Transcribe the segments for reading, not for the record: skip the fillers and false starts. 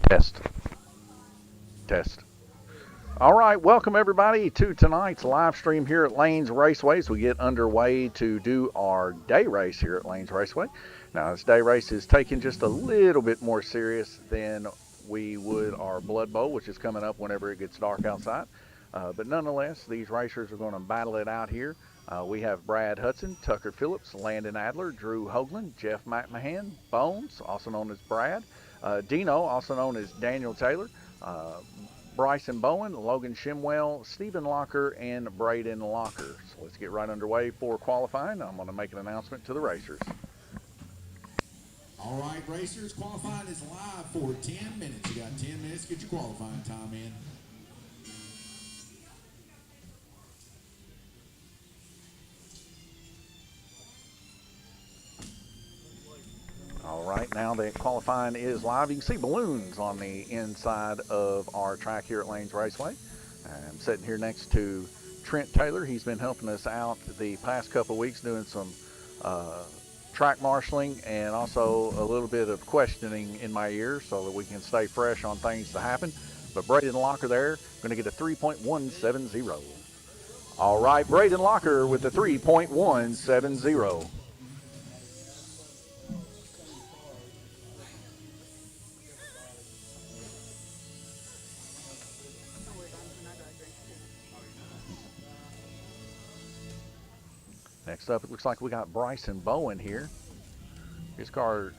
Test. Test. All right, welcome everybody to tonight's live stream here at Lanes Raceway as we get underway to do our day race here at Lanes Raceway. Now, this day race is taken just a little bit more serious than we would our Blood Bowl, which is coming up whenever it gets dark outside. But nonetheless, these racers are going to battle it out here. We have Brad Hudson, Tucker Phillips, Landon Adler, Drew Hoagland, Jeff McMahon, Bones, also known as Brad, Dino, also known as Daniel Taylor, Bryson Bowen, Logan Shimwell, Stephen Locker, and Braden Locker. So let's get right underway for qualifying. I'm going to make an announcement to the racers. All right, racers, qualifying is live for 10 minutes. You got 10 minutes to get your qualifying time in. All right, now that qualifying is live, you can see balloons on the inside of our track here at Lanes Raceway. I'm sitting here next to Trent Taylor. He's been helping us out the past couple of weeks doing some track marshaling and also a little bit of questioning in my ear so that we can stay fresh on things to happen. But Braden Locker there, going to get a 3.170. All right, Braden Locker with the 3.170. Next up, it looks like we got Bryson Bowen here. His car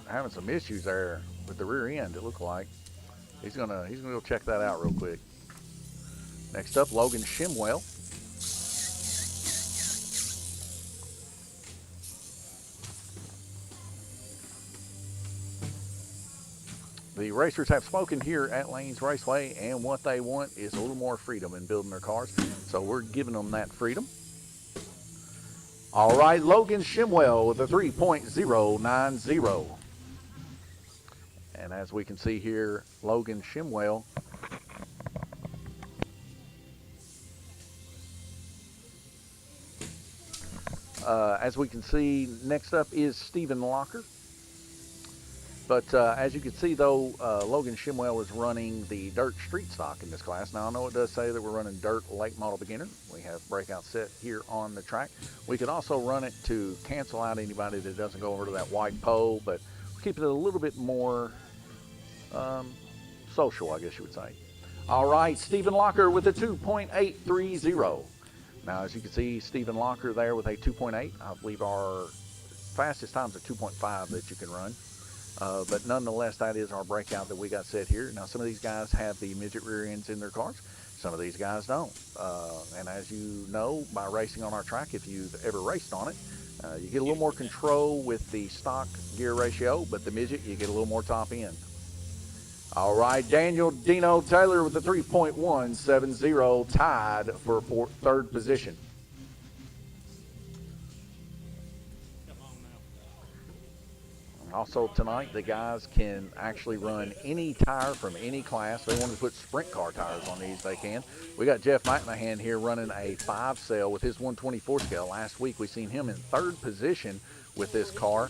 having some issues there with the rear end, it looked like. He's gonna go check that out real quick. Next up, Logan Shimwell. The racers have spoken here at Lanes Raceway, and what they want is a little more freedom in building their cars. So we're giving them that freedom. All right, Logan Shimwell with a 3.090. And as we can see here, Logan Shimwell as we can see, next up is Stephen Locker. But as you can see, though, Logan Shimwell is running the dirt street stock in this class. Now, I know it does say that we're running dirt late model beginner. We have breakout set here on the track. We could also run it to cancel out anybody that doesn't go over to that white pole, but we'll keep it a little bit more social, I guess you would say. All right, Stephen Locker with a 2.830. Now, as you can see, Stephen Locker there with a 2.8. I believe our fastest times are 2.5 that you can run. But nonetheless, that is our breakout that we got set here. Now, some of these guys have the midget rear ends in their cars. Some of these guys don't. And as you know, by racing on our track, if you've ever raced on it, you get a little more control with the stock gear ratio, but the midget, you get a little more top end. All right, Daniel Dino Taylor with the 3.170, tied for third position. Also tonight, the guys can actually run any tire from any class. If they want to put sprint car tires on these, they can. We got Jeff McMahon here running a 5-cell with his 124 scale. Last week, we seen him in third position with this car.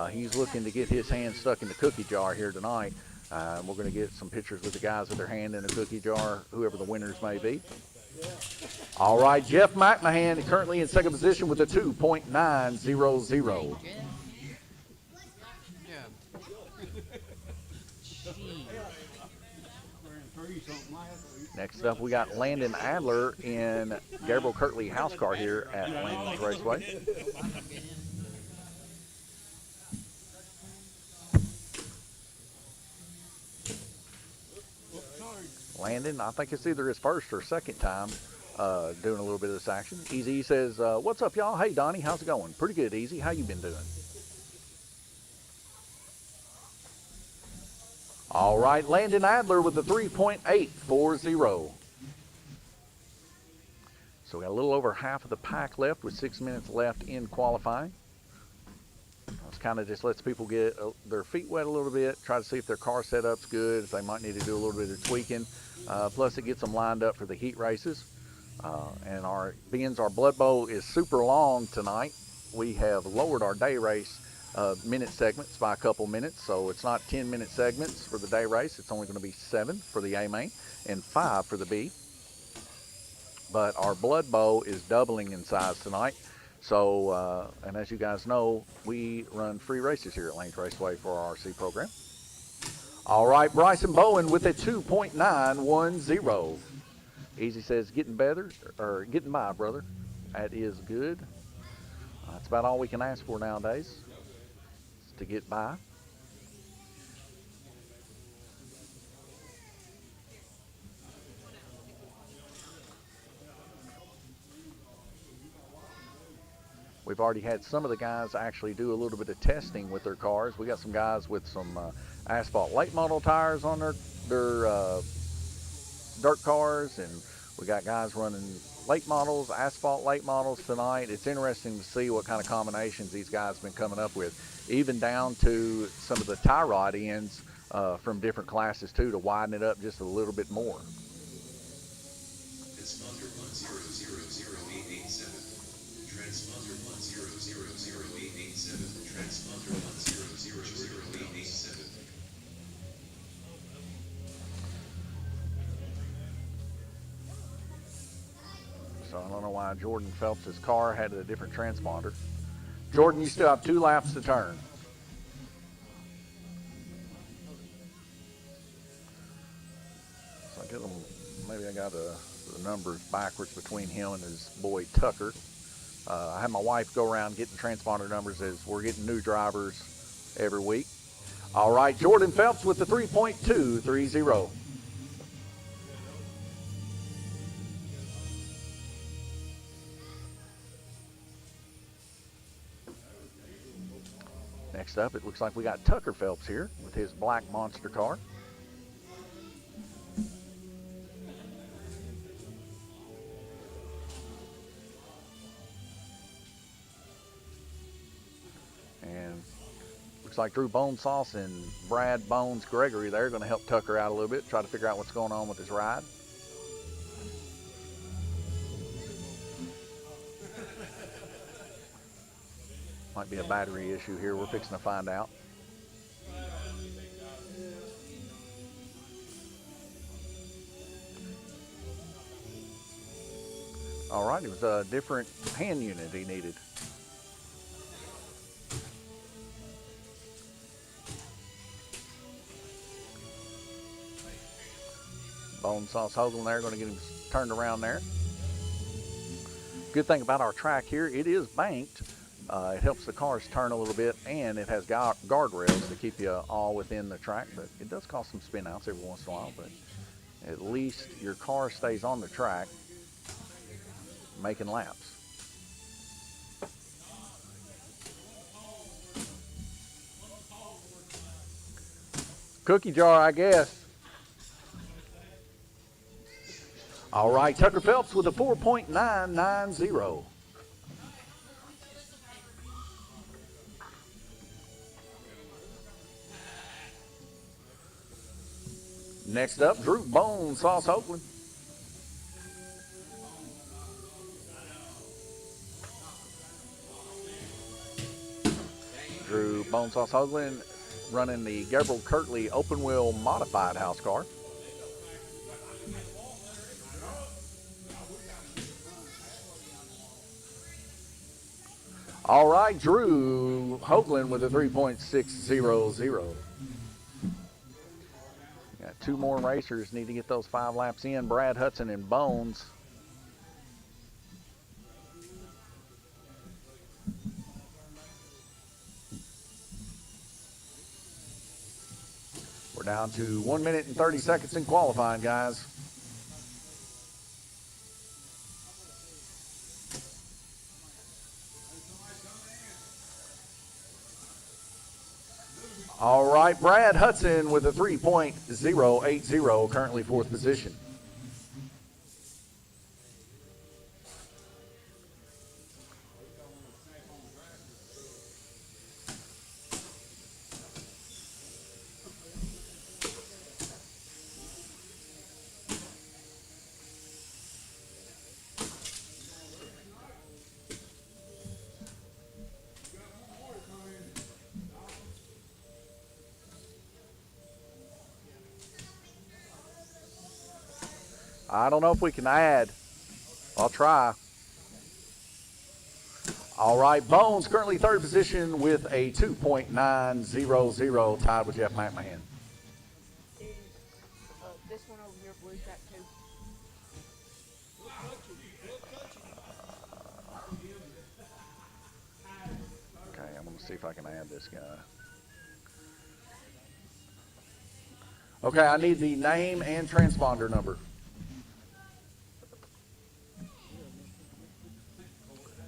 He's looking to get his hand stuck in the cookie jar here tonight. We're going to get some pictures with the guys with their hand in the cookie jar, whoever the winners may be. All right, Jeff McMahon currently in second position with a 2.900. Next up, we got Landon Adler in Gabriel Kirtley house car here at Lanes Raceway. Landon, I think it's either his first or second time doing a little bit of this action. Easy says, what's up, y'all? Hey, Donnie, how's it going? Pretty good, Easy. How you been doing? All right, Landon Adler with the 3.840. So we got a little over half of the pack left with 6 minutes left in qualifying. This kind of just lets people get their feet wet a little bit, try to see if their car setup's good, if they might need to do a little bit of tweaking. Plus, it gets them lined up for the heat races. And being our Blood Bowl is super long tonight, we have lowered our day race minute segments by a couple minutes. So it's not 10-minute segments for the day race. It's only going to be 7 for the A main and 5 for the B. But our blood bow is doubling in size tonight. So, and as you guys know, we run free races here at Lanes Raceway for our RC program. All right, Bryson Bowen with a 2.910. Easy says getting better, or getting by, brother. That is good. That's about all we can ask for nowadays, is to get by. We've already had some of the guys actually do a little bit of testing with their cars. We got some guys with some asphalt late model tires on their dirt cars, and we got guys running late models, asphalt late models tonight. It's interesting to see what kind of combinations these guys have been coming up with, even down to some of the tie rod ends from different classes too, to widen it up just a little bit more. Transponder 1000887. Transponder 1000887. Transponder 1000887. So I don't know why Jordan Phelps' car had a different transponder. Jordan, you still have 2 laps to turn. So I get them, maybe I got the numbers backwards between him and his boy Tucker. I had my wife go around getting transponder numbers as we're getting new drivers every week. All right, Jordan Phelps with the 3.230. Next up, it looks like we got Tucker Phelps here with his black monster car. And looks like Drew Bonesauce and Brad Bones Gregory, they're going to help Tucker out a little bit, try to figure out what's going on with his ride. Might be a battery issue here. We're fixing to find out. All right, it was a different hand unit he needed. Bonesauce Hoagland there, going to get him turned around there. Good thing about our track here, it is banked. It helps the cars turn a little bit, and it has guardrails to keep you all within the track, but it does cause some spin outs every once in a while, but at least your car stays on the track making laps. Cookie jar, I guess. All right, Tucker Phelps with a 4.990. Next up, Drew Bonesauce Hoagland. Drew Bonesauce Hoagland running the Gabriel Kirtley open wheel modified house car. All right, Drew Hoagland with a 3.600. Got 2 more racers need to get those 5 laps in. Brad Hudson and Bones. We're down to 1 minute and 30 seconds in qualifying, guys. All right, Brad Hudson with a 3.080, currently 4th position. I don't know if we can add. I'll try. All right, Bones currently third position with a 2.900, tied with Jeff McMahon. This one over here, blue track 2. Okay, I'm going to see if I can add this guy. Okay, I need the name and transponder number.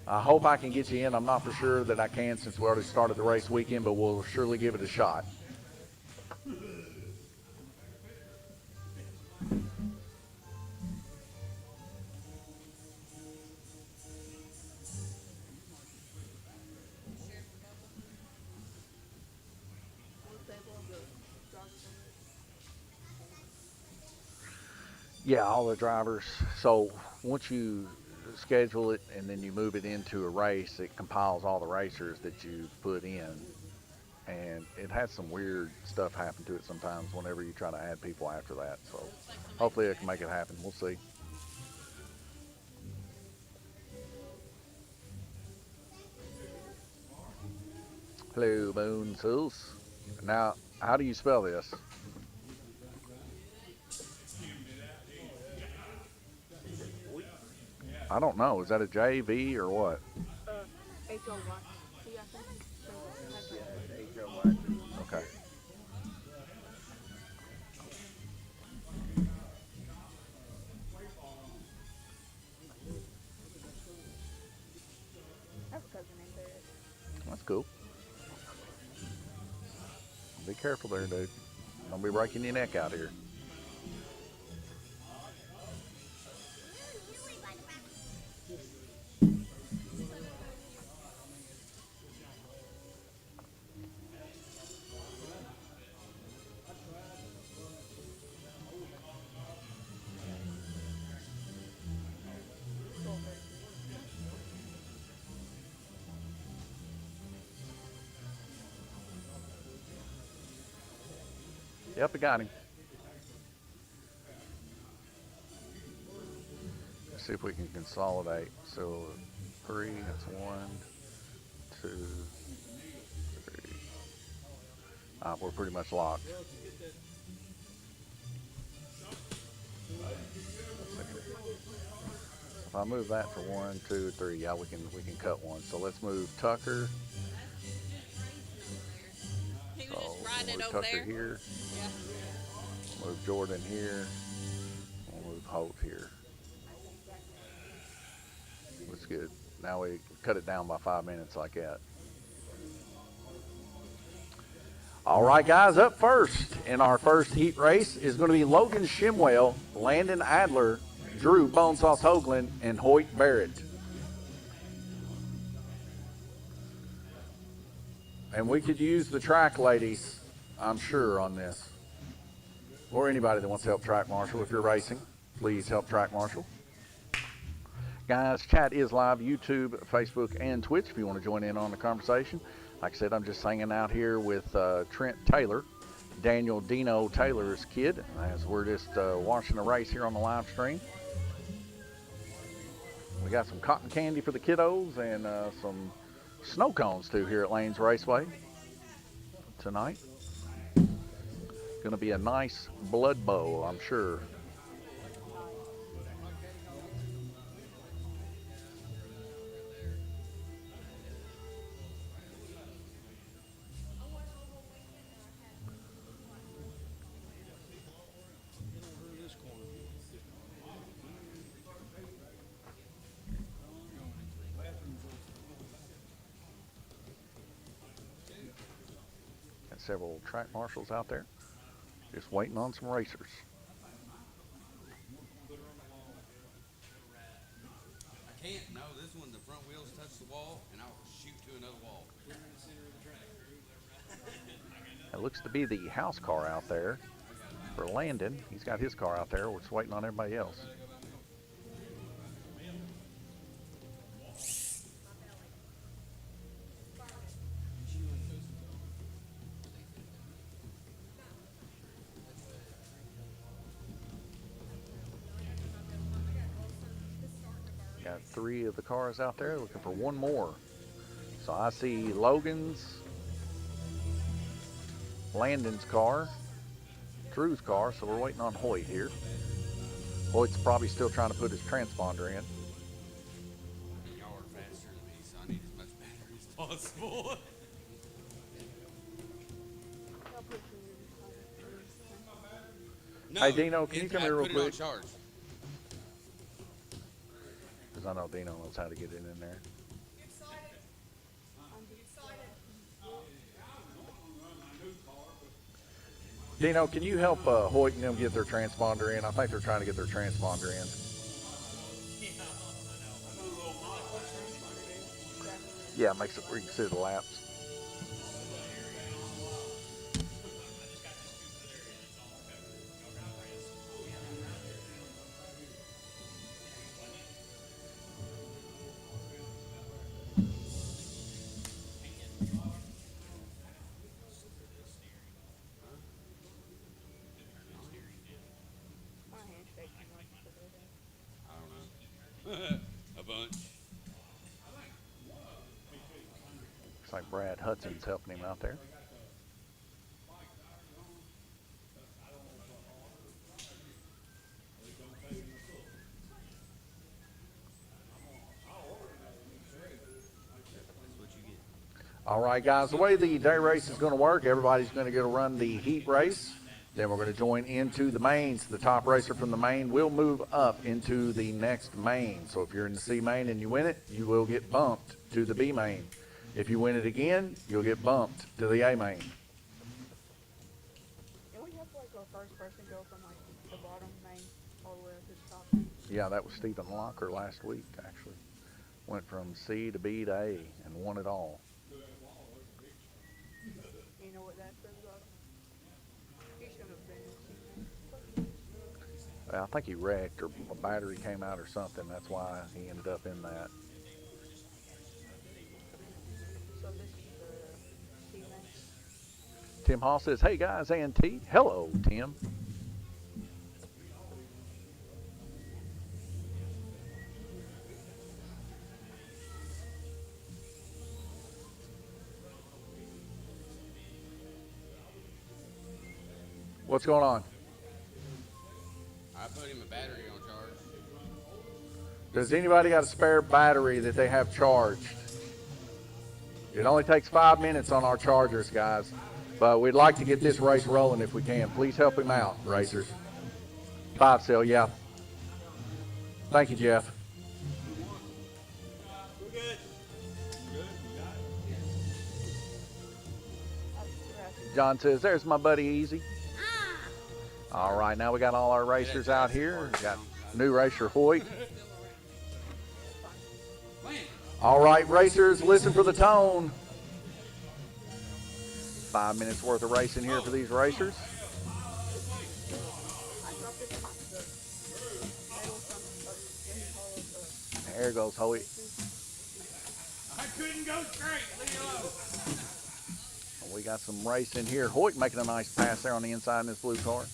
I hope I can get you in. I'm not for sure that I can since we already started the race weekend, but we'll surely give it a shot. Yeah, all the drivers. So once you schedule it and then you move it into a race, it compiles all the racers that you put in. And it has some weird stuff happen to it sometimes whenever you try to add people after that. So hopefully I can make it happen. We'll see. Hello, Moon Souls. Now, how do you spell this? I don't know. Is that a J, V, or what? H-O-Y. See, I think. H-O-Y. Okay. I have a cousin named Barrett. That's cool. Be careful there, dude. Don't be breaking your neck out here. Yep, I got him. Let's see if we can consolidate. So 3, that's 1, 2, 3. We're pretty much locked. If I move that for 1, 2, 3, yeah, we can cut one. So let's move Tucker. He was So just riding we'll it move over Tucker there. here. Yeah. We'll move Jordan here. We'll move Holt here. That's good. Now we cut it down by 5 minutes like that. All right, guys, up first in our first heat race is going to be Logan Shimwell, Landon Adler, Drew Bonesauce Hoagland, and Hoyt Barrett. And we could use the track ladies, I'm sure, on this. Or anybody that wants to help track marshal. If you're racing, please help track marshal. Guys, chat is live, YouTube, Facebook, and Twitch if you want to join in on the conversation. Like I said, I'm just hanging out here with Trent Taylor, Daniel Dino Taylor's kid, as we're just watching the race here on the live stream. We got some cotton candy for the kiddos and some snow cones too here at Lanes Raceway tonight. Going to be a nice blood bowl, I'm sure. Got several track marshals out there just waiting on some racers. I can't. No, this one, the front wheels touch the wall, and I'll shoot to another wall. It looks to be the house car out there for Landon. He's got his car out there. We're just waiting on everybody else. Got 3 of the cars out there, looking for one more. So I see Logan's, Landon's car, Drew's car, so we're waiting on Hoyt here. Hoyt's probably still trying to put his transponder in. Y'all are faster than me, so I need as much battery as possible. I'll put you in. No, Hey, Dino, can you it- come I here real put it on quick? charge. Because I know Dino knows how to get it in there. Dino, can you help Hoyt and them get their transponder in? I think they're trying to get their transponder in. Yeah, makes it where you can see the laps. My handshake too much for this. I don't know. A bunch. Looks like Brad Hudson's helping him out there. That's what you get. All right, guys, the way the day race is going to work, everybody's going to go to run the heat race. Then we're going to join into the mains. The top racer from the main will move up into the next main. So if you're in the C main and you win it, you will get bumped to the B main. If you win it again, you'll get bumped to the A main. And we have like our first person go from like the bottom main all the way up to the top. Yeah, that was Stephen Locker last week, actually. Went from C to B to A and won it all. You know what that says about him? He shouldn't have been in C. I think he wrecked or a battery came out or something. That's why he ended up in that. So this is the C main. Tim Hall says, hey guys, A&T. Hello, Tim. What's going on? I put him a battery on charge. Does anybody got a spare battery that they have charged? It only takes 5 minutes on our chargers, guys. But we'd like to get this race rolling if we can. Please help him out, racers. 5 cell, yeah. Thank you, Jeff. John says, there's my buddy Easy. All right, now we got all our racers out here. We got new racer Hoyt. All right, racers, listen for the tone. 5 minutes worth of racing here for these racers. There goes Hoyt. I couldn't go straight. Leave me alone. We got some racing here. Hoyt making a nice pass there on the inside in this blue car.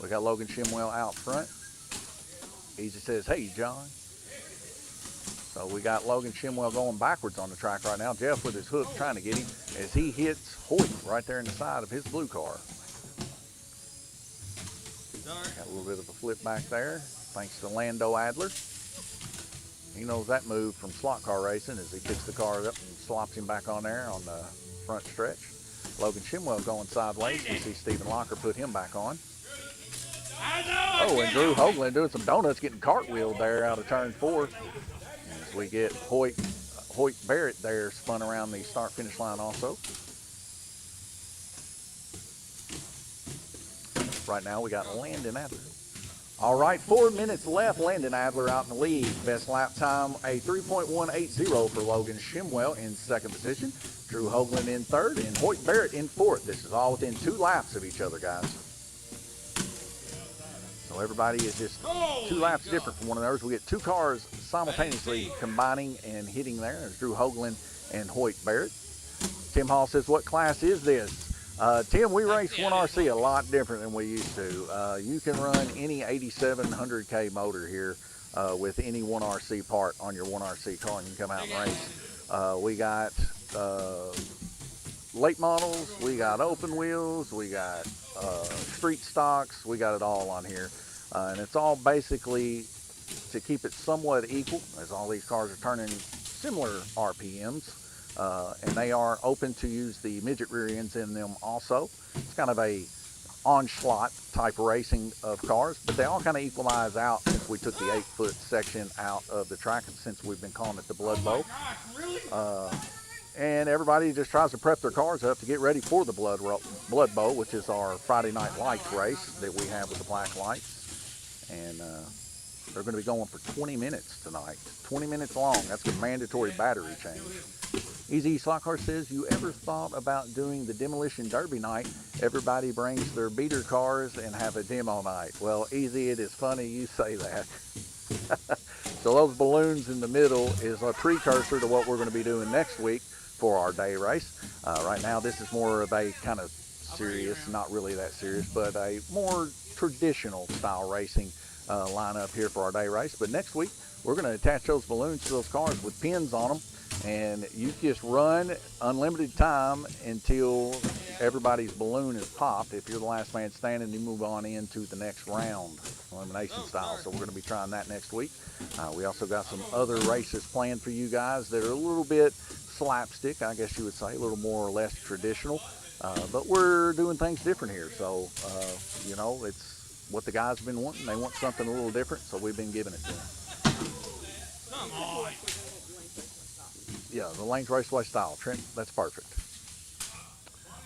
We got Logan Shimwell out front. Easy says, hey, John. So we got Logan Shimwell going backwards on the track right now. Jeff with his hook trying to get him as he hits Hoyt right there in the side of his blue car. Got a little bit of a flip back there, thanks to Lando Adler. He knows that move from slot car racing as he picks the car up and slops him back on there on the front stretch. Logan Shimwell going sideways. We see Stephen Locker put him back on. Oh, and Drew Hoagland doing some donuts, getting cartwheeled there out of turn 4. As we get Hoyt Barrett there spun around the start-finish line also. Right now we got Landon Adler. All right, 4 minutes left. Landon Adler out in the lead. Best lap time, a 3.180 for Logan Shimwell in second position. Drew Hoagland in third and Hoyt Barrett in fourth. This is all within 2 laps of each other, guys. So everybody is just 2 laps different from one another. We get 2 cars simultaneously combining and hitting there. There's Drew Hoagland and Hoyt Barrett. Tim Hall says, what class is this? Tim, we race 1RC a lot different than we used to. You can run any 8700K motor here. with any 1RC part on your 1RC car, and you can come out and race. We got late models, we got open wheels, we got street stocks, we got it all on here. And it's all basically to keep it somewhat equal, as all these cars are turning similar RPMs. And they are open to use the midget rear ends in them also. It's kind of a onslaught type racing of cars, but they all kind of equalize out since we took the 8-foot section out of the track, and since we've been calling it the Blood Bowl. And everybody just tries to prep their cars up to get ready for the Blood Bowl, which is our Friday Night Lights race that we have with the black lights. And they're going to be going for 20 minutes tonight. 20 minutes long. That's a mandatory battery change. Easy Slot Car says, you ever thought about doing the Demolition Derby night? Everybody brings their beater cars and have a demo night. Well, Easy, it is funny you say that. So those balloons in the middle is a precursor to what we're going to be doing next week for our day race. Right now, this is more of a kind of serious, not really that serious, but a more traditional style racing lineup here for our day race. But next week, we're going to attach those balloons to those cars with pins on them, and you just run unlimited time until everybody's balloon is popped. If you're the last man standing, you move on into the next round, elimination style. So we're going to be trying that next week. We also got some other races planned for you guys that are a little bit slapstick, I guess you would say, a little more or less traditional. But we're doing things different here. So, you know, it's what the guys have been wanting. They want something a little different, so we've been giving it to them. Come on. Yeah, the Lanes Raceway style. Trent, that's perfect.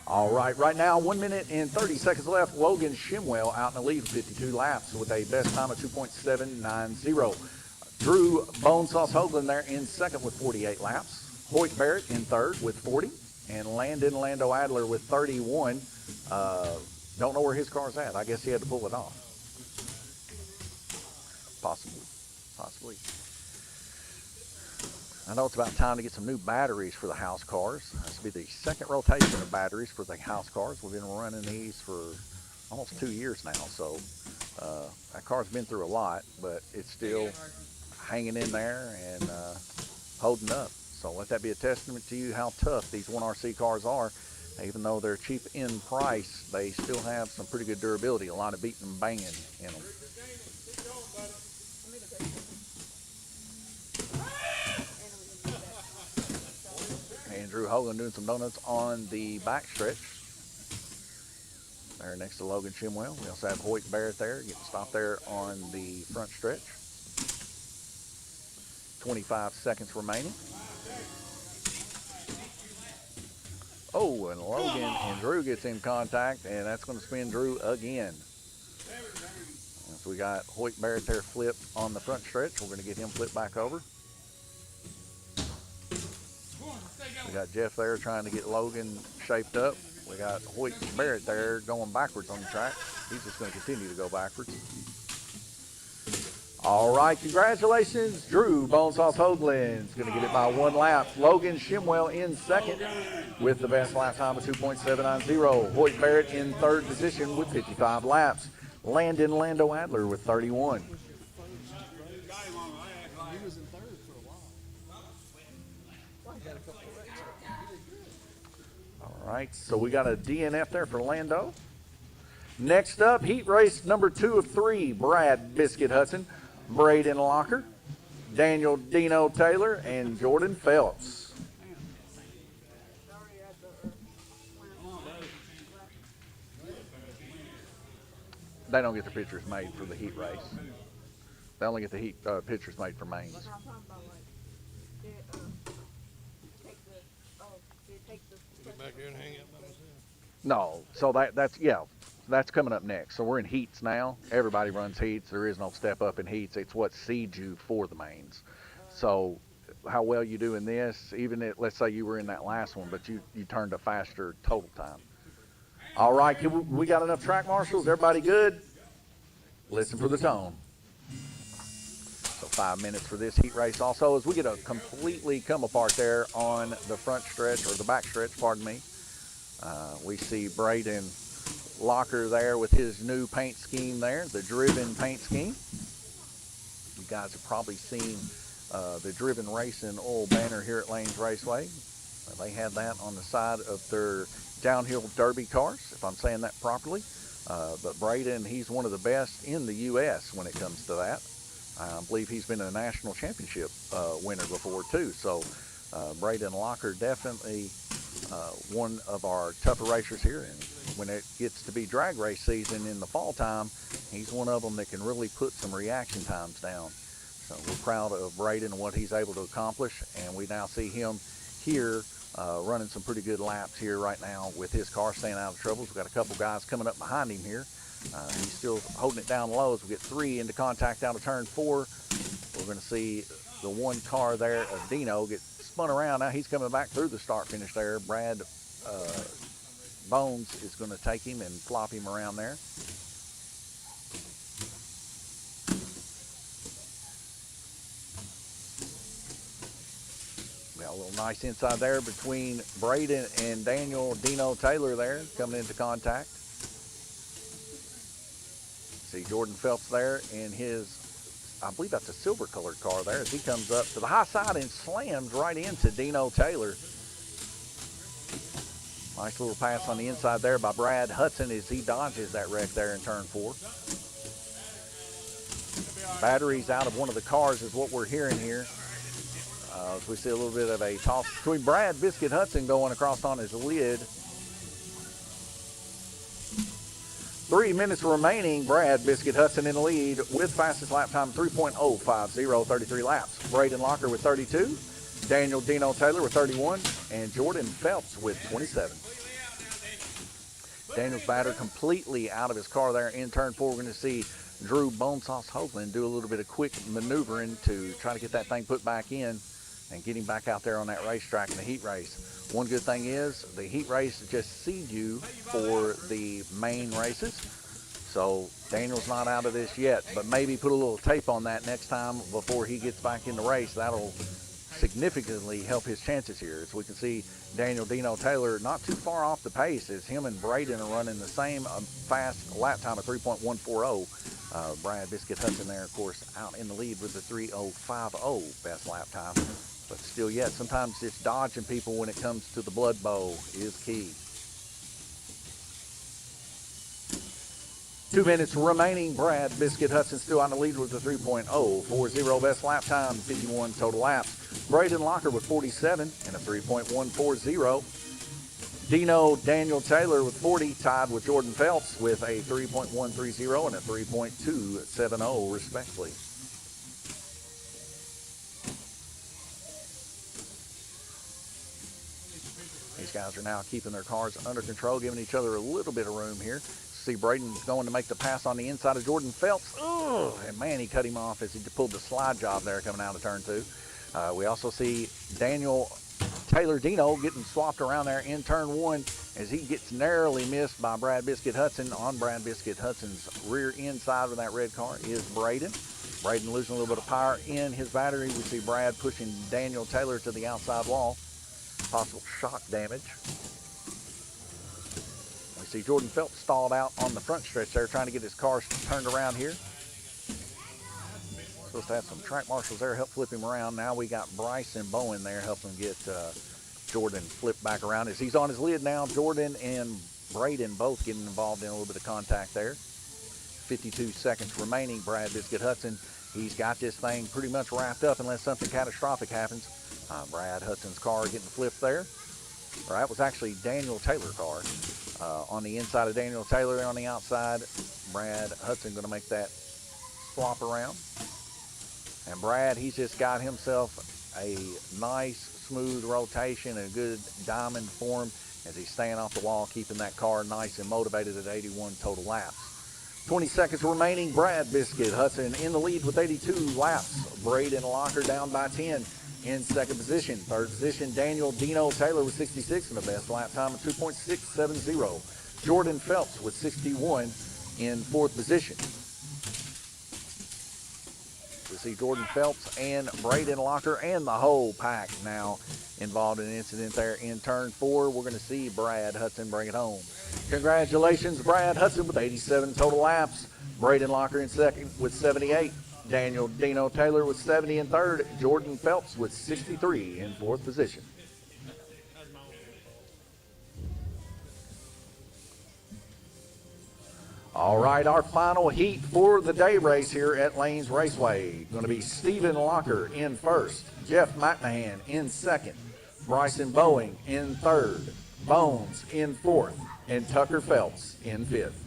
All right, right now, 1 minute and 30 seconds left. Logan Shimwell out in the lead for 52 laps with a best time of 2.790. Drew Bonesauce Hoagland there in second with 48 laps. Hoyt Barrett in third with 40. And Lando Adler with 31. Don't know where his car's at. I guess he had to pull it off. Possibly. I know it's about time to get some new batteries for the house cars. This will be the second rotation of batteries for the house cars. We've been running these for almost 2 years now, so that car's been through a lot, but it's still hanging in there and holding up. So let that be a testament to you how tough these 1RC cars are. Even though they're cheap in price, they still have some pretty good durability, a lot of beating and banging in them. Drew Hoagland doing some donuts on the back stretch. There next to Logan Shimwell. We also have Hoyt Barrett there, getting stopped there on the front stretch. 25 seconds remaining. Oh, and Logan and Drew gets in contact, and that's going to spin Drew again. So we got Hoyt Barrett there flipped on the front stretch. We're going to get him flipped back over. We got Jeff there trying to get Logan shaped up. We got Hoyt Barrett there going backwards on the track. He's just going to continue to go backwards. All right, congratulations. Drew Bonesauce Hoagland's going to get it by 1 lap. Logan Shimwell in second with the best lap time of 2.790. Hoyt Barrett in third position with 55 laps. Lando Adler with 31. All right, so we got a DNF there for Lando. Next up, heat race number 2 of 3, Brad Biscuit Hudson, Braden Locker, Daniel Dino Taylor, and Jordan Phelps. They don't get the pictures made for the heat race. They only get the heat pictures made for mains. Back there and hang out by myself. No, so that's coming up next. So we're in heats now. Everybody runs heats. There is no step up in heats. It's what seeds you for the mains. So how well you do in this, even if, let's say you were in that last one, but you turned a faster total time. All right, we got enough track marshals. Everybody good? Listen for the tone. So 5 minutes for this heat race also, as we get a completely come apart there on the front stretch, or the back stretch, pardon me. We see Braden Locker there with his new paint scheme there, the driven paint scheme. You guys have probably seen the Driven Racing oil banner here at Lanes Raceway. They have that on the side of their downhill derby cars, if I'm saying that properly. But Braden, he's one of the best in the U.S. when it comes to that. I believe he's been a national championship winner before, too. So Braden Locker, definitely one of our tougher racers here. And when it gets to be drag race season in the fall time, he's one of them that can really put some reaction times down. So we're proud of Braden and what he's able to accomplish. And we now see him here running some pretty good laps here right now with his car staying out of troubles. We've got a couple guys coming up behind him here. He's still holding it down low as we get 3 into contact out of turn 4. We're going to see the one car there of Dino get spun around. Now he's coming back through the start finish there. Brad Bones is going to take him and flop him around there. Got a little nice inside there between Braden and Dino Taylor there coming into contact. See Jordan Phelps there in his, I believe that's a silver colored car there, as he comes up to the high side and slams right into Dino Taylor. Nice little pass on the inside there by Brad Hudson as he dodges that wreck there in turn 4. Batteries out of one of the cars is what we're hearing here. We see a little bit of a toss between Brad Biscuit Hudson going across on his lid. 3 minutes remaining. Brad Biscuit Hudson in the lead with fastest lap time 3.050, 33 laps. Braden Locker with 32, Daniel Dino Taylor with 31, and Jordan Phelps with 27. Daniel's batter completely out of his car there in turn 4. We're going to see Drew Bonesauce Hoagland do a little bit of quick maneuvering to try to get that thing put back in and get him back out there on that racetrack in the heat race. One good thing is the heat race just seed you for the main races. So Daniel's not out of this yet, but maybe put a little tape on that next time before he gets back in the race. That'll significantly help his chances here. As we can see, Daniel Dino Taylor not too far off the pace as him and Braden are running the same fast lap time of 3.140. Brad Biscuit Hudson there, of course, out in the lead with the 3.050 best lap time. But still yet, sometimes just dodging people when it comes to the blood bowl is key. 2 minutes remaining. Brad Biscuit Hudson still on the lead with the 3.040 best lap time, 51 total laps. Braden Locker with 47 and a 3.140. Dino Daniel Taylor with 40, tied with Jordan Phelps with a 3.130 and a 3.270 respectively. These guys are now keeping their cars under control, giving each other a little bit of room here. See Braden going to make the pass on the inside of Jordan Phelps. Oh, and man, he cut him off as he pulled the slide job there coming out of turn 2. We also see Daniel Taylor Dino getting swapped around there in turn 1 as he gets narrowly missed by Brad Biscuit Hudson. On Brad Biscuit Hudson's rear end side of that red car is Braden. Braden losing a little bit of power in his battery. We see Brad pushing Daniel Taylor to the outside wall. Possible shock damage. We see Jordan Phelps stalled out on the front stretch there, trying to get his car turned around here. Supposed to have some track marshals there help flip him around. Now we got Bryce and Bowen there helping get Jordan flipped back around. As he's on his lid now, Jordan and Braden both getting involved in a little bit of contact there. 52 seconds remaining. Brad Biscuit Hudson, he's got this thing pretty much wrapped up unless something catastrophic happens. Brad Hudson's car getting flipped there. That was actually Daniel Taylor's car. On the inside of Daniel Taylor, on the outside, Brad Hudson going to make that swap around. And Brad, he's just got himself a nice, smooth rotation and a good diamond form as he's staying off the wall, keeping that car nice and motivated at 81 total laps. 20 seconds remaining. Brad Biscuit Hudson in the lead with 82 laps. Braden Locker down by 10 in second position. Third position, Daniel Dino Taylor with 66 and the best lap time of 2.670. Jordan Phelps with 61 in fourth position. We see Jordan Phelps and Braden Locker and the whole pack now involved in an incident there in turn 4. We're going to see Brad Hudson bring it home. Congratulations, Brad Hudson with 87 total laps. Braden Locker in second with 78. Daniel Dino Taylor with 70 in third. Jordan Phelps with 63 in fourth position. All right, our final heat for the day race here at Lanes Raceway. Going to be Stephen Locker in first, Jeff McMahon in second, Bryson Boeing in third, Bones in fourth, and Tucker Phelps in fifth.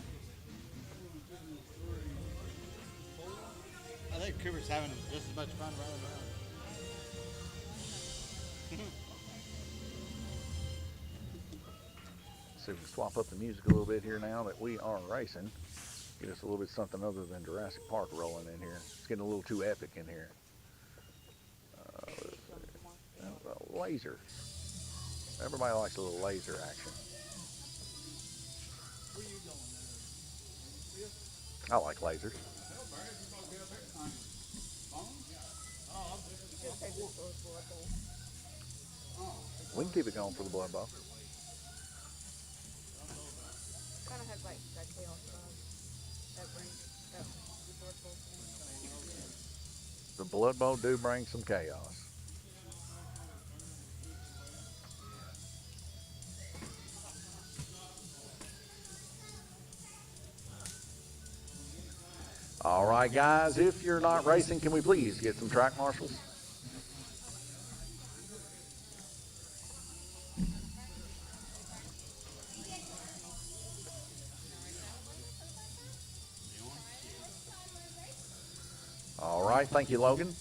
I think Cooper's having just as much fun running around. See if we can swap up the music a little bit here now that we are racing. Get us a little bit something other than Jurassic Park rolling in here. It's getting a little too epic in here. Laser. Everybody likes a little laser action. I like lasers. We can keep it going for the Blood Bowl. Kind of has like that chaos vibe. That brings that resourceful. The Blood Bowl do bring some chaos. All right, guys, if you're not racing, can we please get some track marshals? All right, thank you, Logan.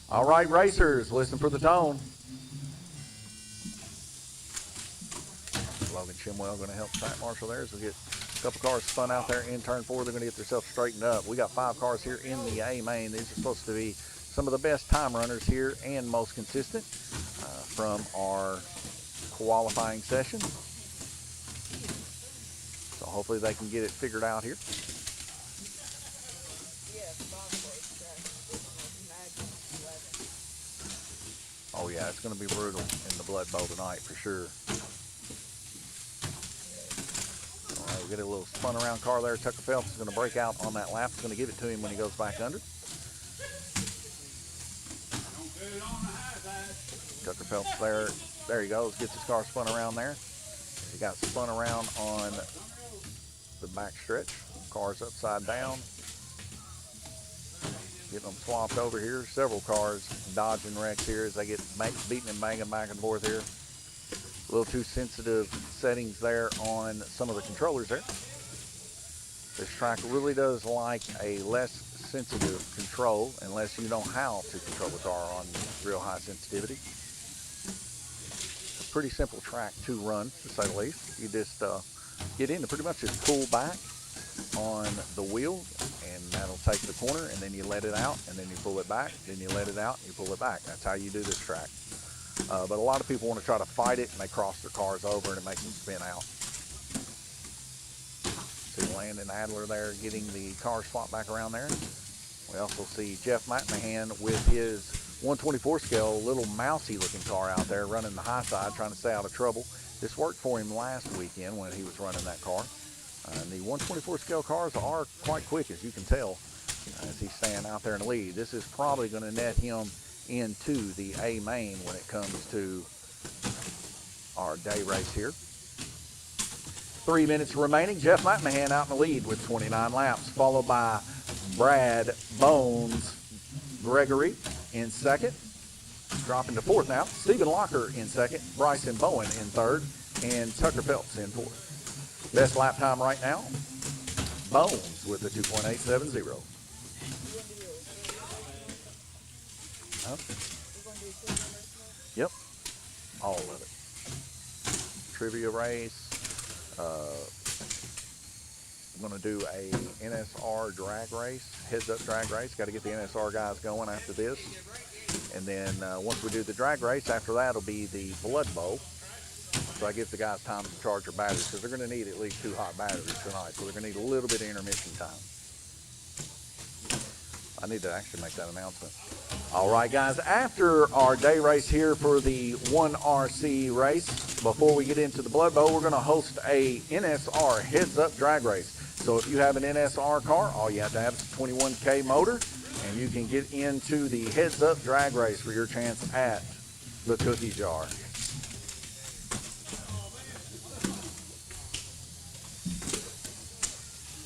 All right, racers, listen for the tone. Logan Chimwell going to help track marshal there as we get a couple cars spun out there in turn 4. They're going to get themselves straightened up. We got 5 cars here in the A main. These are supposed to be some of the best time runners here and most consistent from our qualifying session. So hopefully they can get it figured out here. Oh yeah, it's going to be brutal in the Blood Bowl tonight for sure. All right, we get a little spun around car there. Tucker Phelps is going to break out on that lap. He's going to give it to him when he goes back under. Tucker Phelps there he goes, gets his car spun around there. He got spun around on the back stretch. Car's upside down. Getting them swapped over here. Several cars dodging wrecks here as they get beaten and banging back and forth here. A little too sensitive settings there on some of the controllers there. This track really does like a less sensitive control unless you know how to control the car on real high sensitivity. A pretty simple track to run, to say the least. You just get in and pretty much just pull back on the wheel, and that'll take the corner, and then you let it out, and then you pull it back, then you let it out, and you pull it back. That's how you do this track. But a lot of people want to try to fight it, and they cross their cars over, and it makes them spin out. See Landon Adler there getting the car swapped back around there. We also see Jeff McMahon with his 124 scale, little mousy looking car out there running the high side, trying to stay out of trouble. This worked for him last weekend when he was running that car. And the 124 scale cars are quite quick, as you can tell, as he's staying out there in the lead. This is probably going to net him into the A main when it comes to our day race here. 3 minutes remaining. Jeff McMahon out in the lead with 29 laps, followed by Brad Bones Gregory in second. Dropping to fourth now. Stephen Locker in second, Bryson Bowen in third, and Tucker Phelps in fourth. Best lap time right now, Bones with a 2.870. Huh? Yep, all of it. Trivia race. I'm going to do a NSR drag race, heads-up drag race. Got to get the NSR guys going after this. And then once we do the drag race, after that will be the Blood Bowl. So I give the guys time to charge their batteries because they're going to need at least 2 hot batteries tonight. So they're going to need a little bit of intermission time. I need to actually make that announcement. All right, guys, after our day race here for the 1RC race, before we get into the Blood Bowl, we're going to host a NSR heads-up drag race. So if you have an NSR car, all you have to have is a 21K motor, and you can get into the heads-up drag race for your chance at the cookie jar.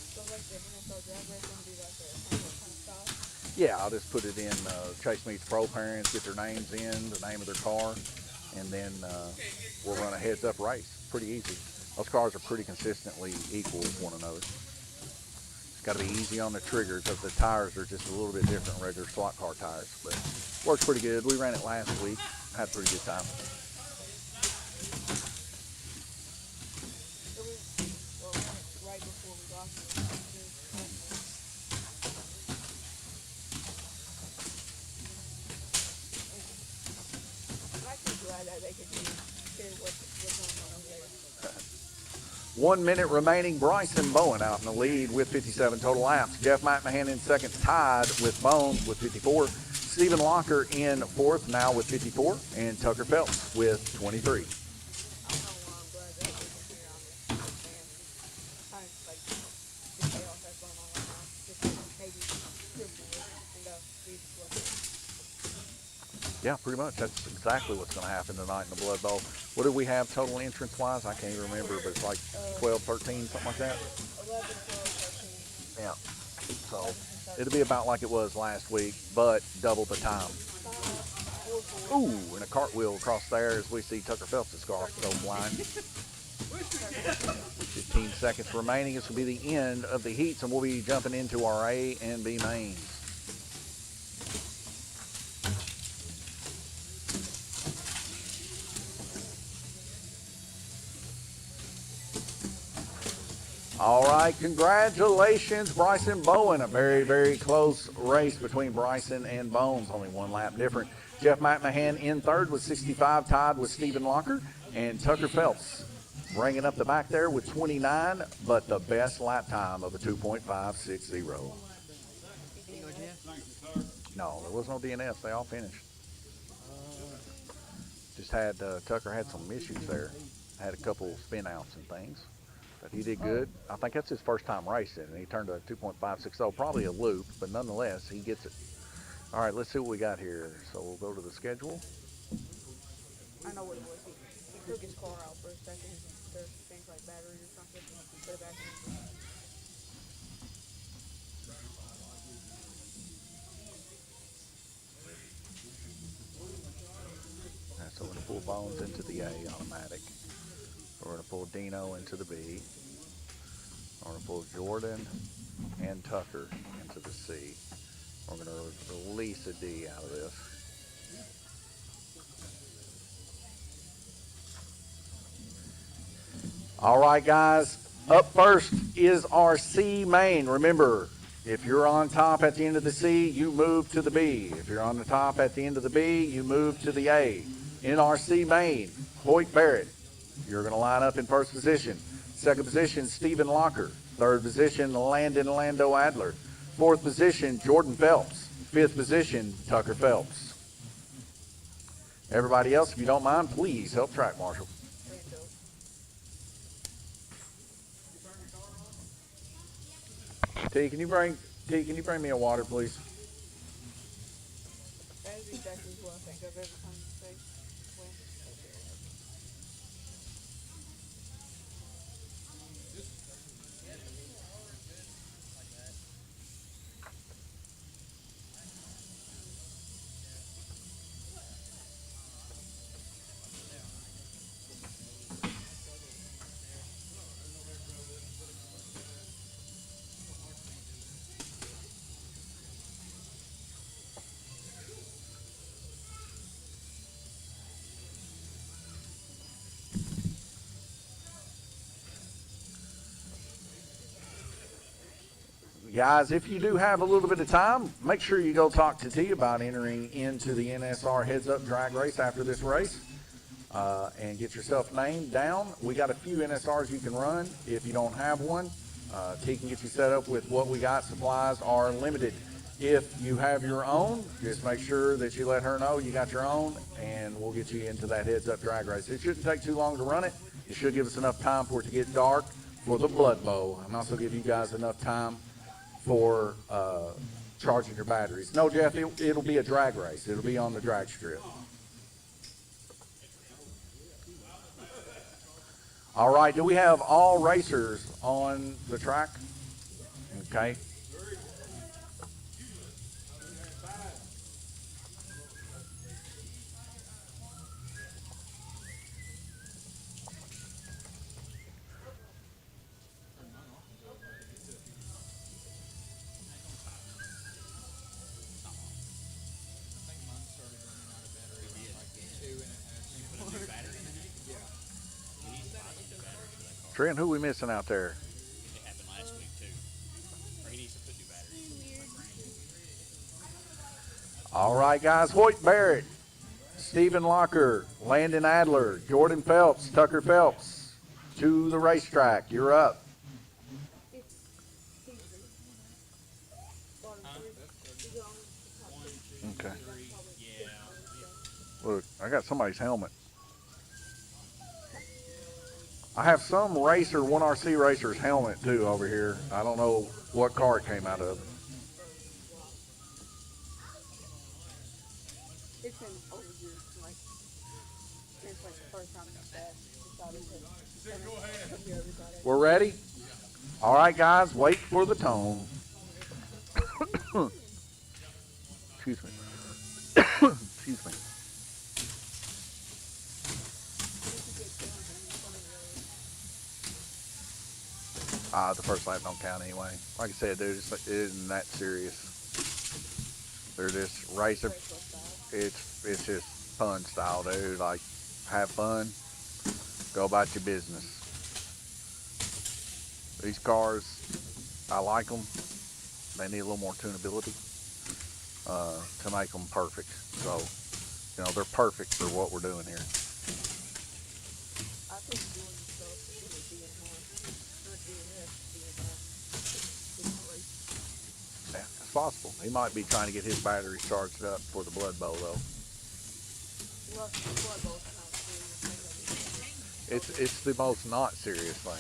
So like the NFL drag race gonna be like a kind of style. Yeah, I'll just put it in Chase Meets Pro Parents, get their names in, the name of their car, and then we'll run a heads-up race. Pretty easy. Those cars are pretty consistently equal with one another. It's got to be easy on the triggers, because the tires are just a little bit different than regular slot car tires. But works pretty good. We ran it last week. Had a pretty good time. It was well, right before we got here. I'm actually glad that they could hear what's going on over there. 1 minute remaining. Bryson Bowen out in the lead with 57 total laps. Jeff McMahon in second, tied with Bones with 54. Stephen Locker in fourth, now with 54. And Tucker Phelps with 23. I don't know why I'm glad that they can hear on this band. Kind of like the chaos that's going on right now. Just maybe Yeah, pretty much. That's exactly what's going to happen tonight in the Blood Bowl. What do we have total entrance-wise? I can't even remember, but it's like 12, 13, something like that. 11, 12, 13. Yeah. So it'll be about like it was last week, but double the time. Ooh, and a cartwheel across there as we see Tucker Phelps' car go flying. 15 seconds remaining. This will be the end of the heats, and we'll be jumping into our A and B mains. All right, congratulations, Bryson Bowen. A very, very close race between Bryson and Bones, only one lap different. Jeff McMahon in third with 65, tied with Stephen Locker. And Tucker Phelps bringing up the back there with 29, but the best lap time of a 2.560. No, there was no DNF. They all finished. Just had, Tucker had some issues there. Had a couple spin outs and things. But he did good. I think that's his first time racing, and he turned a 2.560, probably a loop, but nonetheless, he gets it. All right, let's see what we got here. So we'll go to the schedule. I know what it was. He took his car out for a second. There's things like batteries or something. Put it back in. So we're going to pull Bones into the A automatic. We're going to pull Dino into the B. We're going to pull Jordan and Tucker into the C. We're going to release a D out of this. All right, guys. Up first is our C main. Remember, if you're on top at the end of the C, you move to the B. If you're on the top at the end of the B, you move to the A. In our C main, Hoyt Barrett. You're going to line up in first position. Second position, Stephen Locker. Third position, Landon Lando Adler. Fourth position, Jordan Phelps. Fifth position, Tucker Phelps. Everybody else, if you don't mind, please help track marshal. T, can you bring me a water, please? That is exactly what I think of every time you say when. Guys, if you do have a little bit of time, make sure you go talk to T about entering into the NSR heads-up drag race after this race and get yourself named down. We got a few NSRs you can run. If you don't have one, T can get you set up with what we got. Supplies are limited. If you have your own, just make sure that you let her know you got your own, and we'll get you into that heads-up drag race. It shouldn't take too long to run it. It should give us enough time for it to get dark for the Blood Bowl, and also give you guys enough time for charging your batteries. No, Jeff, it'll be a drag race. It'll be on the drag strip. All right, do we have all racers on the track? Okay. Trent, who we missing out there? It happened last week too. Or he needs to put new batteries. All right, guys. Hoyt Barrett, Stephen Locker, Landon Adler, Jordan Phelps, Tucker Phelps to the racetrack. You're up. Okay. Look, I got somebody's helmet. I have some racer, 1RC racer's helmet too over here. I don't know what car it came out of. It's in overdue. Like, it's like the first time it's bad. Decided to hear everybody. We're ready? All right, guys, wait for the tone. Excuse me. Excuse me. The first lap don't count anyway. Like I said, dude, it isn't that serious. They're just racing. It's just fun style, dude. Like, have fun. Go about your business. These cars, I like them. They need a little more tunability to make them perfect. So, you know, they're perfect for what we're doing here. I think doing stuff is being more, not doing this, being more. Yeah, it's possible. He might be trying to get his battery charged up for the Blood Bowl, though. Well, Blood Bowl's not serious. It's the most not serious thing.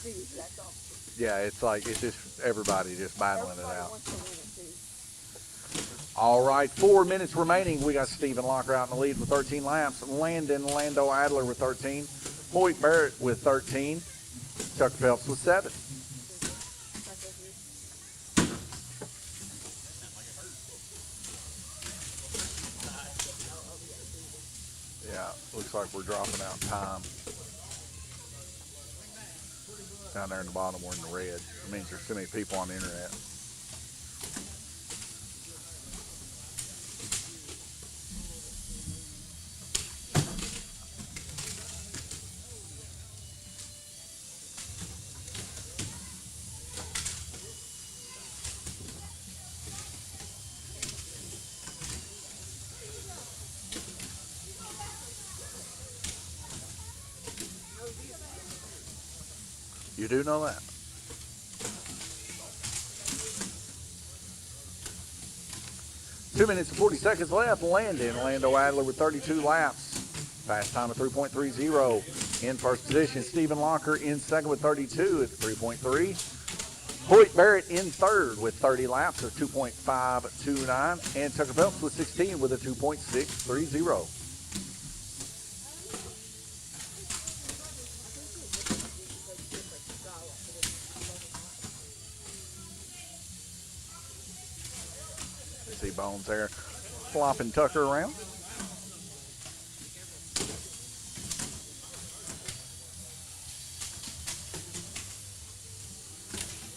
See, that's all. Yeah, it's like, it's just everybody just battling it Everybody out. wants to win it too. All right, 4 minutes remaining. We got Stephen Locker out in the lead with 13 laps. Lando Adler with 13. Hoyt Barrett with 13. Tucker Phelps with 7. Yeah, looks like we're dropping out time. Down there in the bottom, we're in the red. It means there's too many people on the internet. You do know that? Two minutes and 40 seconds left. Lando Adler with 32 laps. Fast time of 3.30. In first position, Stephen Locker in second with 32 at 3.3. Hoyt Barrett in third with 30 laps of 2.529. And Tucker Phelps with 16 with a 2.630. See Bones there flopping Tucker around.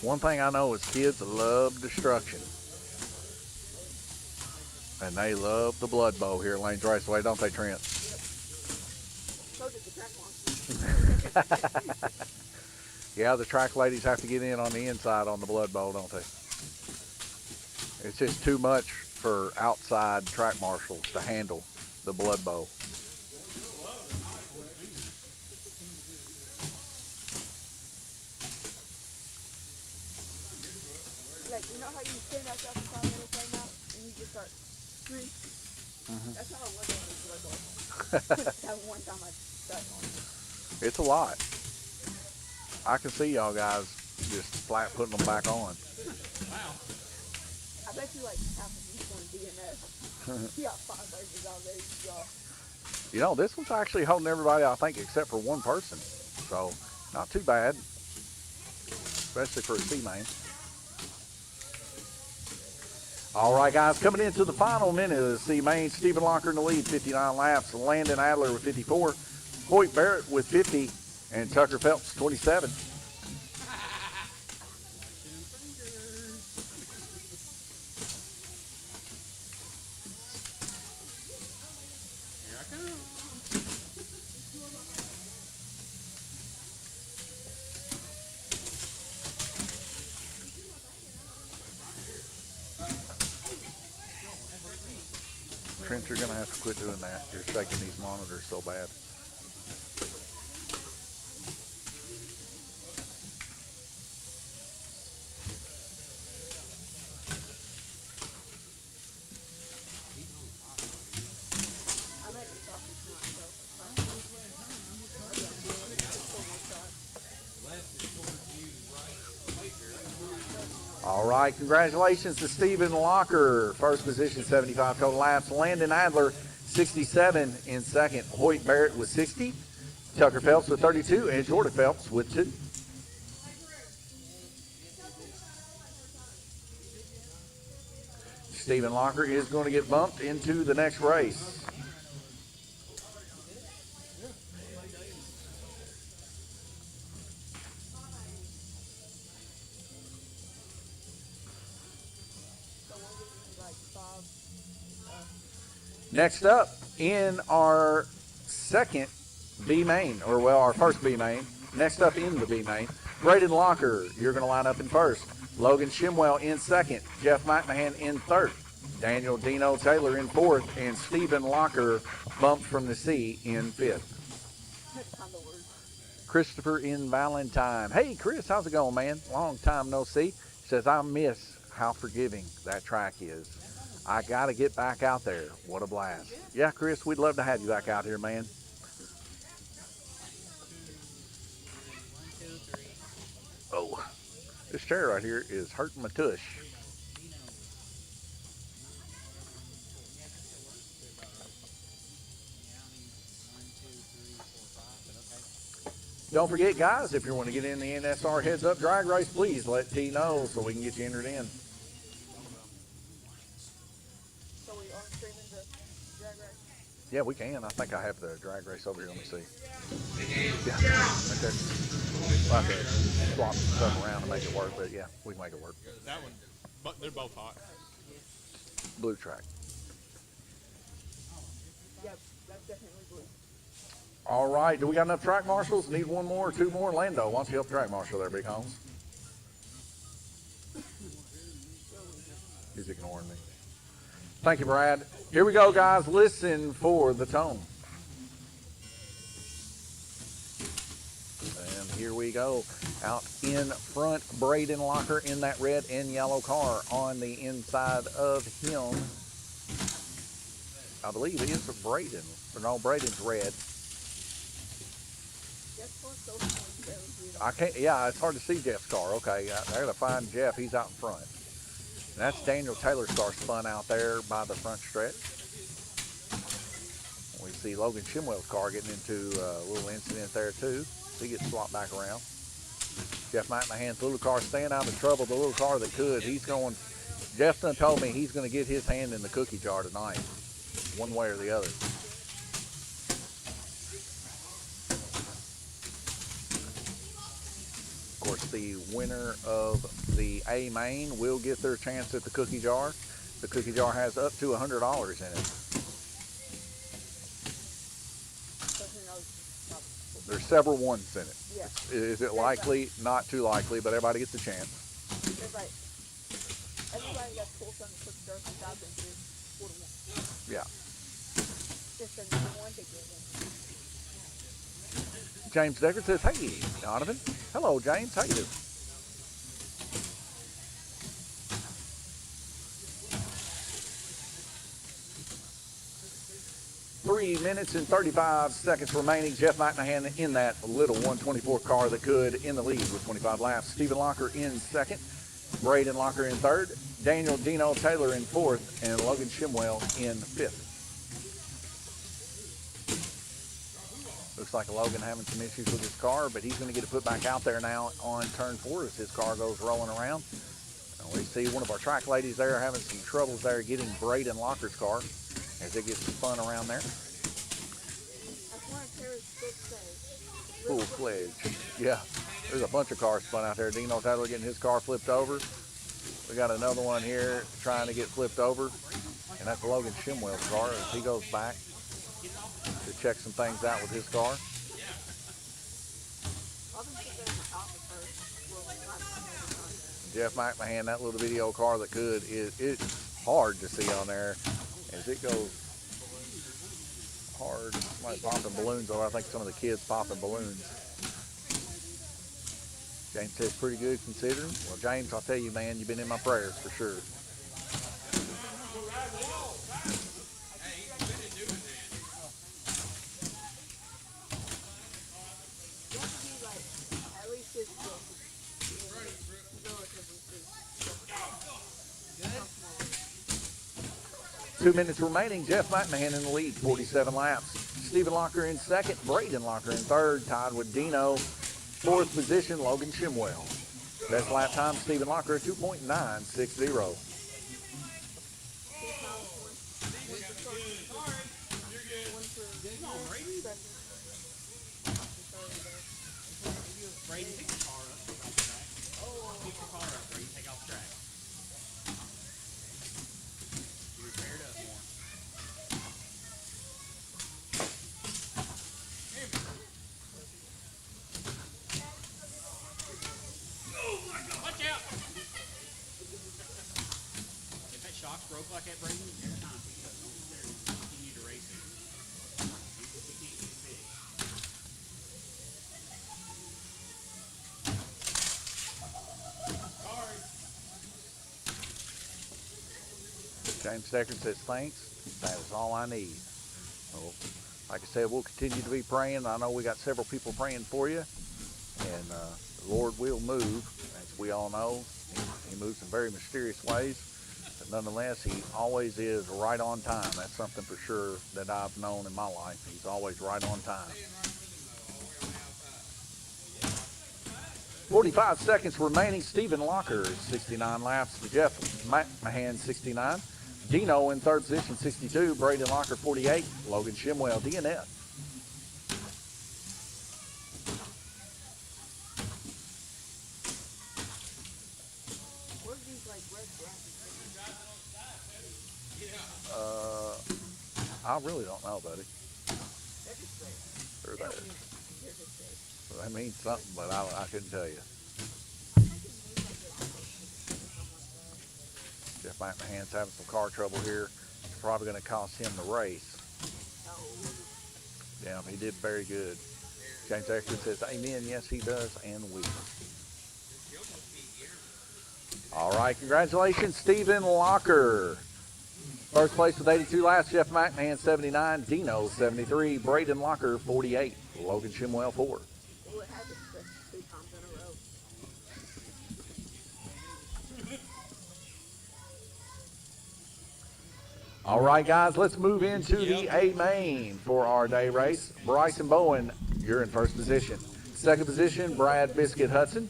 One thing I know is kids love destruction. And they love the Blood Bowl here at Lanes Raceway, don't they, Trent? So did the track monster. Yeah, the track ladies have to get in on the inside on the Blood Bowl, don't they? It's just too much for outside track marshals to handle the Blood Bowl. Like, you know how you stand outside the car and everything now, and you just start screaming? That's how it was on the Blood Bowl. That one time I stepped on it. It's a lot. I can see y'all guys just flat putting them back on. I bet you like half of these want DNS. He got 5 races already. You know, this one's actually holding everybody, I think, except for one person. So, not too bad, especially for a C-main. All right, guys, coming into the final minute of the C-main, Stephen Locker in the lead, 59 laps. Landon Adler with 54, Hoyt Barrett with 50, and Tucker Phelps, 27. Here I come. Trent, you're going to have to quit doing that. You're shaking these monitors so bad. I'm at the top of the so. All right, congratulations to Stephen Locker. First position, 75 total laps. Landon Adler, 67 in second. Hoyt Barrett with 60. Tucker Phelps with 32. And Jordan Phelps with 2. Stephen Locker is going to get bumped into the next race. Next up in our second B main, or well, our first B main. Next up in the B main, Braden Locker, you're going to line up in first. Logan Shimwell in second. Jeff McMahon in third. Daniel Dino Taylor in fourth. And Stephen Locker bumped from the C in fifth. Christopher in Valentine. Hey, Chris, how's it going, man? Long time no see. Says, I miss how forgiving that track is. I got to get back out there. What a blast. Yeah, Chris, we'd love to have you back out here, man. Oh, this chair right here is hurting my tush. Don't forget, guys, if you want to get in the NSR Heads Up Drag Race, please let T know so we can get you entered in. So we are streaming the drag race? Yeah, we can. I think I have the drag race over here. Let me see. Yeah, right there. We'll have to swap stuff around to make it work, but yeah, we can make it work. That one, but they're both hot. Blue track. Yep, that's definitely blue. All right, do we got enough track marshals? Need one more or two more? Lando, why don't you help track marshal there, Big Holmes? He's ignoring me. Thank you, Brad. Here we go, guys. Listen for the tone. And here we go. Out in front, Braden Locker in that red and yellow car. On the inside of him, I believe it is Braden. But no, Braden's red. I can't, yeah, it's hard to see Jeff's car. Okay, I gotta find Jeff. He's out in front. And that's Daniel Taylor's car spun out there by the front stretch. We see Logan Shimwell's car getting into a little incident there too. He gets swapped back around. Jeff McMahon's little car staying out of trouble. The little car that could. He's going. Jeff done told me he's going to get his hand in the cookie jar tonight, one way or the other. Of course, the winner of the A main will get their chance at the cookie jar. The cookie jar has up to $100 in it. There's several ones in it. Yeah. Is it likely? Not too likely, but everybody gets a chance. Everybody that's pulled from the cookie jar since I've been here would have won. Yeah. Just the number one ticket. James Decker says, hey, Donovan. Hello, James. How you doing? Three minutes and 35 seconds remaining. Jeff McMahon in that little 124 car that could in the lead with 25 laps. Stephen Locker in second. Braden Locker in third. Daniel Dino Taylor in fourth, and Logan Shimwell in fifth. Looks like Logan having some issues with his car, but he's going to get it put back out there now on turn 4 as his car goes rolling around. And we see one of our track ladies there having some troubles there getting Braden Locker's car as it gets spun around there. That's one of Tara's big saves. Full-fledged. Yeah, there's a bunch of cars spun out there. Dino Taylor getting his car flipped over. We got another one here trying to get flipped over, and that's Logan Shimwell's car as he goes back to check some things out with his car. Jeff McMahon, that little video car that could, it's hard to see on there as it goes hard. Somebody popping balloons, or I think some of the kids popping balloons. James says pretty good considering. Well, James, I'll tell you, man, you've been in my prayers for sure. At least this book. 2 minutes remaining. Jeff McMahon in the lead, 47 laps. Stephen Locker in second. Braden Locker in third, tied with Dino. Fourth position, Logan Shimwell. Best lap time, Stephen Locker, 2.960. Brady, pick your car up, take off the track. Pick your car up, Brady, take off the track. You repaired up more. Watch out! If that shock's broke like that, Brady, every time pick it up. Don't continue to race it. We can't get it fixed. James Deckard says thanks. That is all I need. So, like I said, we'll continue to be praying. I know we got several people praying for you. And the Lord will move, as we all know. He moves in very mysterious ways. But nonetheless, he always is right on time. That's something for sure that I've known in my life. He's always right on time. 45 seconds remaining. Stephen Locker, 69 laps. Jeff McMahon, 69. Dino in third position, 62. Braden Locker, 48. Logan Shimwell, DNF. Where's these like red graphics? I really don't know, buddy. They're just red. Sure They that don't is. mean they're just red. Well, that means something, but I couldn't tell you. Jeff McMahon's having some car trouble here. It's probably going to cost him the race. Yeah, he did very good. James Deckard says, amen. Yes, he does, and we. All right, congratulations, Stephen Locker. First place with 82 laps, Jeff McMahon, 79. Dino, 73. Braden Locker, 48. Logan Shimwell, 4. Well, it happens 2 times in a row. All right, guys, let's move into the A main for our day race. Bryson Bowen, you're in first position. Second position, Brad Biscuit Hudson.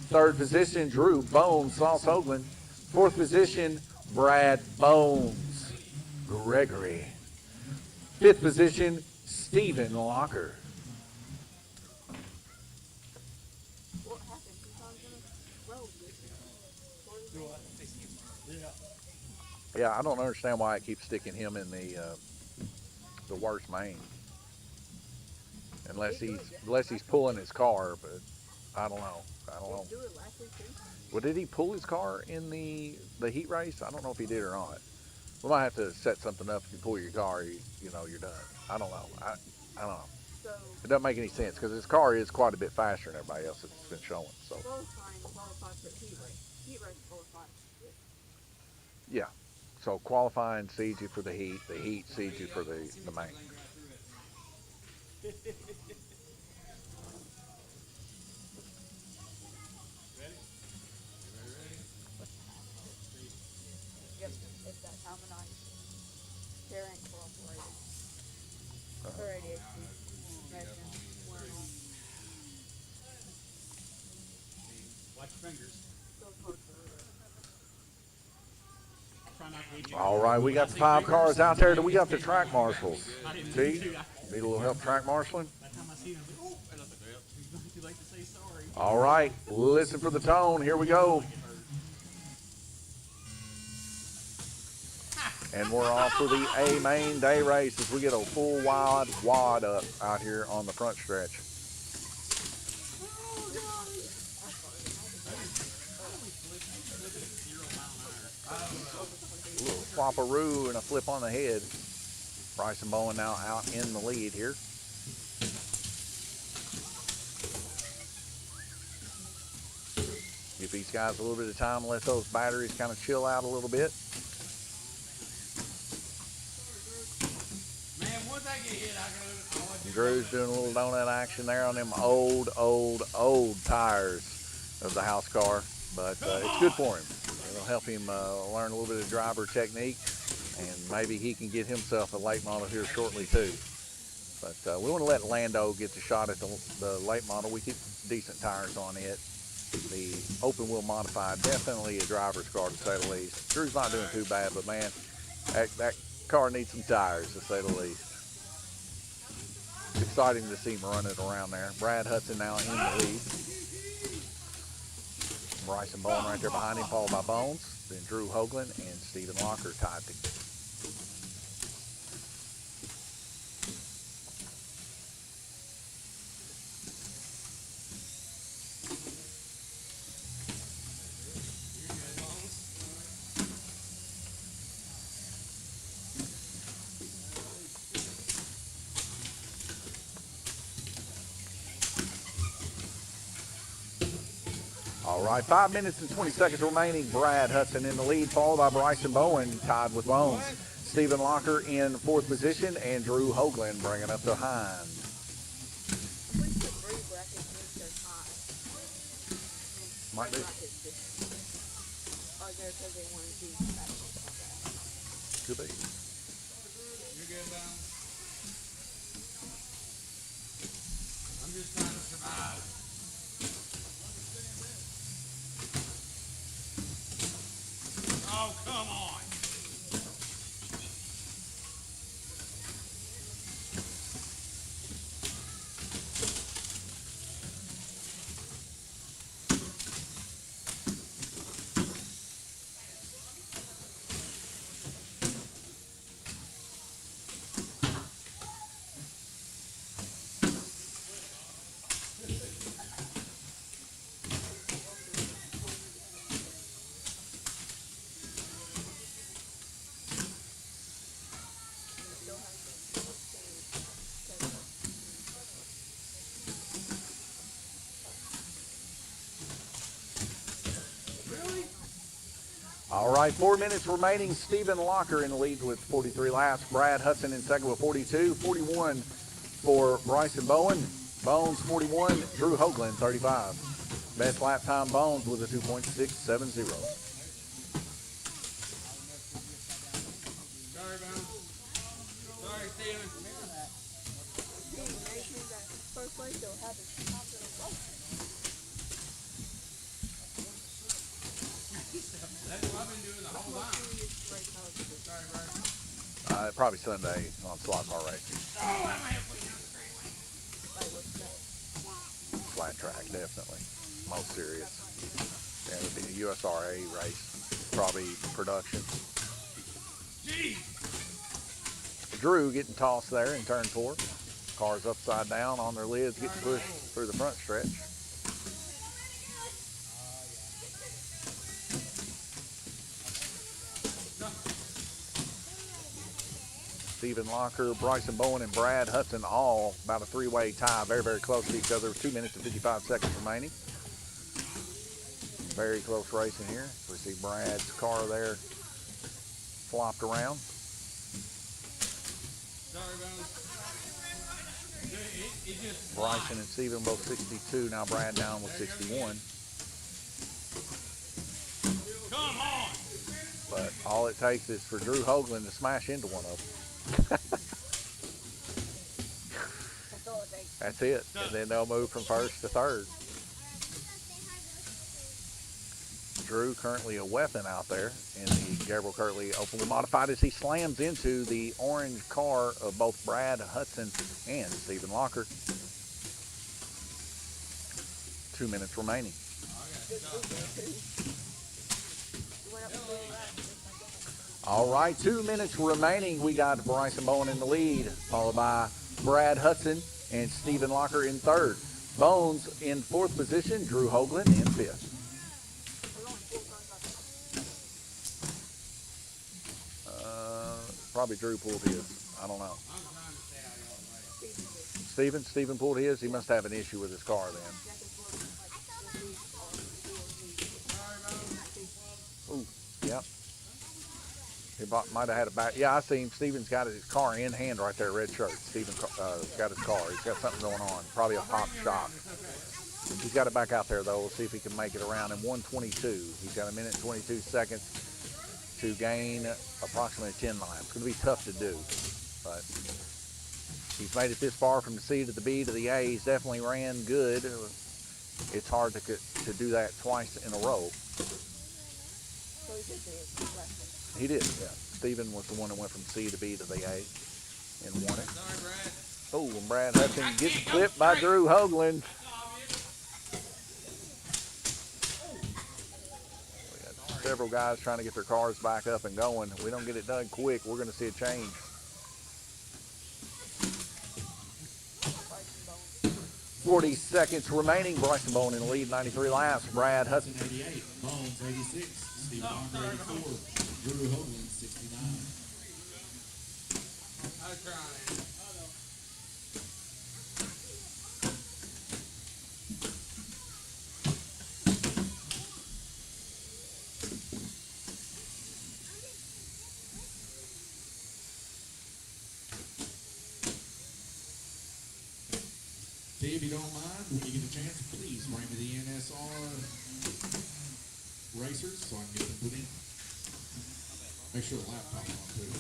Third position, Drew Bones Sauce Hoagland. Fourth position, Brad Bones Gregory. Fifth position, Stephen Locker. What happened 2 times in a row? Yeah, I don't understand why it keeps sticking him in the worst main. Unless he's pulling his car, but I don't know. Do it last week too? Well, did he pull his car in the heat race? I don't know if he did or not. We might have to set something up. If you pull your car, you know, you're done. I don't know. I don't know. So, It doesn't make any sense because his car is quite a bit faster than everybody else that's been showing. So qualifying for the heat race. Heat race qualifying. yeah. So qualifying seeds you for the heat seeds you for the main. hair ain't cooperating. Her ADHD medicine wearing off. Watch your fingers. Try not to hit you. All right, we got the 5 cars out there. Do we got the track marshals? I didn't T, mean to. need a little help track marshaling? That time I seen him, I was like, oh, and I was like, well, too late to say sorry. All right, listen for the tone. Here we go. And we're off for the A main day race as we get a full wide wad up out here on the front stretch. A little flopperoo and a flip on the head. Bryson Bowen now out in the lead here. Give these guys a little bit of time to let those batteries kind of chill out a little bit. Man, once I get hit, I want Drew's doing a little donut action there on them old tires of the house car, but it's good for him. It'll help him learn a little bit of driver technique, and maybe he can get himself a late model here shortly too. But we want to let Lando get the shot at the late model. We keep decent tires on it. The open wheel modified, definitely a driver's car to say the least. Drew's not doing too bad, but man, that car needs some tires to say the least. It's exciting to see him run it around there. Brad Hudson now in the lead. Bryson Bowen right there behind him, followed by Bones. Then Drew Hoagland and Stephen Locker tied together. All right, 5 minutes and 20 seconds remaining. Brad Hudson in the lead, followed by Bryson Bowen, tied with Bones. Stephen Locker in 4th position, and Drew Hoagland bringing up behind. Might be. Could be. You're good, Bones. I'm just trying to survive. Oh, come on. All right, 4 minutes remaining. Stephen Locker in the lead with 43 laps. Brad Hudson in second with 42. 41 for Bryson Bowen. Bones 41. Drew Hoagland 35. Best lap time Bones with a 2.670. Sorry, Bones. Sorry, Steven. First place, they'll have it top of the float. That's what I've been doing the whole time. Sorry, bro. Probably Sunday on slot car racing. Oh, I might have put you on the straightaway. Flat track, definitely. Most serious. Yeah, it would be a USRA race. Probably production. Jeez. Drew getting tossed there in turn 4. Cars upside down on their lids, getting pushed through the front stretch. Stephen Locker, Bryson Bowen, and Brad Hudson all about a 3-way tie, very, very close to each other. 2 minutes and 55 seconds remaining. Very close racing here. We see Brad's car there flopped around. Sorry, Bones. It just Bryson and Stephen both 62. Now Brad down with 61. Come on. But all it takes is for Drew Hoagland to smash into one of them. That's all it takes. That's it. And then they'll move from first to third. Drew currently a weapon out there in the Gabriel Kirtley Openly Modified as he slams into the orange car of both Brad Hudson and Stephen Locker. 2 minutes remaining. All right, 2 minutes remaining. We got Bryson Bowen in the lead, followed by Brad Hudson and Stephen Locker in third. Bones in fourth position, Drew Hoagland in fifth. Probably Drew pulled his. I don't know. Stephen pulled his. He must have an issue with his car then. Ooh, yep. He might have had a back. Yeah, I see him. Stephen's got his car in hand right there, red shirt. Stephen's got his car. He's got something going on. Probably a pop shock. He's got it back out there, though. We'll see if he can make it around in 1:22. He's got a minute and 22 seconds to gain approximately 10 laps. It's going to be tough to do, but he's made it this far from the C to the B to the A. He's definitely ran good. It's hard to do that twice in a row. He did, yeah. Stephen was the one that went from C to B to the A and won it. Sorry, Brad. Oh, and Brad Hudson gets clipped by Drew Hoagland. Several guys trying to get their cars back up and going. If we don't get it done quick, we're going to see a change. 40 seconds remaining. Bryson Bowen in the lead, 93 laps. Brad Hudson. 88, Bones 86, Steve Locker 84, Drew Hoagland 69. I was trying. Dave, if you don't mind, when you get a chance, please bring me the NSR racers so I can get them put in. Make sure the laptop's on too.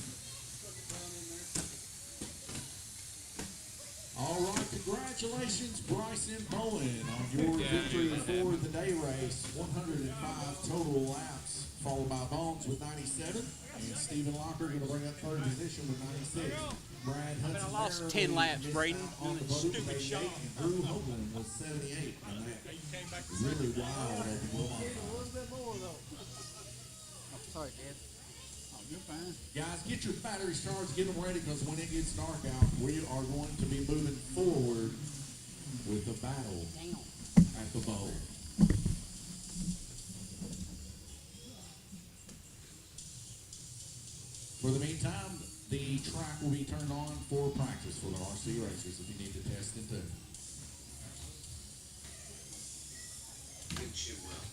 All right, congratulations, Bryson Bowen, on your victory for the day race. 105 total laps, followed by Bones with 97, and Stephen Locker going to bring up third position with 96. Brad Hudson. I lost 10 laps, Braden, on the doing boat stupid with 88, shot. and Drew Hoagland was 78. And that really wild open wheel modified. Sorry, Dad. Oh, you're fine. Guys, get your batteries charged, get them ready, because when it gets dark out, we are going to be moving forward with the battle at the bowl. For the meantime, the track will be turned on for practice for the RC racers if you need to test it too. Good shit, well.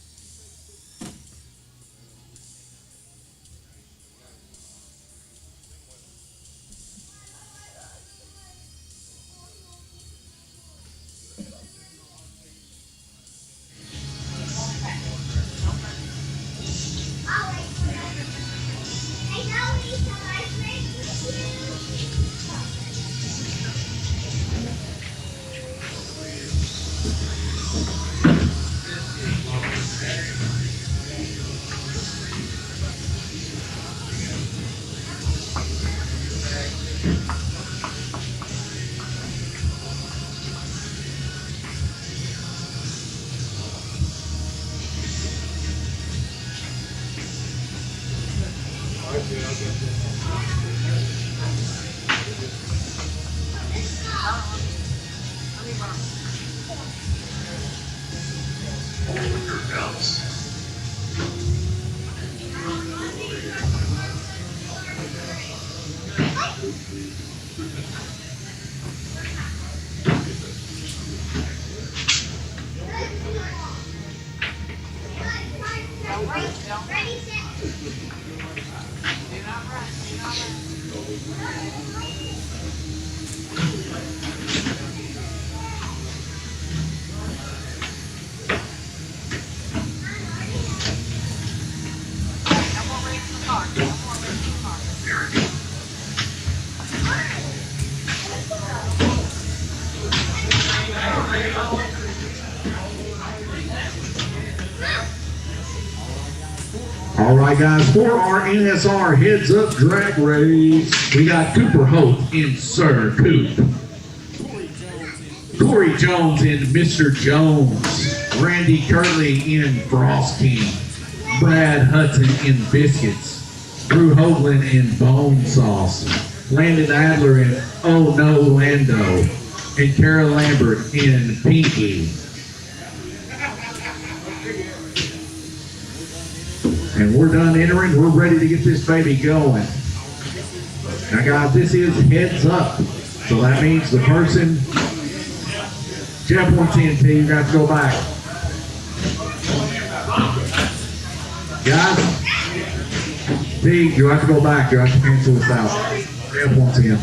All right, guys, for our NSR Heads Up Drag Race, we got Cooper Hope in Sir Coop. Corey Jones in Mr. Jones. Randy Curley in Frost King. Brad Hudson in Biscuits. Drew Hoagland in Bone Sauce. Landon Adler in Oh No Lando. And Carol Lambert in Pinky. And we're done entering. We're ready to get this baby going. Now, guys, this is heads up. So that means the person, Jeff wants in, T, you got to go back. Guys, T, you have to go back. You have to cancel this out. Jeff wants in.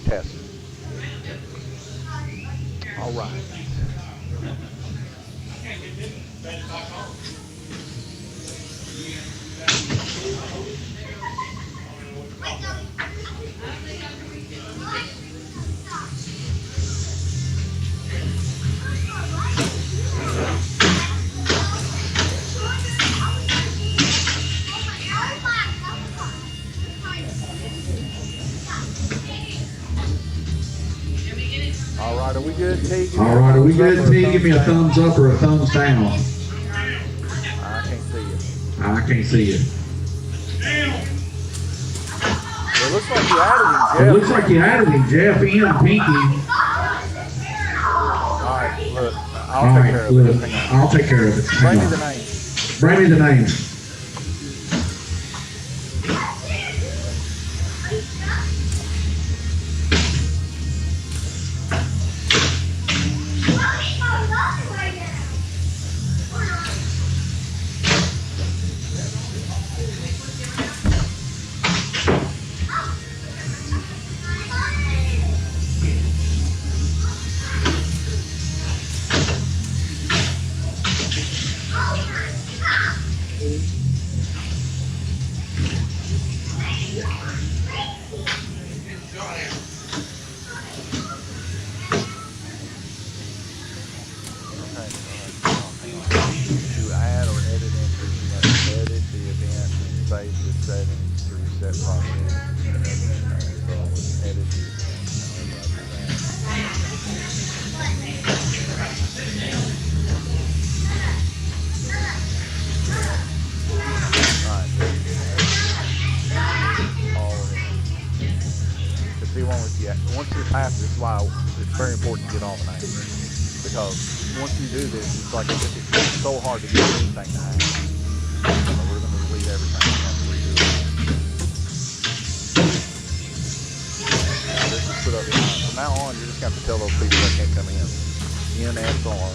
Test. All right. All right, are we good, T? All right, are we good, T? Give me a thumbs up or a thumbs down. I can't see you. I can't see you. It looks like you added him, Jeff. It looks like you added him, Jeff and Pinky. All right, look, All I'll take right, care of look, it. Hang on. I'll take care of it. Bring Hang me on. the name. Bring me the names. To add or edit entry, you must edit the event and save the settings to reset properly. So edit the event. Alright. All of it. The see one with you. Once you pass this, why it's very important to get all the names. Because once you do this, it's like it's so hard to get anything to happen. So we're going to delete everything. We have to redo it. Now this is put up in. From now on, you're just going to have to tell those people that can't come in. NSR.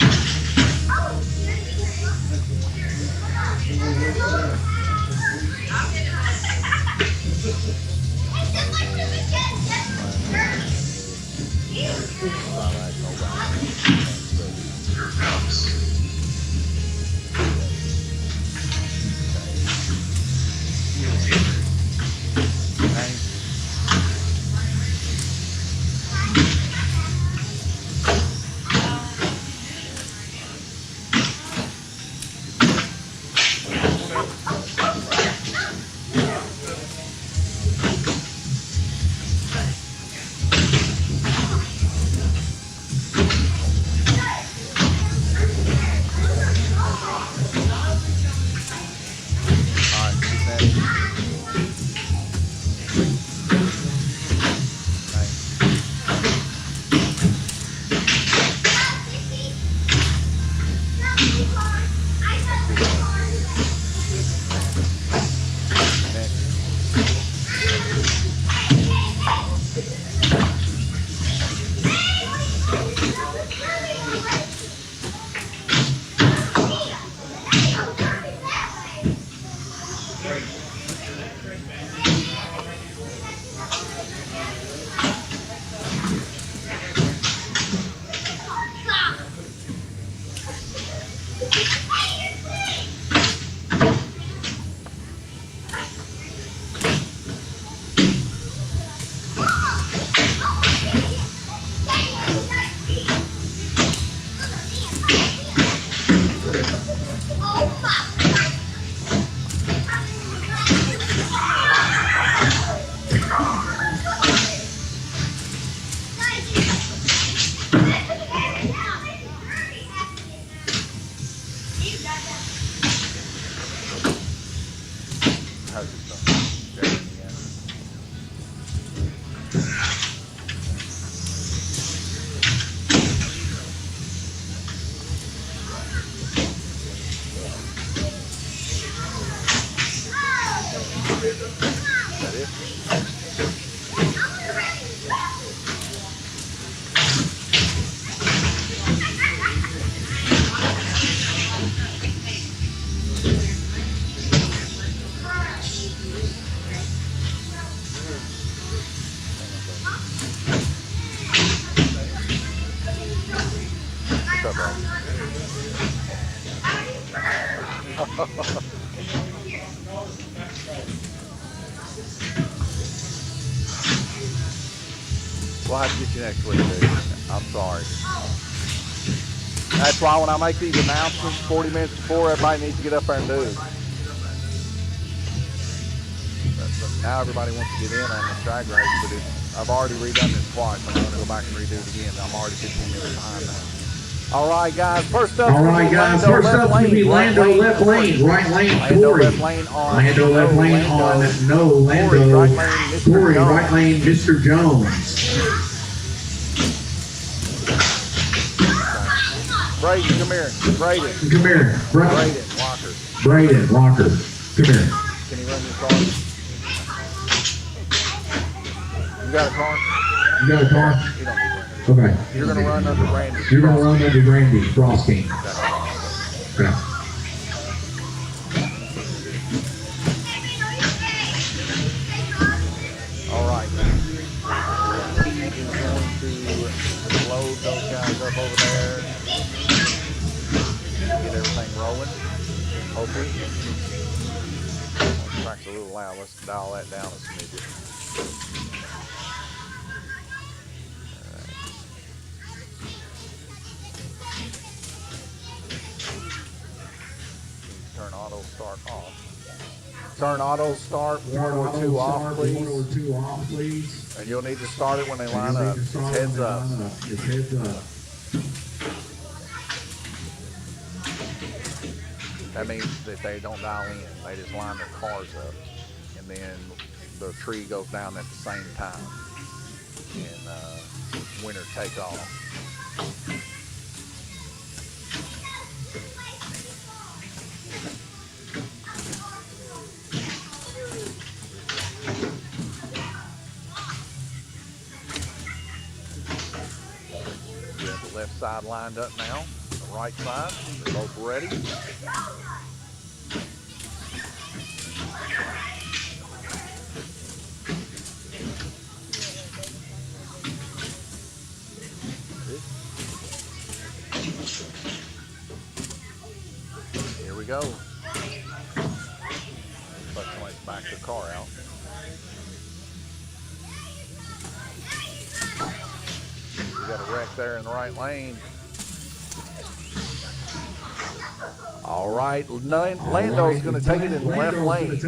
up, Ray? We'll have to get you next week, dude. I'm sorry. That's why when I make these announcements 40 minutes before, everybody needs to get up there and do it. But now everybody wants to get in on the drag race, but I've already redone this twice. I'm going to go back and redo it again. I'm already 15 minutes behind now. All right, guys. First up, First up will be Lando left lane, right lane, Corey. Lando left lane on no, Lando, Corey, right lane, Mr. Jones. Braden, come here. Braden. Come here. Braden Walker. Braden Walker. Come here. Can you run your car? You got a car? You got a car? You don't need that. Okay. You're going to run under Brandy. You're going to run under Brandy Frosting. Okay. All right. He is going to load those guys up over there. Get everything rolling. Hopefully. The track's a little loud. Let's dial that down a smidget. Turn auto start off. Turn auto start 1 or 2 off, please. 1 or 2 off, please. And you'll need to start it when they line up. It's heads up. It's heads up. That means that they don't dial in. They just line their cars up. And then the tree goes down at the same time. And winner take all. We have the left side lined up now. The right side. They're both ready. Here we go. Looks like somebody's backed their car out. We got a wreck there in the right lane. All right, Lando's going to take it in the left lane.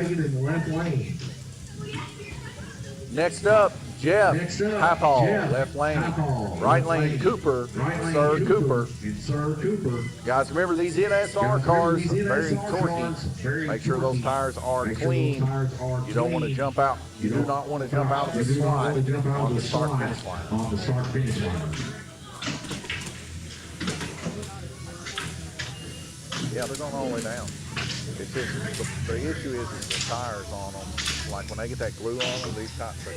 Next up, Jeff Papal, left lane. Right lane, Cooper, Sir Cooper. Guys, remember these NSR cars are very torquey. Make sure those tires are clean. You don't want to jump out. You do not want to jump out of the slide on the start-finish line. Yeah, they're going all the way down. It's just, the issue is the tires on them. Like when they get that glue on them, the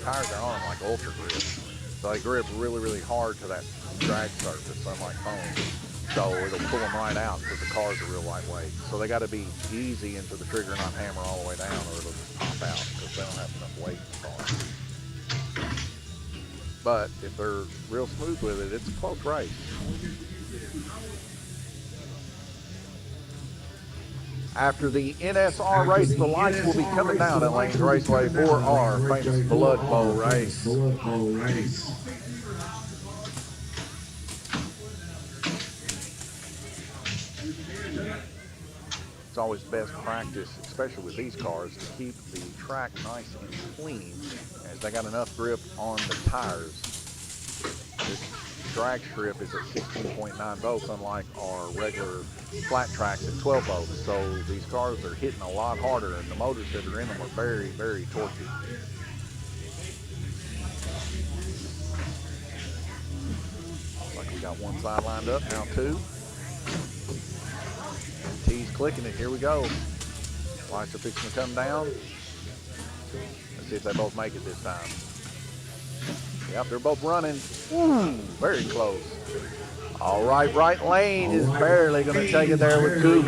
tires are on them like ultra grip. So they grip really, really hard to that drag surface, unlike foam. So it'll pull them right out because the cars are real lightweight. So they got to be easy into the trigger, not hammer all the way down, or it'll just pop out because they don't have enough weight in the car. But if they're real smooth with it, it's a close race. After the NSR race, the lights will be coming down at Lanes Raceway for our famous Blood Bowl race. It's always best practice, especially with these cars, to keep the track nice and clean, as they got enough grip on the tires. This drag strip is at 16.9 volts, unlike our regular flat tracks at 12 volts. So these cars are hitting a lot harder, and the motors that are in them are very, very torquey. Like we got one side lined up, now two. T's clicking it, here we go. Lights are fixing to come down. Let's see if they both make it this time. Yep, they're both running. Very close. All right, right lane is barely going to take it there with Coop.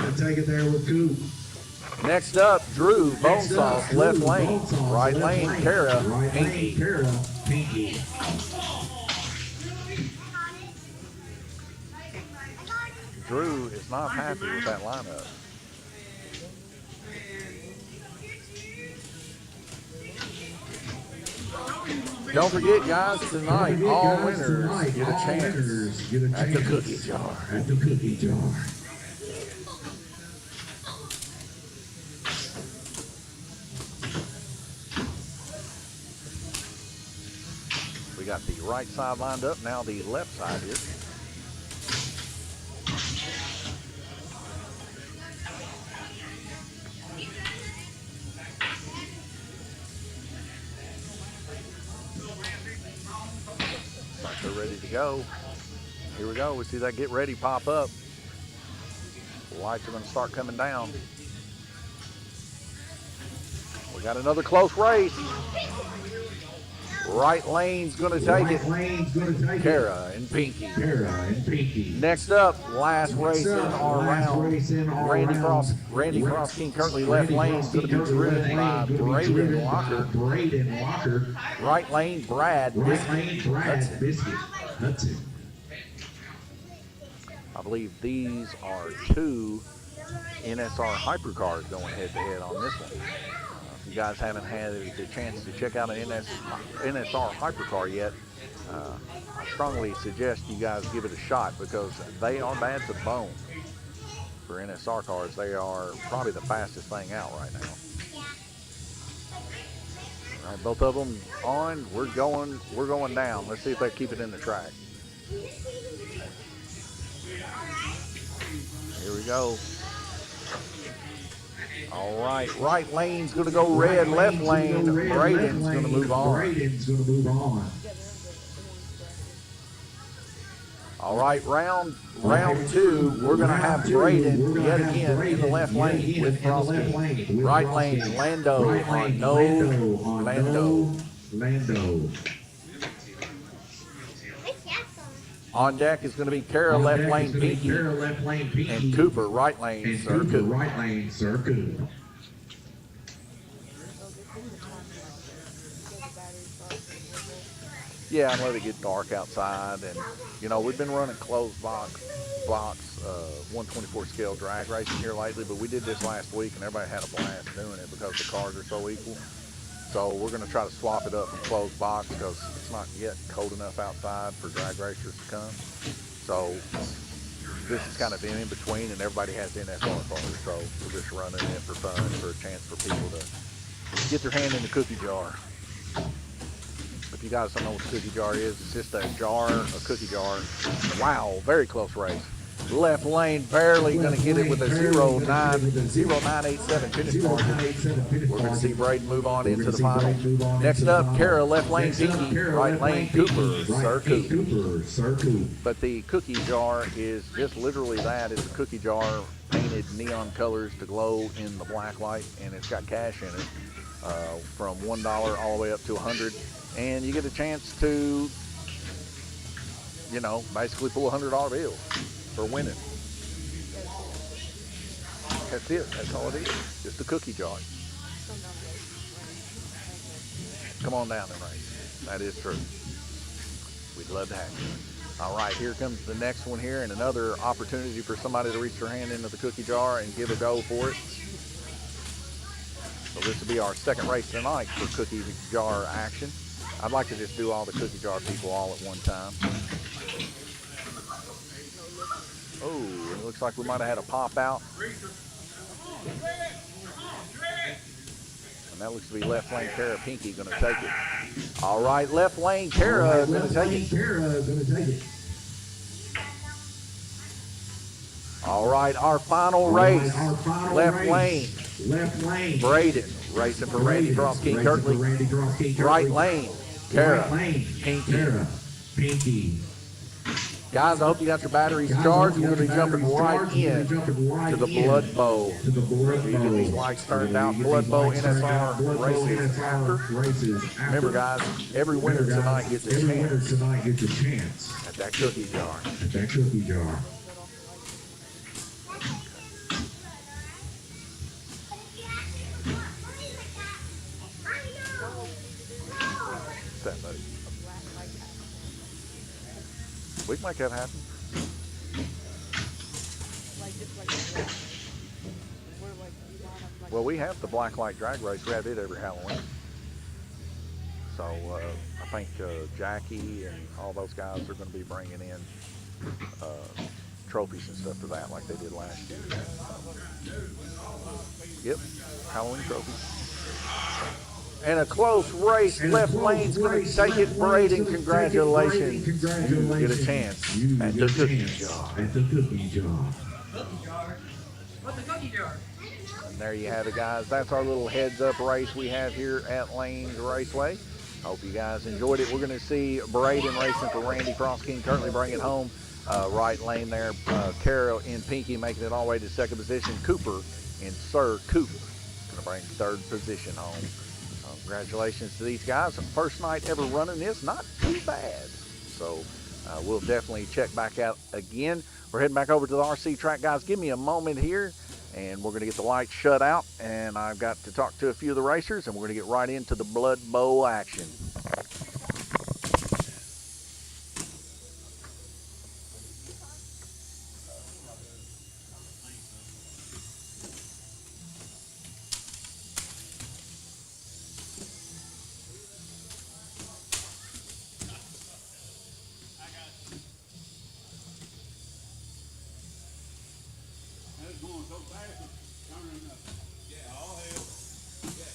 Next up, Drew Bonesauce, left lane. Right lane, Kara, Pinky. Drew is not happy with that lineup. Don't forget, guys, tonight, all winners get a chance at the cookie jar. At the cookie jar. We got the right side lined up, now the left side here. Like they're ready to go. Here we go. We see that get ready pop up. The lights are going to start coming down. We got another close race. Right lane's going to take it. Kara and Pinky. Next up, last race in our round. Randy Cross King Kirtley left lane is going to be driven by Braden Locker. Right lane, Brad Hudson. I believe these are two NSR hypercars going head-to-head on this one. If you guys haven't had the chance to check out an NSR hypercar yet, I strongly suggest you guys give it a shot because they are bad to the bone. For NSR cars, they are probably the fastest thing out right now. All right, both of them on. We're going down. Let's see if they keep it in the track. Here we go. All right, right lane's going to go red, left lane, Braden's going to move on. All right, round two, we're going to have Braden yet again in the left lane with Frosty. Right lane, Lando on Lando. On deck is going to be Kara left lane Pinky and Cooper right lane Sir Cooper. Yeah, and let it get dark outside, and you know we've been running closed box 124 scale drag racing here lately, but we did this last week and everybody had a blast doing it because the cars are so equal. So we're going to try to swap it up from closed box because it's not yet cold enough outside for drag racers to come. So this is kind of in between, and everybody has NSR cars. So we're just running it for fun, for a chance for people to get their hand in the cookie jar. If you guys don't know what the cookie jar is, it's just a cookie jar. Wow, very close race. Left lane, barely going to get it with a 0987 finish margin. We're going to see Braden move on into the final. Next up, Kara, left lane, Pinky, right lane, Cooper, Sir Cooper. But the cookie jar is just literally that. It's a cookie jar painted neon colors to glow in the black light, and it's got cash in it from $1 all the way up to $100. And you get a chance to, you know, basically pull a $100 bill for winning. That's it. That's all it is. Just a cookie jar. Come on down and race. That is true. We'd love to have you. All right, here comes the next one here, and another opportunity for somebody to reach their hand into the cookie jar and give a go for it. So this will be our second race tonight for cookie jar action. I'd like to just do all the cookie jar people all at one time. Oh, it looks like we might have had a pop out. And that looks to be left lane Kara Pinky going to take it. All right, left lane Kara going to take it. All right, our final race. Left lane. Braden racing for Randy Cross King Kirtley. Right lane Kara Pinky. Guys, I hope you got your batteries charged. We're going to be jumping right in to the Blood Bowl. So you get these lights turned out. Blood Bowl NSR races after. Remember, guys, every winner tonight gets a chance at that cookie jar. What's that, buddy? We can make that happen. like just like a drag race. Where like you line up like. Well, we have the Blacklight Drag Race. We have it every Halloween. So I think Jackie and all those guys are going to be bringing in trophies and stuff for that, like they did last year. Yep, Halloween trophies. And a close race. Left lane's going to take it. Braden, congratulations. You get a chance at the cookie jar. At the cookie jar. What's the cookie jar? And there you have it, guys. That's our little heads-up race we have here at Lanes Raceway. Hope you guys enjoyed it. We're going to see Braden racing for Randy Cross King, currently bringing it home. Right lane there. Carol in Pinky making it all the way to second position. Cooper in Sir Coop going to bring third position home. Congratulations to these guys. First night ever running this, not too bad. So we'll definitely check back out again. We're heading back over to the RC track, guys. Give me a moment here, and we're going to get the lights shut out, and I've got to talk to a few of the racers, and we're going to get right into the Blood Bowl action. It's going so fast, it's turning up. Yeah, all hell. Yeah. Okay.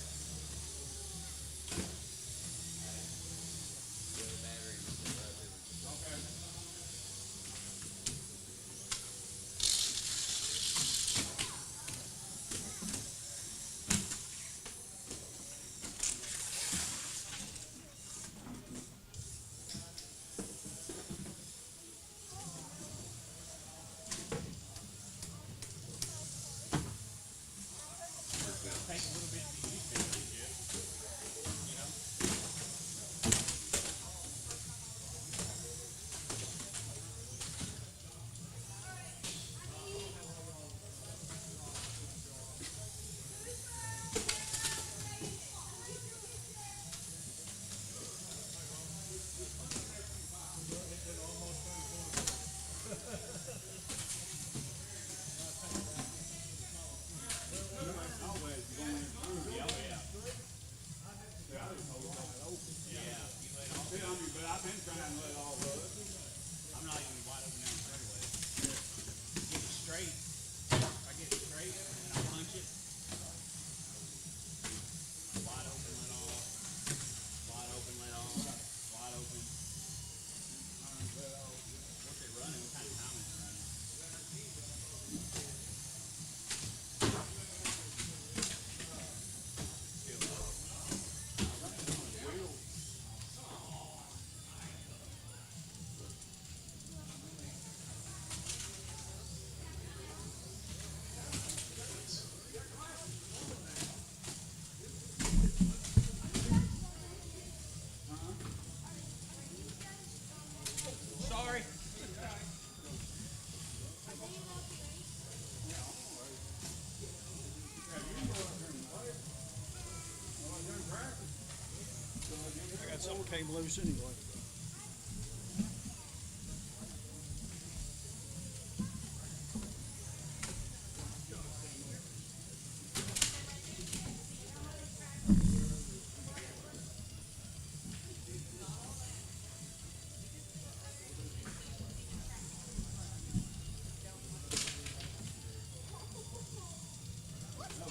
Sorry. I got something came loose anyway.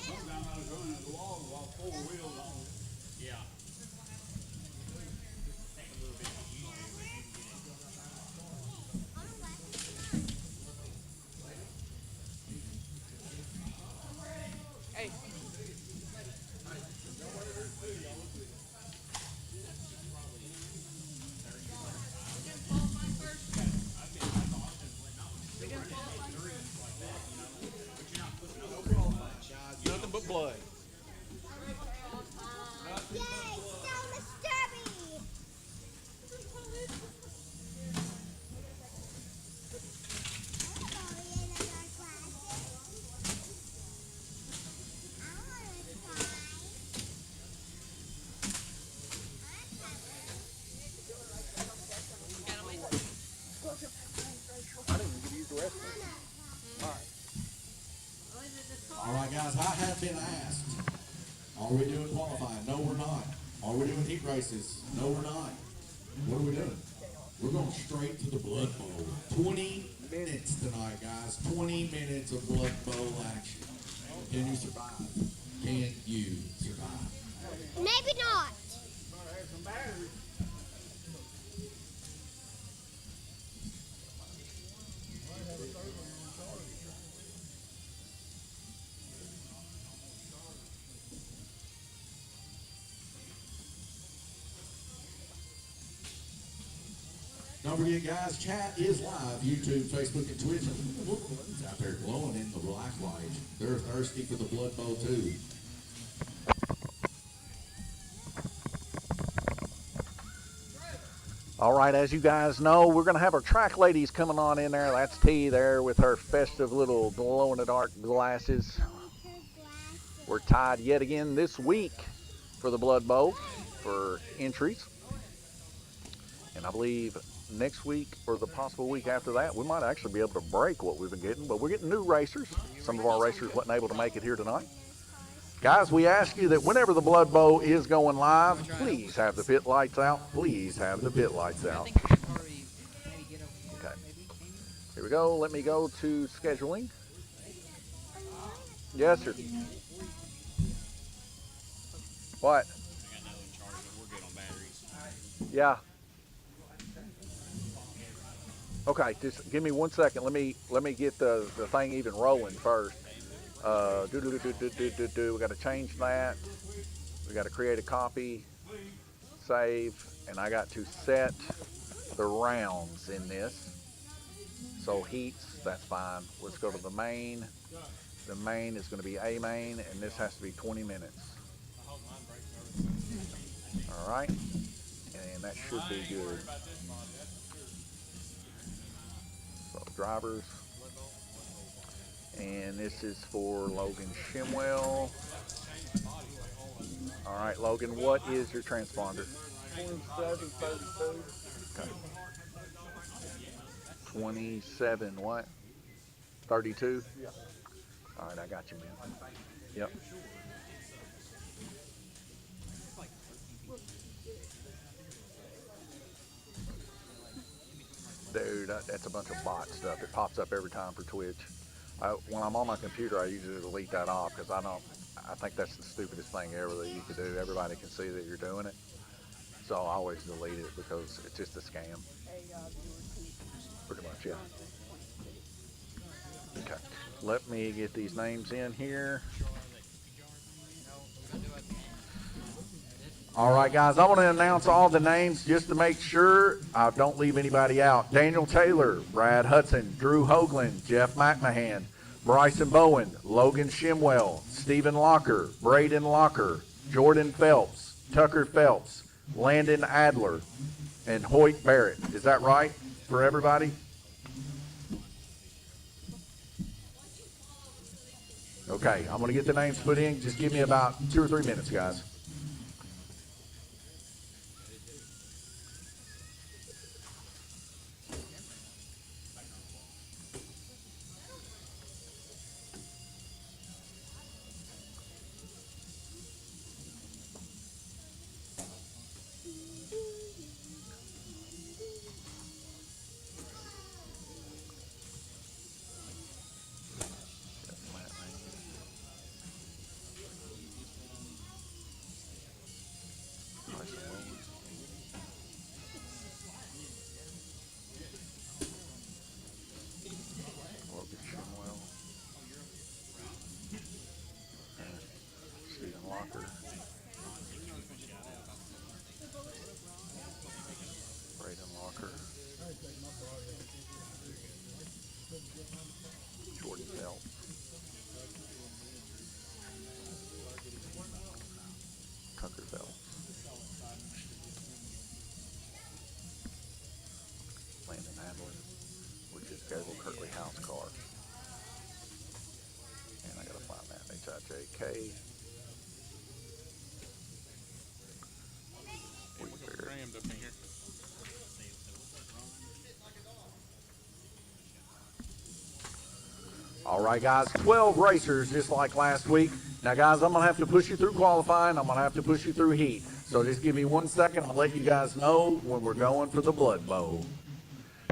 Sometimes I was running the wall while four wheels on. Yeah. Take a little bit guys, I have been asked, are we doing qualifying? No, we're not. Are we doing heat races? No, we're not. What are we doing? We're going straight to the Blood Bowl. 20 minutes tonight, guys. 20 minutes of Blood Bowl action. Can you survive? Can you survive? Maybe not. Don't forget, guys, chat is live. YouTube, Facebook, and Twitch. It's out there glowing in the black light. They're thirsty for the Blood Bowl, too. All right, as you guys know, we're going to have our track ladies coming on in there. That's T there with her festive little glow-in-the-dark glasses. We're tied yet again this week for the Blood Bowl for entries. And I believe next week or the possible week after that, we might actually be able to break what we've been getting. But we're getting new racers. Some of our racers wasn't able to make it here tonight. Guys, we ask you that whenever the Blood Bowl is going live, please have the pit lights out. Please have the pit lights out. Okay. Here we go. Let me go to scheduling. Yes, sir. What? Yeah. Okay, just give me 1 second. Let me get the thing even rolling first. We got to change that. We got to create a copy, save, and I got to set the rounds in this. So heats, that's fine. Let's go to the main. The main is going to be A main, and this has to be 20 minutes. All right, and that should be good. So drivers. And this is for Logan Shimwell. All right, Logan, what is your transponder? 2732. Okay. 27 what? 32? Yeah. All right, I got you, man. Yep. Dude, that's a bunch of bot stuff. It pops up every time for Twitch. When I'm on my computer, I usually delete that off because I think that's the stupidest thing ever that you could do. Everybody can see that you're doing it. So I always delete it because it's just a scam. Pretty much, yeah. Okay. Let me get these names in here. All right, guys, I want to announce all the names just to make sure I don't leave anybody out. Daniel Taylor, Brad Hudson, Drew Hoagland, Jeff McMahon, Bryson Bowen, Logan Shimwell, Stephen Locker, Braden Locker, Jordan Phelps, Tucker Phelps, Landon Adler, and Hoyt Barrett. Is that right for everybody? Okay, I'm going to get the names put in. Just give me about 2 or 3 minutes, guys. JK. Crammed up in here. All right, guys, 12 racers just like last week. Now, guys, I'm going to have to push you through qualifying. I'm going to have to push you through heat. So just give me 1 second. I'll let you guys know when we're going for the Blood Bowl.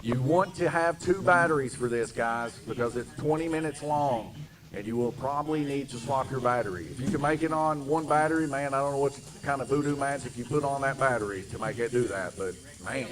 You want to have 2 batteries for this, guys, because it's 20 minutes long, and you will probably need to swap your battery. If you can make it on 1 battery, man, I don't know what kind of voodoo magic you put on that battery to make it do that, but, man.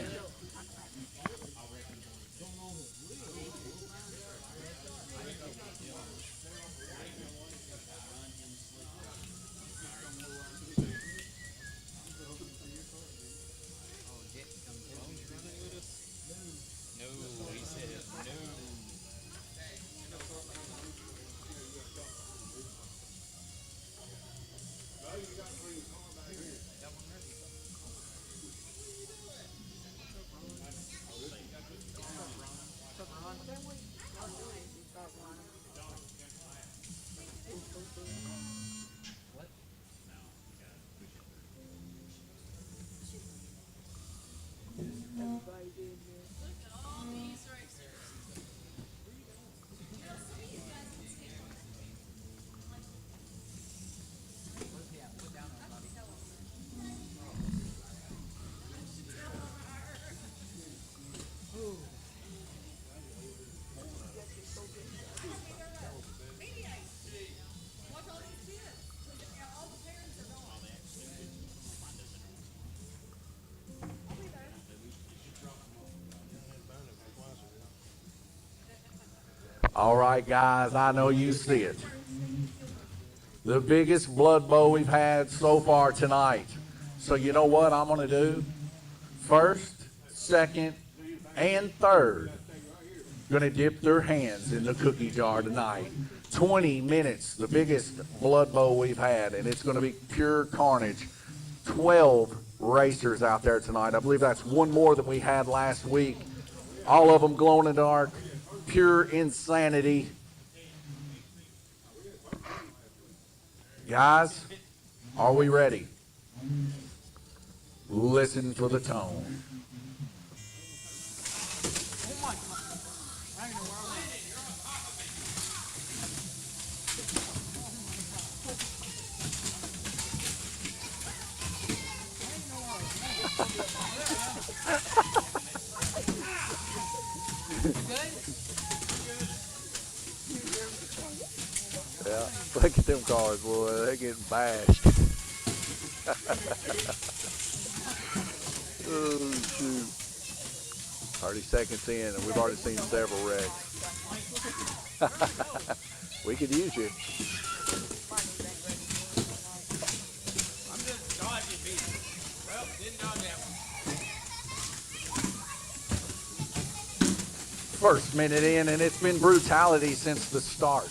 All right, guys, I know you see it. The biggest Blood Bowl we've had so far tonight. So you know what I'm going to do? First, second, and third going to dip their hands in the cookie jar tonight. 20 minutes, the biggest Blood Bowl we've had, and it's going to be pure carnage. 12 racers out there tonight. I believe that's 1 more than we had last week. All of them glow in the dark. Pure insanity. Guys, are we ready? Listen for the tone. Yeah, look at them cars, boy. They're getting bashed. Oh, shoot. 30 seconds in, and we've already seen several wrecks. We could use you. I'm just dodging people. Well, didn't dodge that one. First minute in, and it's been brutality since the start.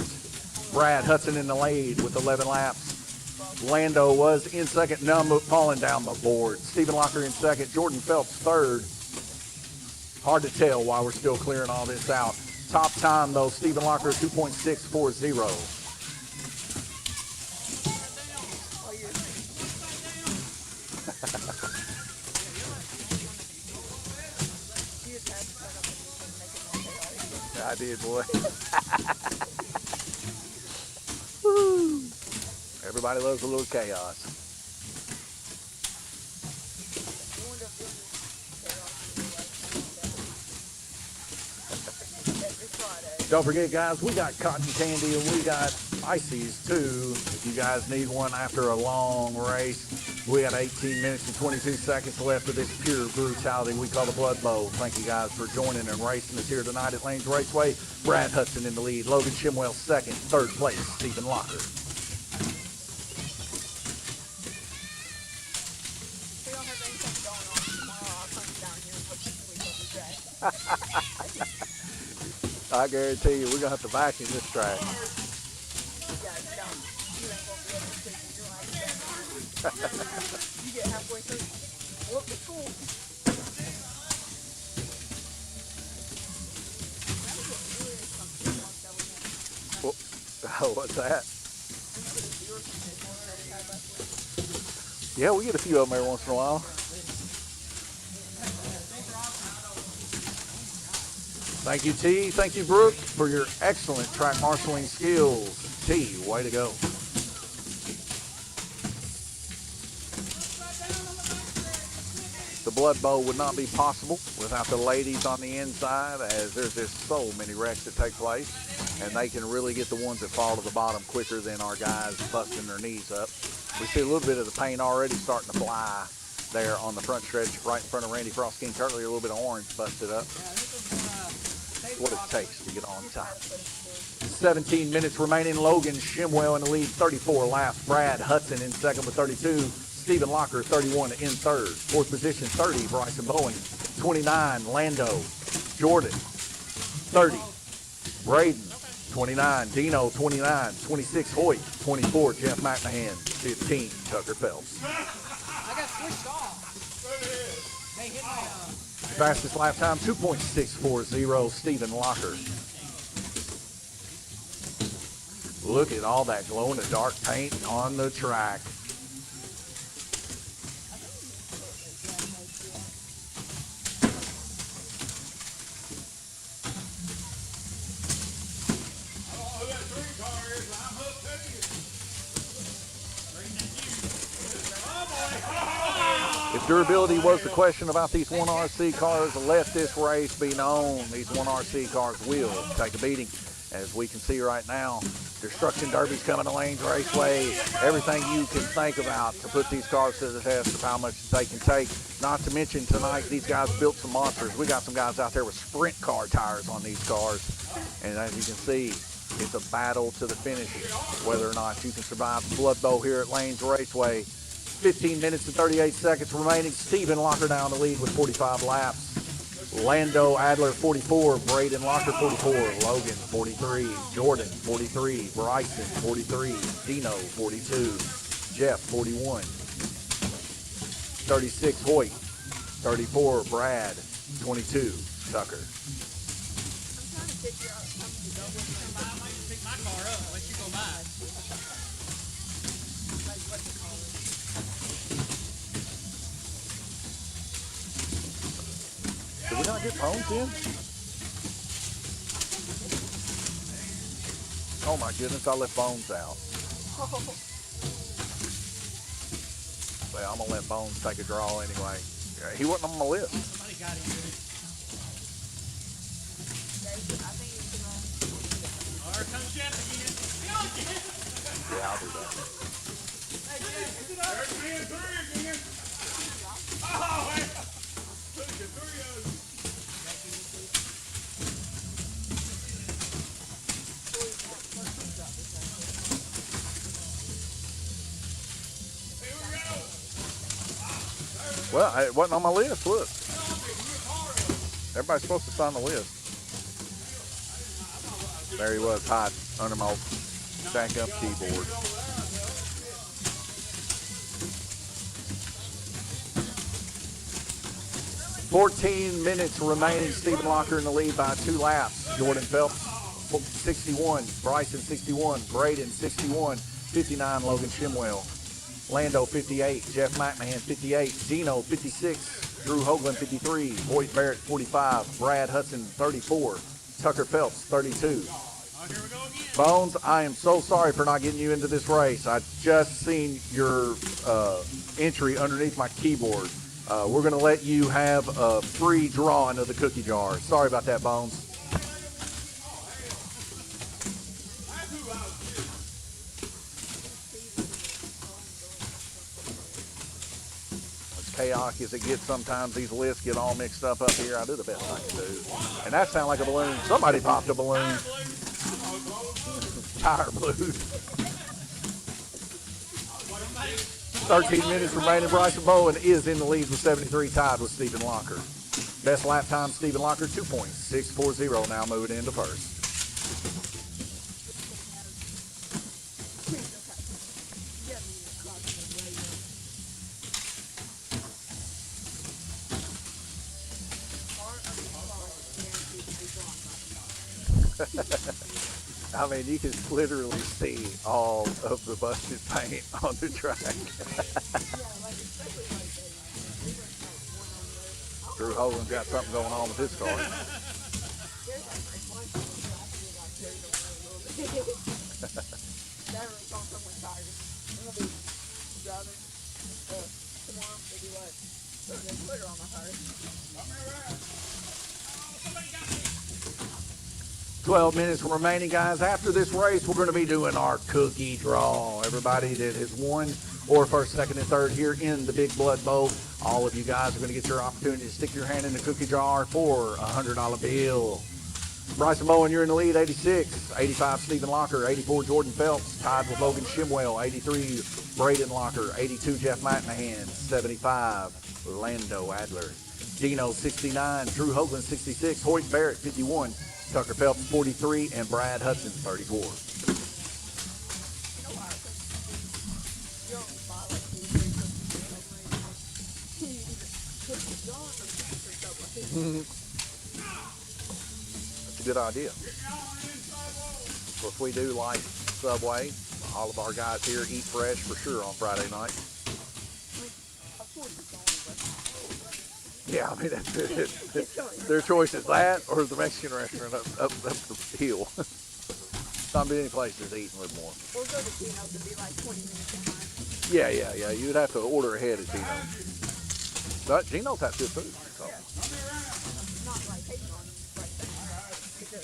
Brad Hudson in the lead with 11 laps. Lando was in second, now falling down the board. Stephen Locker in second, Jordan Phelps third. Hard to tell why we're still clearing all this out. Top time, though, Stephen Locker 2.640. I did, boy. Woo. Everybody loves a little chaos. Don't forget, guys, we got cotton candy and we got ices too. If you guys need one after a long race, we got 18 minutes and 22 seconds left of this pure brutality we call the Blood Bowl. Thank you guys for joining and racing us here tonight at Lanes Raceway. Brad Hudson in the lead, Logan Chimwell second, third place, Stephen Locker. We don't have anything going on tomorrow. I'll come down here and put some sleep on the track. I guarantee you, we're going to have to vacuum this track. Yeah, no, you ain't gonna be able to sleep in your life. You get halfway through. Whoop, it's cool. Oh, what's that? Yeah, we get a few of them every once in a while. Thank you, T. Thank you, Brooke, for your excellent track marshaling skills. T, way to go. The Blood Bowl would not be possible without the ladies on the inside, as there's just so many wrecks that take place, and they can really get the ones that fall to the bottom quicker than our guys busting their knees up. We see a little bit of the paint already starting to fly there on the front stretch right in front of Randy Frost King Turtley. A little bit of orange busted up. That's what it takes to get on top. 17 minutes remaining. Logan Shimwell in the lead, 34 laps. Brad Hudson in second with 32. Stephen Locker, 31 in third. Fourth position, 30, Bryson Bowen. 29, Lando. Jordan, 30. Braden, 29. Dino, 29. 26, Hoyt. 24, Jeff McMahon. 15, Tucker Phelps. I got switched off. They hit my, Fastest lap time, 2.640, Stephen Locker. Look at all that glow-in-the-dark paint on the track. If durability was the question about these 1RC cars, let this race be known. These 1RC cars will take a beating. As we can see right now, destruction derbies coming to Lanes Raceway. Everything you can think about to put these cars to the test of how much they can take. Not to mention tonight, these guys built some monsters. We got some guys out there with sprint car tires on these cars. And as you can see, it's a battle to the finish, whether or not you can survive the Blood Bowl here at Lanes Raceway. 15 minutes and 38 seconds remaining. Stephen Locker down the lead with 45 laps. Lando Adler, 44. Braden Locker, 44. Logan, 43. Jordan, 43. Bryson, 43. Dino, 42. Jeff, 41. 36, Hoyt. 34, Brad. 22, Tucker. I'm trying to figure out something to go with my I might just pick my car up and let you go by. like what to call it. Did we not get phones in? Oh my goodness, I left Bones out. Well, I'm gonna let Bones take a draw anyway. Yeah, he wasn't on my list. Somebody got him good. I think it's gonna. Here comes Jeff again. Go, Jeff. Yeah, I'll do that. Hey, Jeff, is it up? There's me and three again. Oh, man. Look at three of them. Here we go. Well, it wasn't on my list. Look, everybody's supposed to sign the list. There he was, hiding under my backup keyboard. "14 minutes remaining. Stephen Locker in the lead by 2 laps. Jordan Phelps, 61. Bryson, 61. Braden, 61. 59, Logan Shimwell. Lando, 58. Jeff McMahon, 58. Dino, 56. Drew Hoagland, 53. Hoyt Barrett, 45. Brad Hudson, 34. Tucker Phelps, 32. Oh, here we go again. Bones, I am so sorry for not getting you into this race. I just seen your entry underneath my keyboard. We're going to let you have a free draw into the cookie jar. Sorry about that, Bones. As chaotic as it gets sometimes, these lists get all mixed up here. I do the best I can do. And that sounded like a balloon. Somebody popped a balloon. Tire blues. 13 minutes remaining. Bryson Bowen is in the lead with 73, tied with Stephen Locker. Best lap time, Stephen Locker, 2.640. Now moving into first. I mean, you can literally see all of the busted paint on the track. Drew Hoagland's got something going on with his car. Saturday, call someone tired. I'm gonna be driving tomorrow. They'll be like, there's a glitter on my tires. 12 minutes remaining, guys. After this race, we're going to be doing our cookie draw. Everybody that has won or first, second, and third here in the Big Blood Bowl, all of you guys are going to get your opportunity to stick your hand in the cookie jar for a $100 bill. Bryson Bowen, you're in the lead, 86. 85, Stephen Locker. 84, Jordan Phelps, tied with Logan Shimwell. 83, Braden Locker. 82, Jeff McMahon. 75, Lando Adler. Dino, 69. Drew Hoagland, 66. Hoyt Barrett, 51. Tucker Phelps, 43. And Brad Hudson, 34. You know why? You don't buy like these big cookies. You either cookies gone or cookies for Subway. That's a good idea. So if we do like Subway, all of our guys here eat fresh for sure on Friday night. Of course it's going, but Yeah, I mean, that's it. Their choice is that or the Mexican restaurant up the hill. Not many places eating a little more. we'll go to Tino's and be like 20 minutes behind. Yeah. You'd have to order ahead at Gino's. But Gino's has good food. So. Not like hating on them right there. Because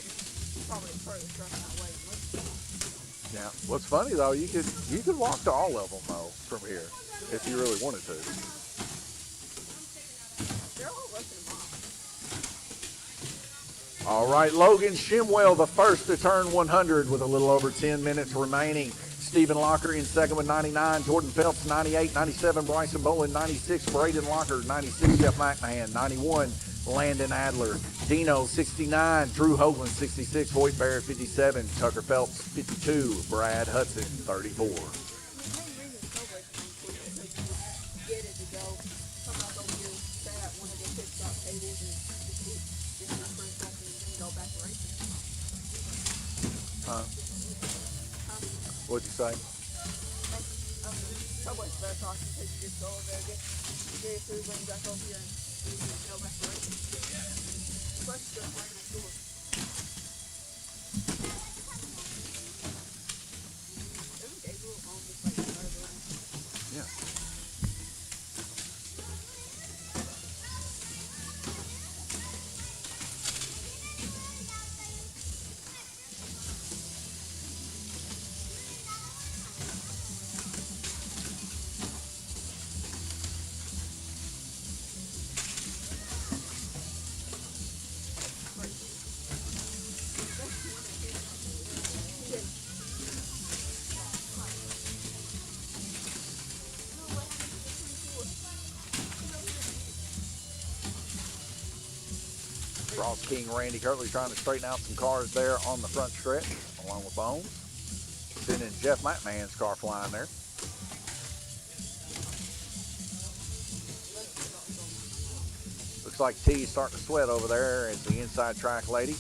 probably the furthest running that way. Yeah. What's funny though, you could walk to all of them though from here if you really wanted to. They're all less than a mile. All right, Logan Shimwell, the first to turn 100 with a little over 10 minutes remaining. Stephen Locker in second with 99. Jordan Phelps, 98. 97, Bryson Bowen, 96. Braden Locker, 96. Jeff McMahon, 91. Landon Adler. Dino, 69. Drew Hoagland, 66. Hoyt Barrett, 57. Tucker Phelps, 52. Brad Hudson, 34. The main reason Subway's so cool is you get it to go, come up over here, stay at one of the pit stop tables and just eat your first something and then go back to racing. What'd you say? Subway's the best option because you just go over there, get your food, bring it back over here, and go back to racing. Plus, it's just right next door. Isn't Gabriel home just like the other building? Yeah. Ross King, Randy Kirtley trying to straighten out some cars there on the front stretch, along with Bones. Sending Jeff McMahon's car flying there. Looks like T's starting to sweat over there as the inside track lady.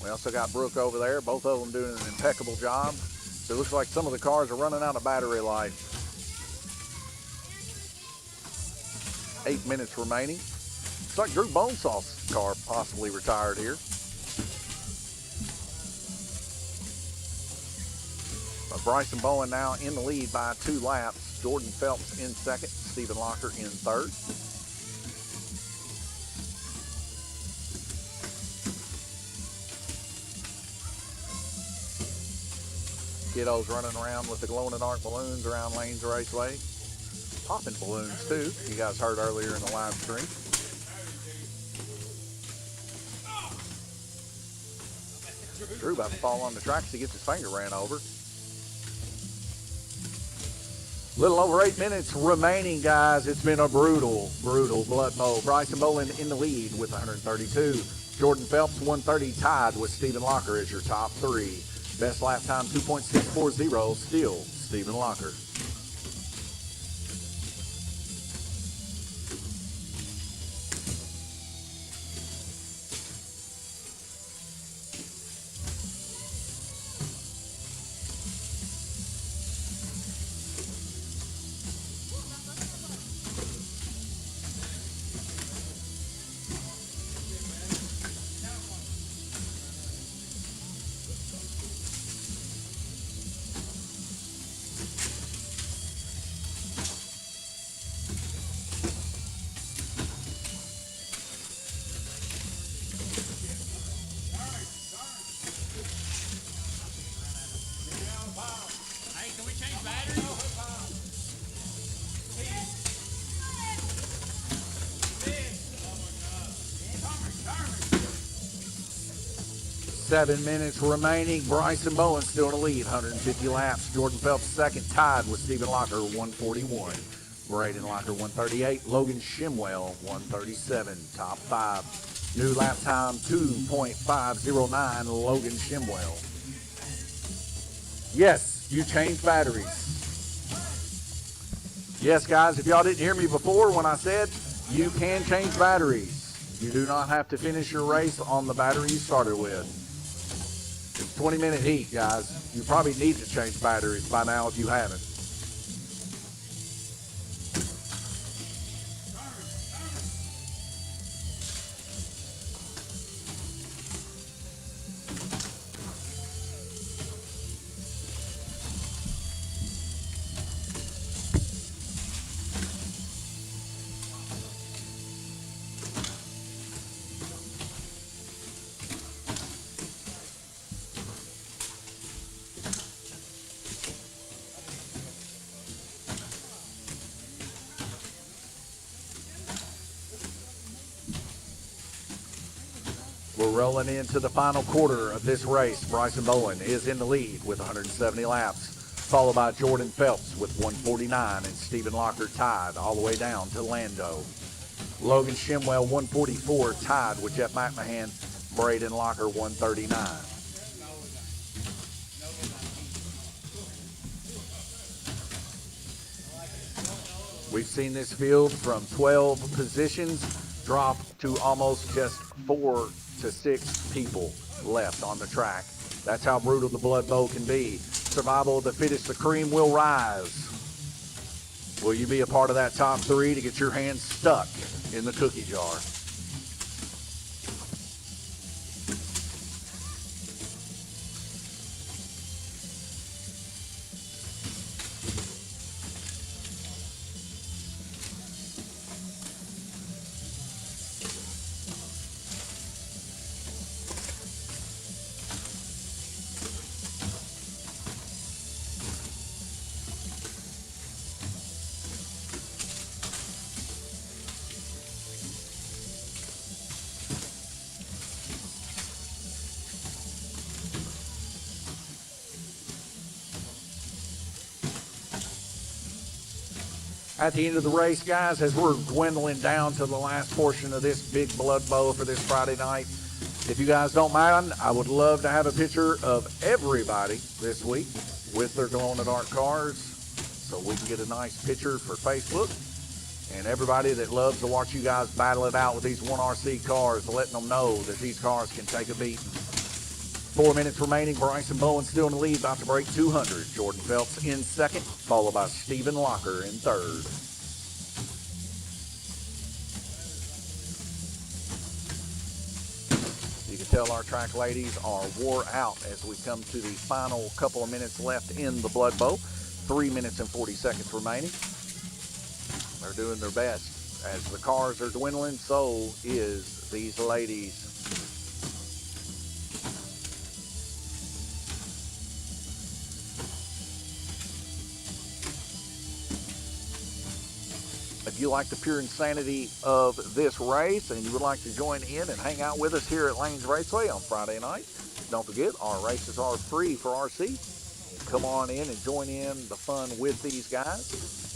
We also got Brooke over there, both of them doing an impeccable job. So it looks like some of the cars are running out of battery life. 8 minutes remaining. Looks like Drew Bonesaw's car possibly retired here. But Bryson Bowen now in the lead by 2 laps. Jordan Phelps in second. Stephen Locker in third. Kiddos running around with the glow-in-the-dark balloons around Lanes Raceway. Popping balloons too, you guys heard earlier in the live stream. Drew about to fall on the track as he gets his finger ran over. Little over 8 minutes remaining, guys. It's been a brutal blood bowl. Bryson Bowen in the lead with 132. Jordan Phelps, 130, tied with Stephen Locker as your top 3. Best lap time, 2.640, still Stephen Locker. 7 minutes remaining. Bryson Bowen still in the lead, 150 laps. Jordan Phelps second, tied with Stephen Locker, 141. Braden Locker, 138. Logan Shimwell, 137. Top 5. New lap time, 2.509. Logan Shimwell. Yes, you changed batteries. Yes, guys, if y'all didn't hear me before when I said you can change batteries. You do not have to finish your race on the battery you started with. It's 20-minute heat, guys. You probably need to change batteries by now if you haven't. We're rolling into the final quarter of this race. Bryson Bowen is in the lead with 170 laps, followed by Jordan Phelps with 149 and Stephen Locker tied all the way down to Lando. Logan Shimwell 144 tied with Jeff McMahon. Braden Locker 139. We've seen this field from 12 positions drop to almost just 4 to 6 people left on the track. That's how brutal the Blood Bowl can be. Survival of the fittest, the cream will rise. Will you be a part of that top 3 to get your hands stuck in the cookie jar? At the end of the race, guys, as we're dwindling down to the last portion of this big Blood Bowl for this Friday night, if you guys don't mind, I would love to have a picture of everybody this week with their glow-in-the-dark cars so we can get a nice picture for Facebook. And everybody that loves to watch you guys battle it out with these 1RC cars, letting them know that these cars can take a beating. 4 minutes remaining. Bryson Bowen still in the lead, about to break 200. Jordan Phelps in second, followed by Stephen Locker in third. You can tell our track ladies are wore out as we come to the final couple of minutes left in the Blood Bowl. 3 minutes and 40 seconds remaining. They're doing their best. As the cars are dwindling, so is these ladies. If you like the pure insanity of this race and you would like to join in and hang out with us here at Lanes Raceway on Friday night, don't forget our races are free for RC. Come on in and join in the fun with these guys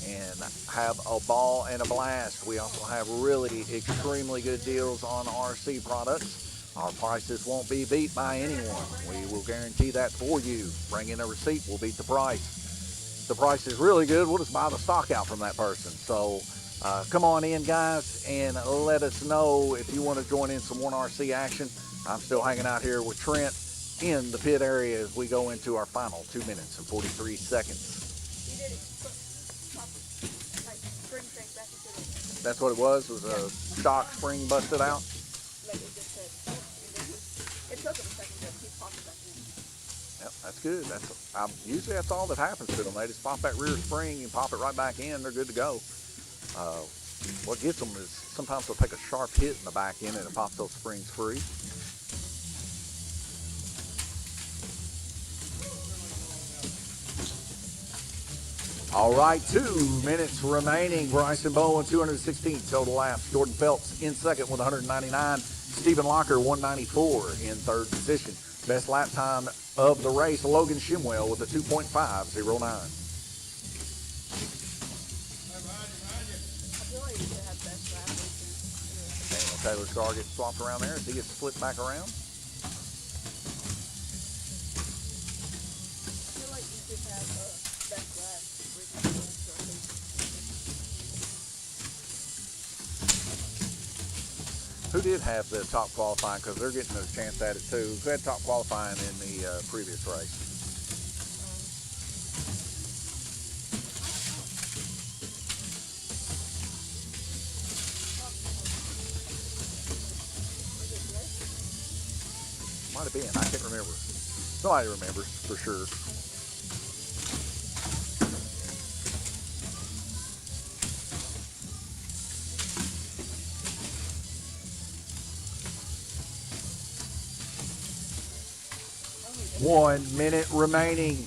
and have a ball and a blast. We also have really extremely good deals on RC products. Our prices won't be beat by anyone. We will guarantee that for you. Bring in a receipt, we'll beat the price. If the price is really good, we'll just buy the stock out from that person. So come on in, guys, and let us know if you want to join in some 1RC action. I'm still hanging out here with Trent in the pit area as we go into our final 2 minutes and 43 seconds. You did it. Like, spring thing back into the, That's what it was a shock spring busted out. like it just said. And then it took him a second to keep popping back in. Yep, that's good. Usually that's all that happens to them. They just pop that rear spring and pop it right back in. They're good to go. What gets them is sometimes they'll take a sharp hit in the back end and it pops those springs free. All right, 2 minutes remaining. Bryson Bowen, 216 total laps. Jordan Phelps in second with 199. Stephen Locker, 194 in third position. Best lap time of the race, Logan Shimwell with a 2.509. I feel like you should have best lap racing. Daniel Taylor's car gets swapped around there as he gets flipped back around. I feel like you should have best lap racing. Who did have the top qualifying? Because they're getting a chance at it too. Who had top qualifying in the previous race? Might have been. I can't remember. Somebody remembers for sure. One minute remaining.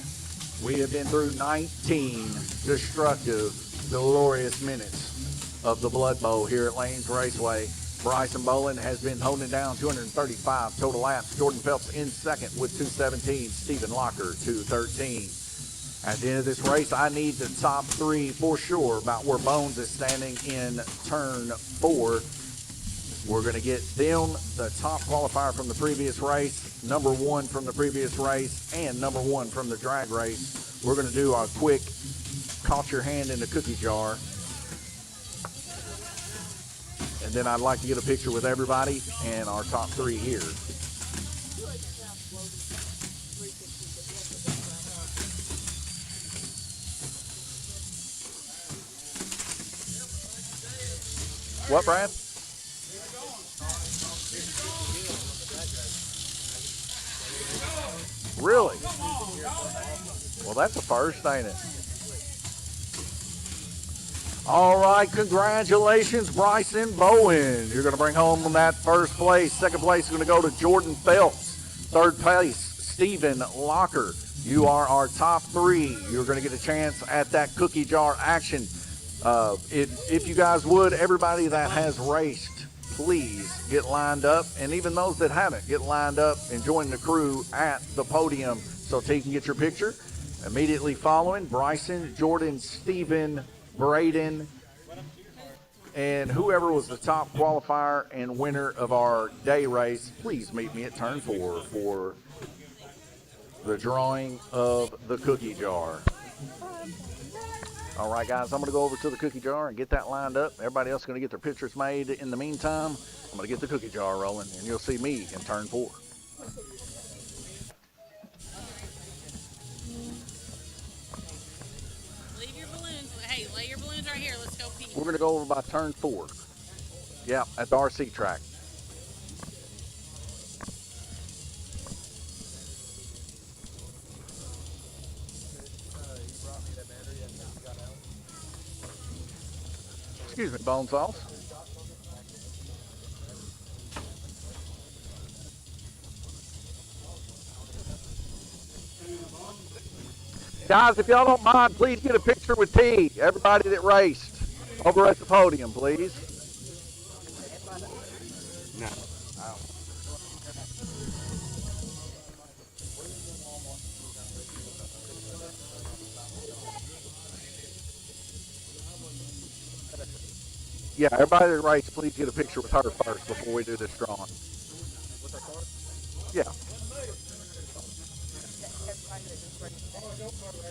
We have been through 19 destructive, glorious minutes of the Blood Bowl here at Lanes Raceway. Bryson Boland has been holding down 235 total laps. Jordan Phelps in second with 217. Stephen Locker, 213. At the end of this race, I need the top three for sure about where Bones is standing in turn 4. We're going to get them the top qualifier from the previous race, number 1 from the previous race, and number 1 from the drag race. We're going to do our quick caught your hand in the cookie jar. And then I'd like to get a picture with everybody and our top 3 here. What, Brad? Really? Well, that's a first, ain't it? All right, congratulations, Bryson Bowen. You're going to bring home that first place. Second place is going to go to Jordan Phelps. Third place, Stephen Locker. You are our top 3. You're going to get a chance at that cookie jar action. If you guys would, everybody that has raced, please get lined up. And even those that haven't, get lined up and join the crew at the podium so you can get your picture. Immediately following, Bryson, Jordan, Stephen, Braden, and whoever was the top qualifier and winner of our day race, please meet me at turn 4 for the drawing of the cookie jar. All right, guys, I'm going to go over to the cookie jar and get that lined up. Everybody else is going to get their pictures made. In the meantime, I'm going to get the cookie jar rolling, and you'll see me in turn 4. Leave your balloons. Hey, lay your balloons right here. Let's go pee. We're going to go over by turn 4. Yeah, at the RC track. Excuse me, Bone Sauce. Guys, if y'all don't mind, please get a picture with T. Everybody that raced over at the podium, please. No. Yeah, everybody that raced, please get a picture with her first before we do this drawing. Yeah.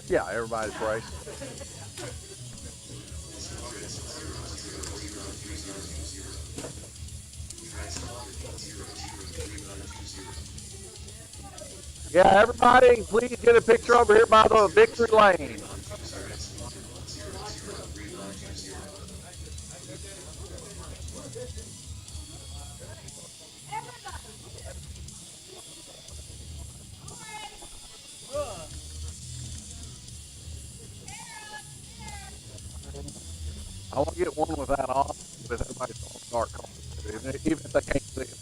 Yeah, everybody's raced. Yeah, everybody, please get a picture over here by the victory lane. I want to get one with that on, with everybody's on dark color, even if they can't see it.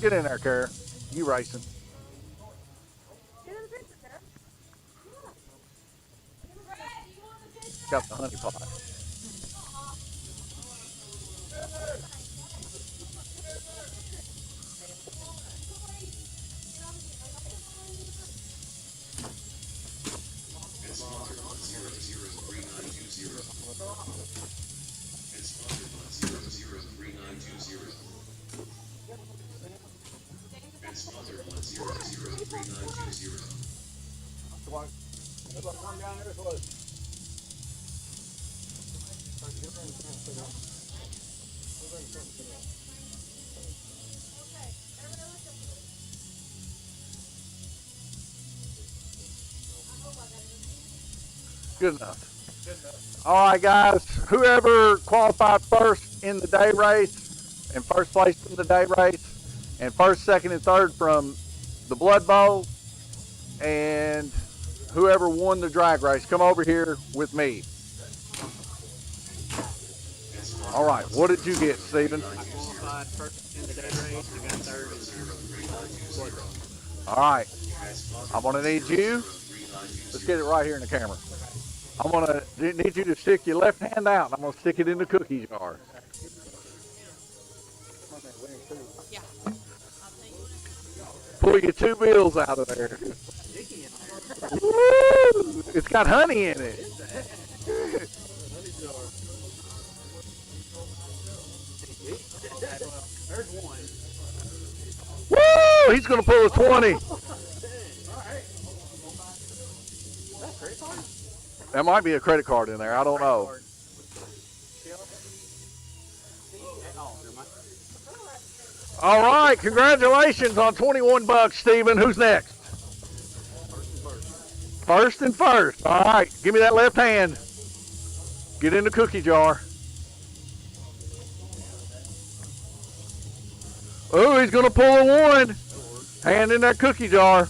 Get in there, Kara. You racing. Get in the picture, Sarah. got the honey pot. And sponsored on 003920. And sponsored on 003920. And sponsored on 003920. There's like one down there close. Good enough. All right, guys. Whoever qualified first in the day race, and first place from the day race, and first, second, and third from the Blood Bowl, and whoever won the drag race, come over here with me. All right. What did you get, Stephen? I qualified first in the day race. I got third in the blood bowl. All right. I'm going to need you. Let's get it right here in the camera. I'm going to need you to stick your left hand out, and I'm going to stick it in the cookie jar. Yeah. I'll take it. Pull your two bills out of there. Woo! It's got honey in it. There's one. Woo! He's going to pull a 20. There might be a credit card in there. I don't know. All right. Congratulations on 21 bucks, Stephen. Who's next? First and first. All right. Give me that left hand. Get in the cookie jar. Oh, he's going to pull a 1. Hand in that cookie jar.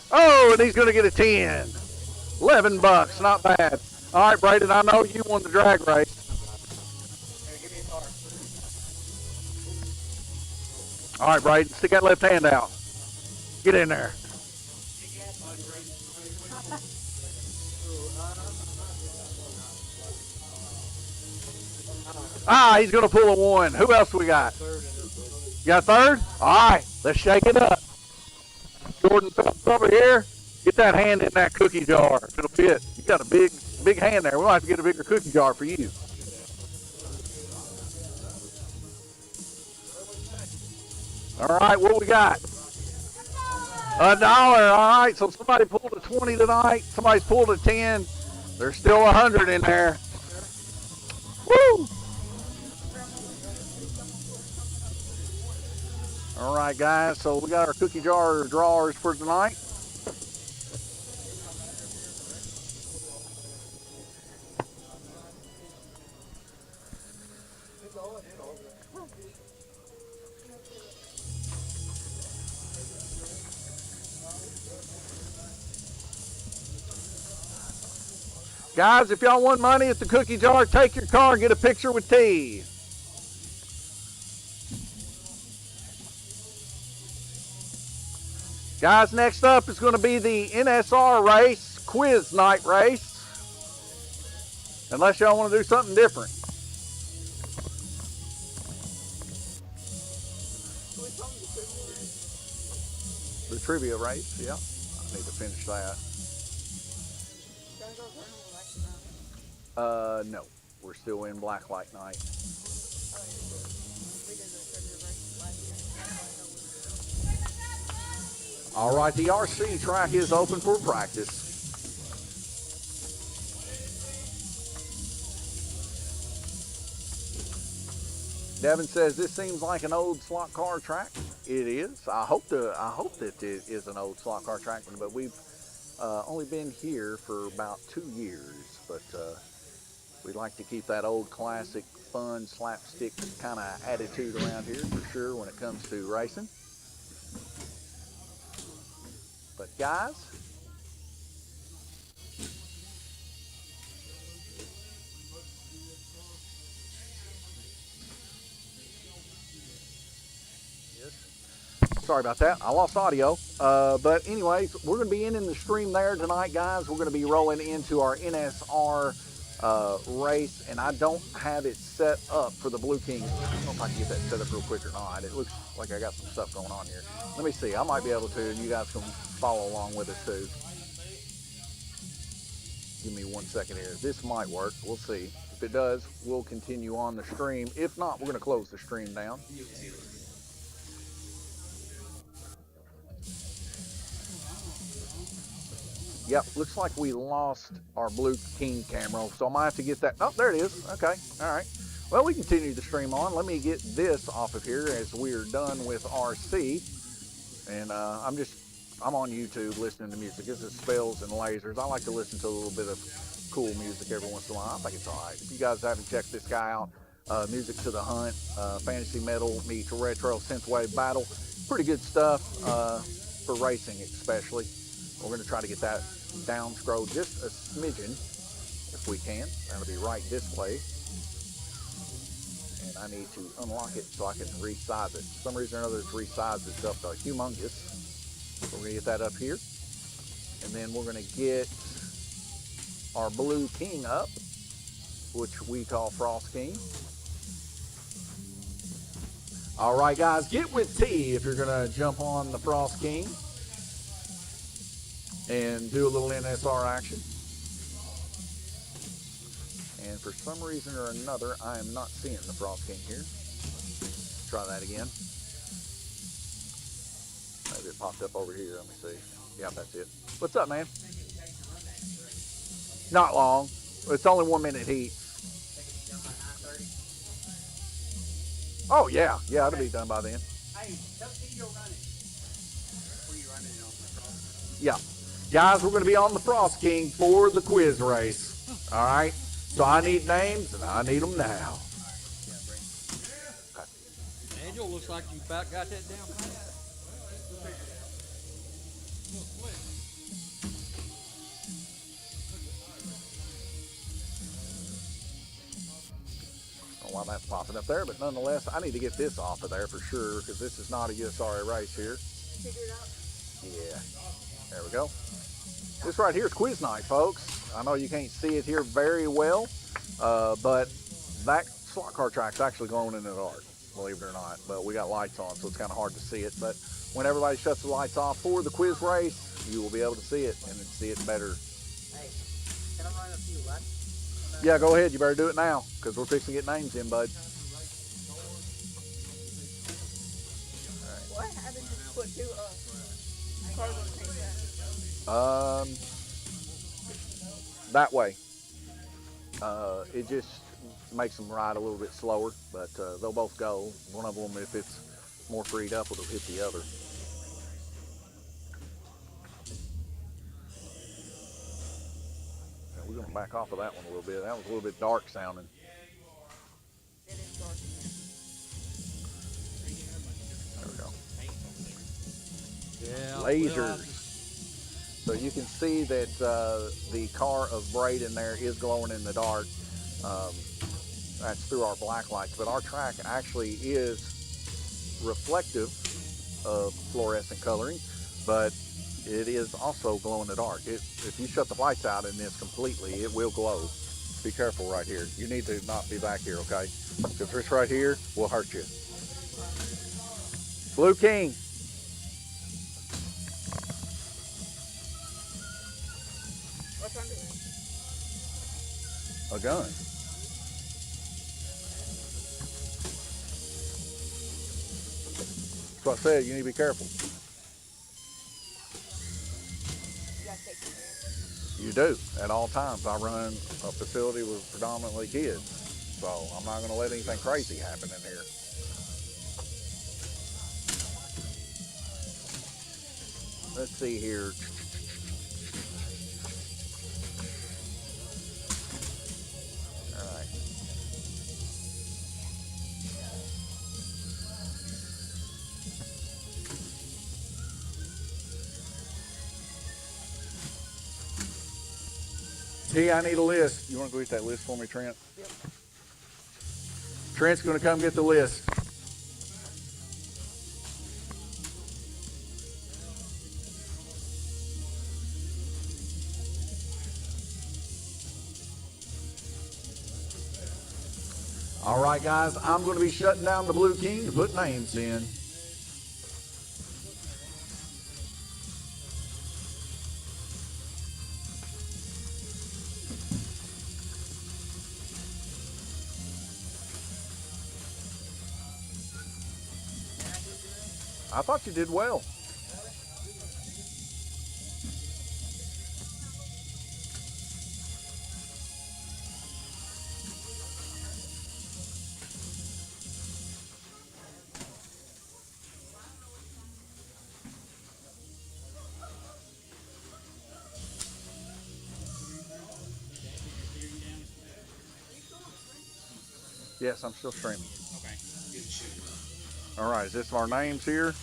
Oh, and he's going to get a 10. 11 bucks. Not bad. All right, Braden, I know you won the drag race. All right, Braden, stick that left hand out. Get in there. Ah, he's going to pull a 1. Who else we got? You got third? All right, let's shake it up. Jordan Phelps over here. Get that hand in that cookie jar. It'll fit. You got a big hand there. We'll have to get a bigger cookie jar for you. All right, what we got? $1. All right, so somebody pulled a 20 tonight. Somebody's pulled a 10. There's still 100 in there. Woo! All right, guys, so we got our cookie jar drawers for tonight. Guys, if y'all want money at the cookie jar, take your car and get a picture with T. Guys, next up is going to be the NSR race, quiz night race. Unless y'all want to do something different. The trivia race, yeah. I need to finish that. No. We're still in black light night. All right, the RC track is open for practice. Devin says this seems like an old slot car track. It is. I hope that it is an old slot car track, but we've only been here for about 2 years. But we like to keep that old classic fun slapstick kind of attitude around here for sure when it comes to racing. But guys, Sorry about that. I lost audio. But anyways, we're going to be ending the stream there tonight, guys. We're going to be rolling into our NSR race, and I don't have it set up for the Blue King. I don't know if I can get that set up real quick or not. It looks like I got some stuff going on here. Let me see. I might be able to, and you guys can follow along with us too. Give me 1 second here. This might work. We'll see. If it does, we'll continue on the stream. If not, we're going to close the stream down. Yep, looks like we lost our Blue King camera, so I might have to get that. Oh, there it is. Okay, all right. Well, we continue the stream on. Let me get this off of here as we're done with RC. And I'm on YouTube listening to music. This is Spells and Lasers. I like to listen to a little bit of cool music every once in a while. I think it's all right. If you guys haven't checked this guy out, Music to the Hunt, fantasy metal meets retro synthwave battle. Pretty good stuff for racing especially. We're going to try to get that down scroll just a smidgen if we can. That'll be right display. And I need to unlock it so I can resize it. For some reason or another, it's resized itself to humongous. So we're going to get that up here. And then we're going to get our Blue King up, which we call Frost King. All right, guys, get with T if you're going to jump on the Frost King and do a little NSR action. And for some reason or another, I am not seeing the Frost King here. Try that again. Maybe it popped up over here. Let me see. Yeah, that's it. What's up, man? Not long. It's only 1 minute heat. Oh, yeah. Yeah, it'll be done by then. Hey, tell me you're running. Where you running on the cross? Yeah. Guys, we're going to be on the Frost King for the quiz race. All right? So I need names, and I need them now. Angel, looks like you about got that down pat. I don't know why that's popping up there, but nonetheless, I need to get this off of there for sure, because this is not a USRA race here. Figure it out. Yeah. There we go. This right here is quiz night, folks. I know you can't see it here very well, but that slot car track's actually glowing in the dark, believe it or not. But we got lights on, so it's kind of hard to see it. But when everybody shuts the lights off for the quiz race, you will be able to see it and see it better. Hey, can I run a few laps? Yeah, go ahead. You better do it now, because we're fixing to get names in, bud. What happened to put two cars on the same track? That way. It just makes them ride a little bit slower, but they'll both go. One of them, if it's more freed up, it'll hit the other. We're going to back off of that one a little bit. That was a little bit dark sounding. It is dark in here. There we go. Yeah. Lasers. So you can see that the car of Braden there is glowing in the dark. That's through our black lights, but our track actually is reflective of fluorescent coloring, but it is also glow in the dark. If you shut the lights out in this completely, it will glow. Be careful right here. You need to not be back here, okay? Because this right here will hurt you. Blue King. What's under there? A gun. That's what I said. You need to be careful. You gotta take care. You do at all times. I run a facility with predominantly kids, so I'm not going to let anything crazy happen in here. Let's see here. All right. T, I need a list. You want to go get that list for me, Trent? Yep. Trent's going to come get the list. All right, guys, I'm going to be shutting down the Blue King to put names in. I thought you did well. Yes, I'm still streaming. Okay. All right, is this our names here?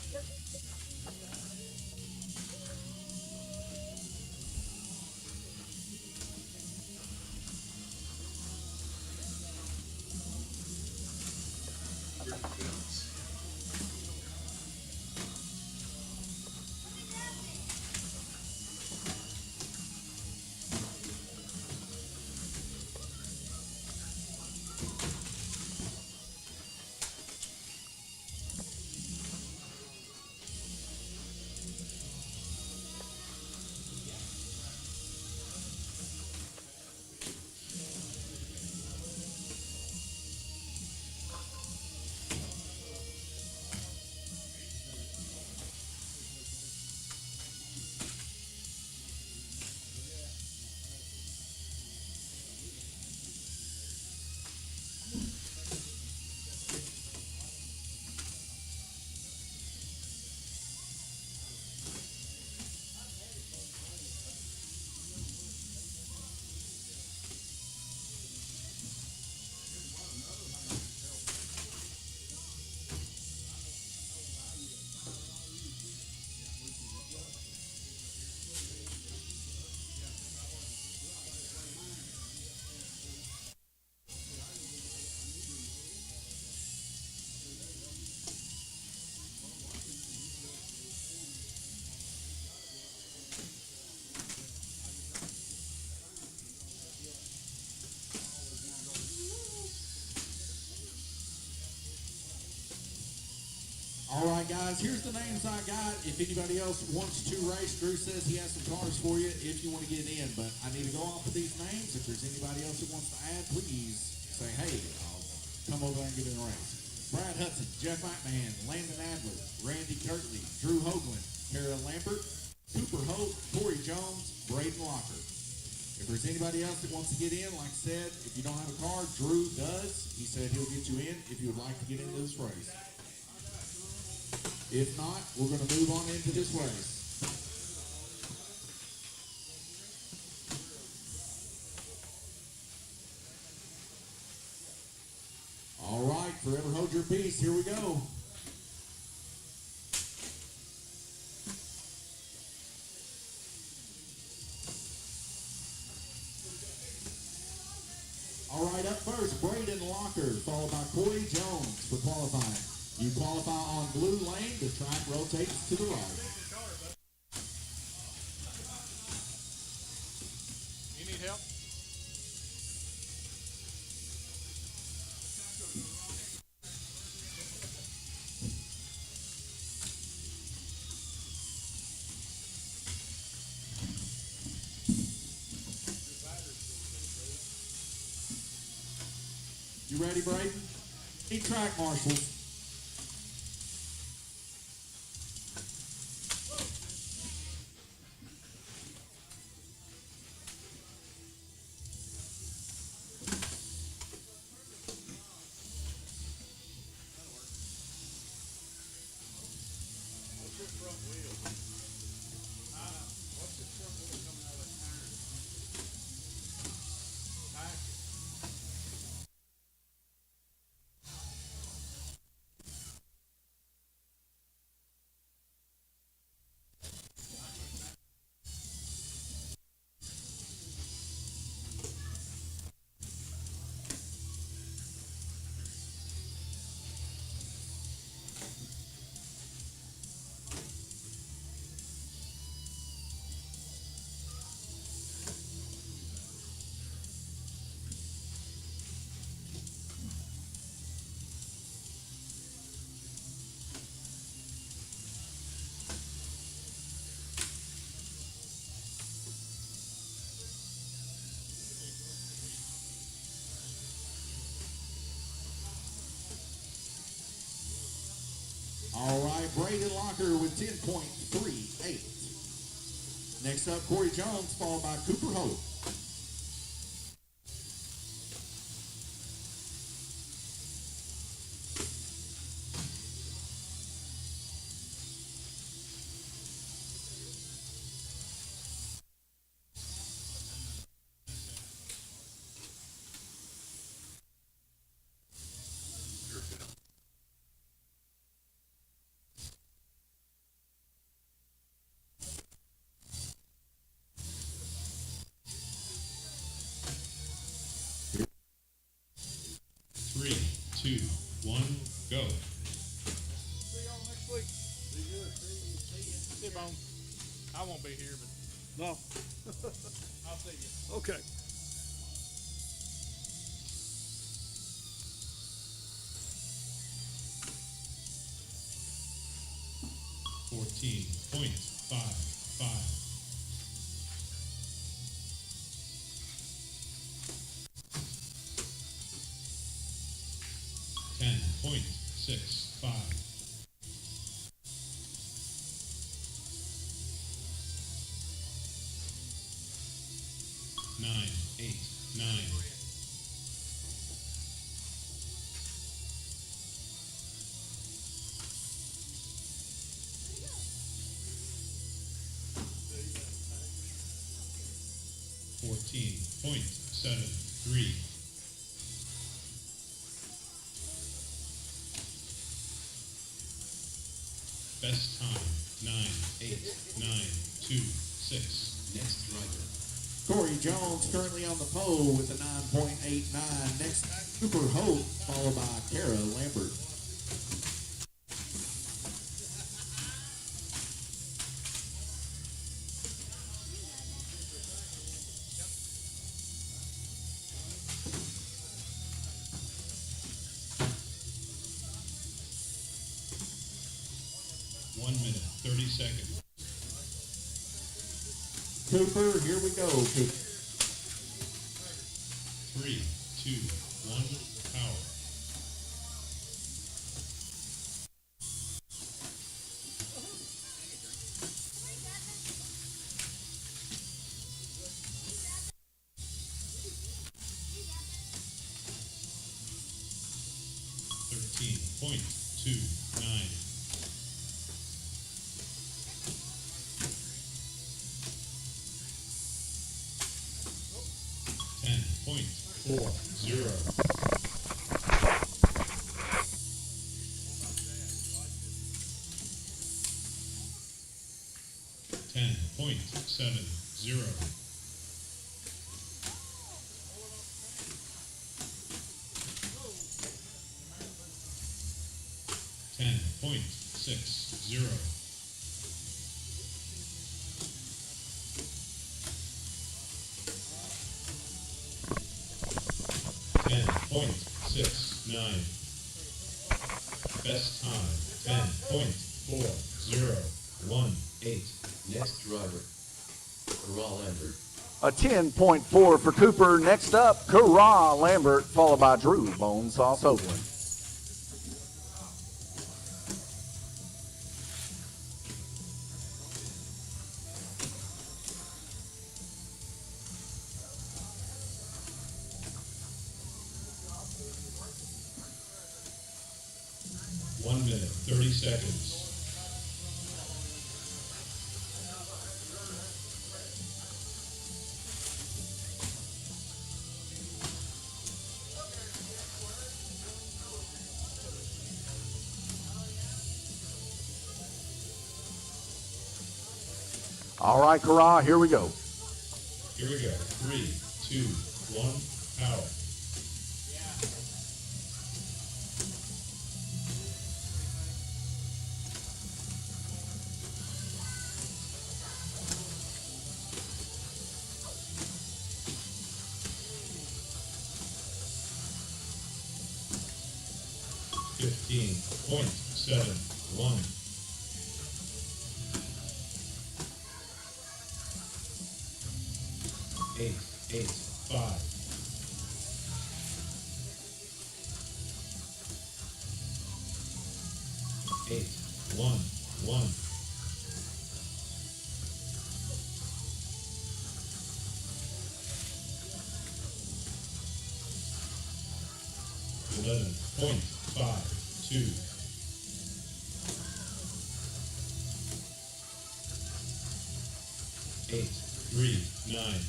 All right, guys, here's the names I got. If anybody else wants to race, Drew says he has some cars for you if you want to get in. But I need to go off of these names. If there's anybody else that wants to add, please say, hey, I'll come over there and get in the race. Brad Hudson, Jeff McMahon, Landon Adler, Randy Kirtley, Drew Hoagland, Kara Lambert, Cooper Hope, Corey Jones, Braden Locker. If there's anybody else that wants to get in, like I said, if you don't have a car, Drew does. He said he'll get you in if you would like to get into this race. If not, we're going to move on into this race. All right, forever hold your peace. Here we go. All right, up first, Braden Locker, followed by Corey Jones for qualifying. You qualify on blue lane. The track rotates to the right. You need help? You ready, Braden? Need track marshals. All right, Braden Locker with 10.38. Next up, Corey Jones, followed by Cooper Hope. Three, two, one, go. See y'all next week. Be good. See you, Bone. I won't be here, but No, I'll see you. okay. $14.55. $10.65. $9.89. $14.73. Best time 9.896. Next driver. Corey Jones currently on the pole with a 9.89. Next, Cooper Hope, followed by Kara Lambert. One minute, 30 seconds. Cooper, here we go, Cooper. 3, 2, 1, power. $13.29. $10.40. $10.70. $10.60. $10.69. Best time 10.4018. Next driver. Raw Lambert. A 10.4 for Cooper. Next up, Kara Lambert, followed by Drew Bonesaw Oakland. One minute, 30 seconds. All right, Kara, here we go. Here we go. 3, 2, 1, power. $15.71. $8, 8, 5. $8, 11.52. 839.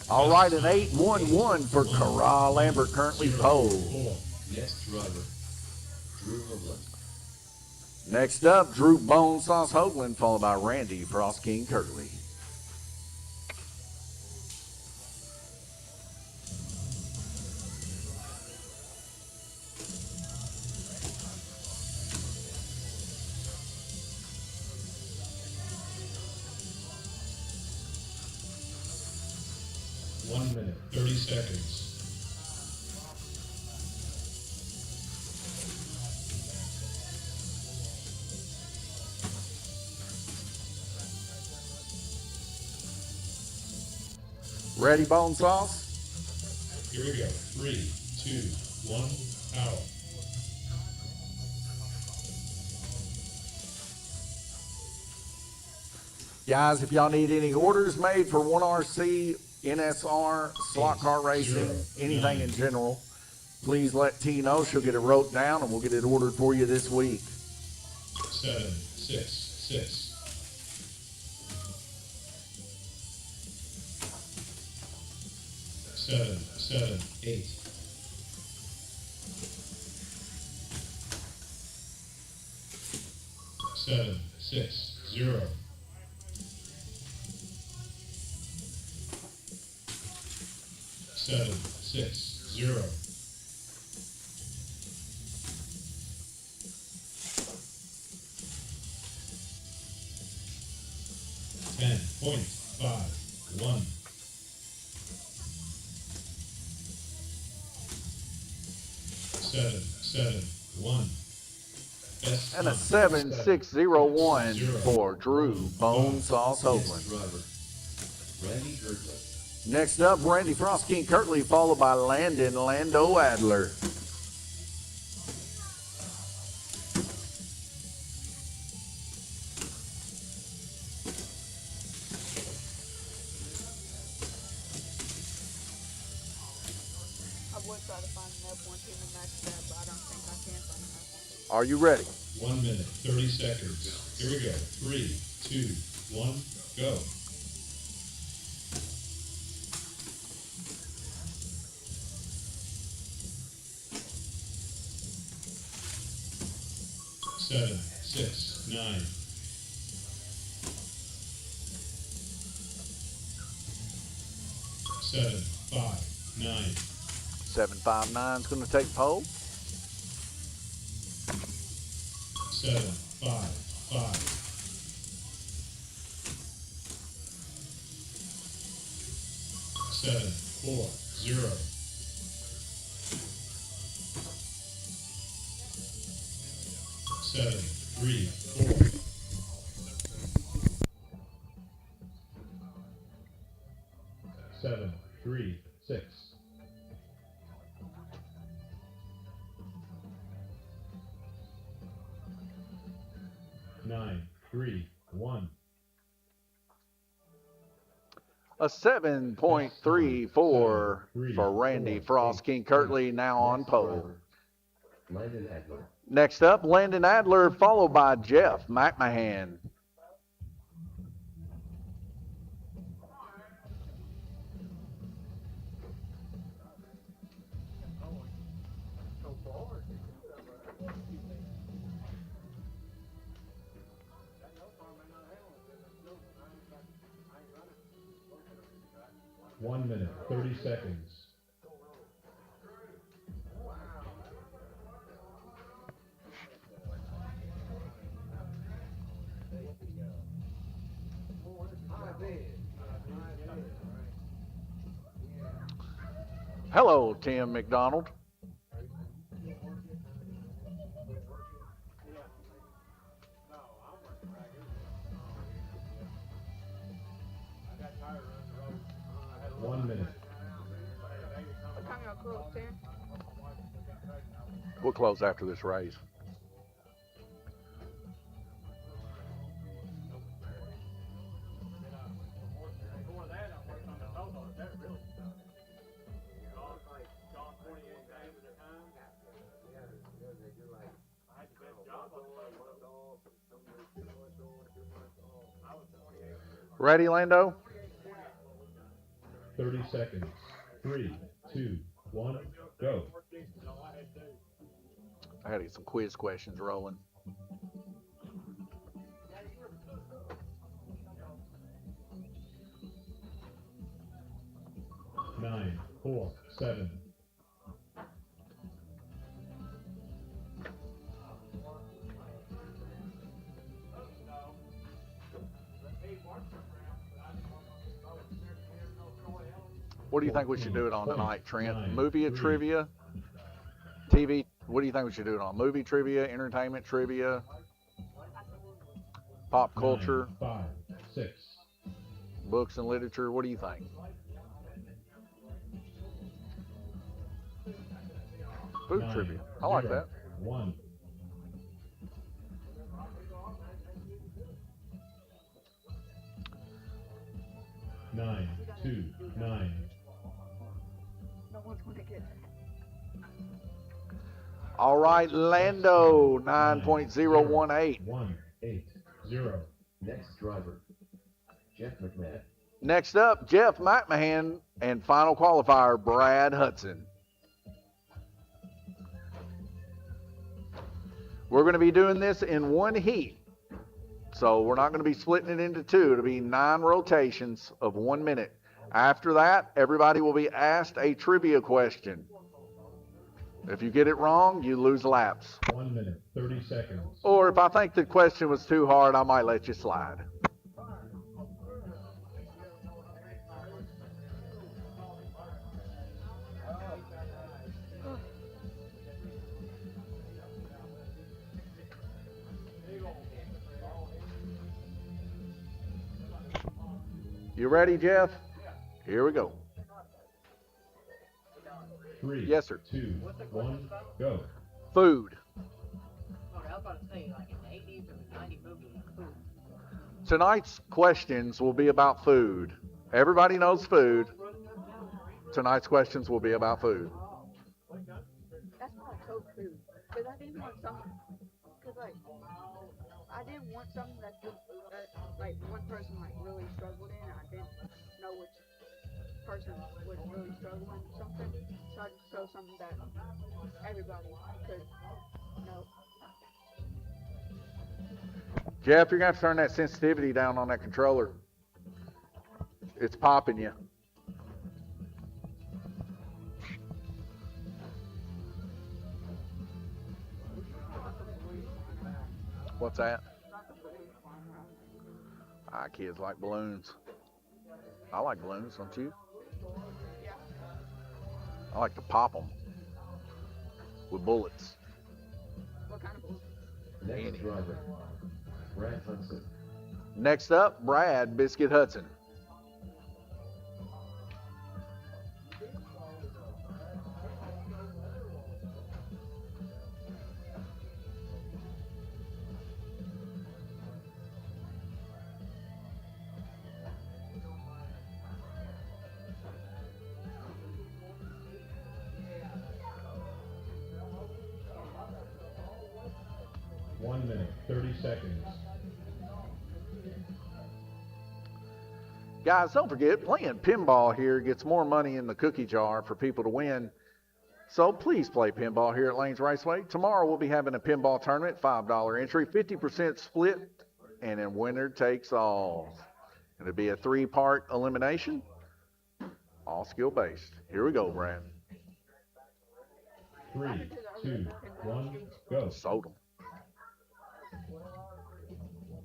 All right, an 8-1-1 for Cara Lambert, currently pole. 4. Next driver, Drew Hoagland. Next up, Drew Bone Sauce Hoagland, followed by Randy Frost King Kirtley. One minute, 30 seconds. Ready, Bone Sauce? Here we go. 3, 2, 1, power. Guys, if y'all need any orders made for 1RC, NSR, slot car racing, anything in general, please let T know. She'll get it wrote down and we'll get it ordered for you this week. 7, 6, 6. 7, 7, 8. 7, 6, 0. 7, 6, 0. 10.51. 7, 7, 1. Best And a time, 7601 for Drew Bone Sauce Next Hoagland. driver, Randy Kirtley. Next up, Randy Frost King Kirtley, followed by Landon Lando Adler. I would try to find an F1 team to match that, but I don't think I can find an F1. Are you ready? 1 minute, 30 seconds. Here we go. 3, 2, 1, go. Seven, 6, 9. 7, 5, 9. 759 is going to take pole. 7, 5, 5. 7, 4, 0. 7, 3, 4. 7, 3, 6. 9, 3, 1. A 7.34 for Randy Frost King Kirtley, now on Next pole. driver, Landon Adler. Next up, Landon Adler, followed by Jeff McMahon. One minute, 30 seconds. Hello, Tim McDonald. One minute. What time y'all close, Tim? We'll close after this race. Ready, Lando? 30 seconds. 3, 2, 1, go. I gotta get some quiz questions rolling. Nine, 4, 7. What do you think we should do it on tonight, Trent? 9, Movie or 3. trivia? TV? What do you think we should do it on? Movie trivia, entertainment trivia, pop 9, culture, 5, 6. books and literature? What do you think? Food 9, trivia. I like 0, that. 1. Nine, 2, 9. No one's gonna get that. All right, Lando, 9.018. 1, 8, 0. Next driver, Jeff McMahon. Next up, Jeff McMahon, and final qualifier, Brad Hudson. We're going to be doing this in one heat. So we're not going to be splitting it into two. It'll be 9 rotations of 1 minute. After that, everybody will be asked a trivia question. If you get it wrong, you lose laps. 1 minute, 30 seconds. Or if I think the question was too hard, I might let you slide. You ready, Jeff? Here we go. 3, Yes, sir. 2, 1, go. Food. Tonight's questions will be about food. Everybody knows food. Tonight's questions will be about food. That's not so food. Because I didn't want something. Because, like, I didn't want something that like, one person, like, really struggled in. I didn't know which person was really struggling with something. So I just chose something that everybody could know. Jeff, you're going to have to turn that sensitivity down on that controller. It's popping you. What's that? Kids like balloons. I like balloons, don't you? I like to pop them with bullets. What kind of bullets? Next driver, Brad Hudson. Next up, Brad Biscuit Hudson. One minute, 30 seconds. Guys, don't forget, playing pinball here gets more money in the cookie jar for people to win. So please play pinball here at Lanes Raceway. Tomorrow we'll be having a pinball tournament, $5 entry, 50% split, and then winner takes all. It'll be a 3-part elimination, all skill-based. Here we go, Brad. 3, 2, 1, go. Sold them.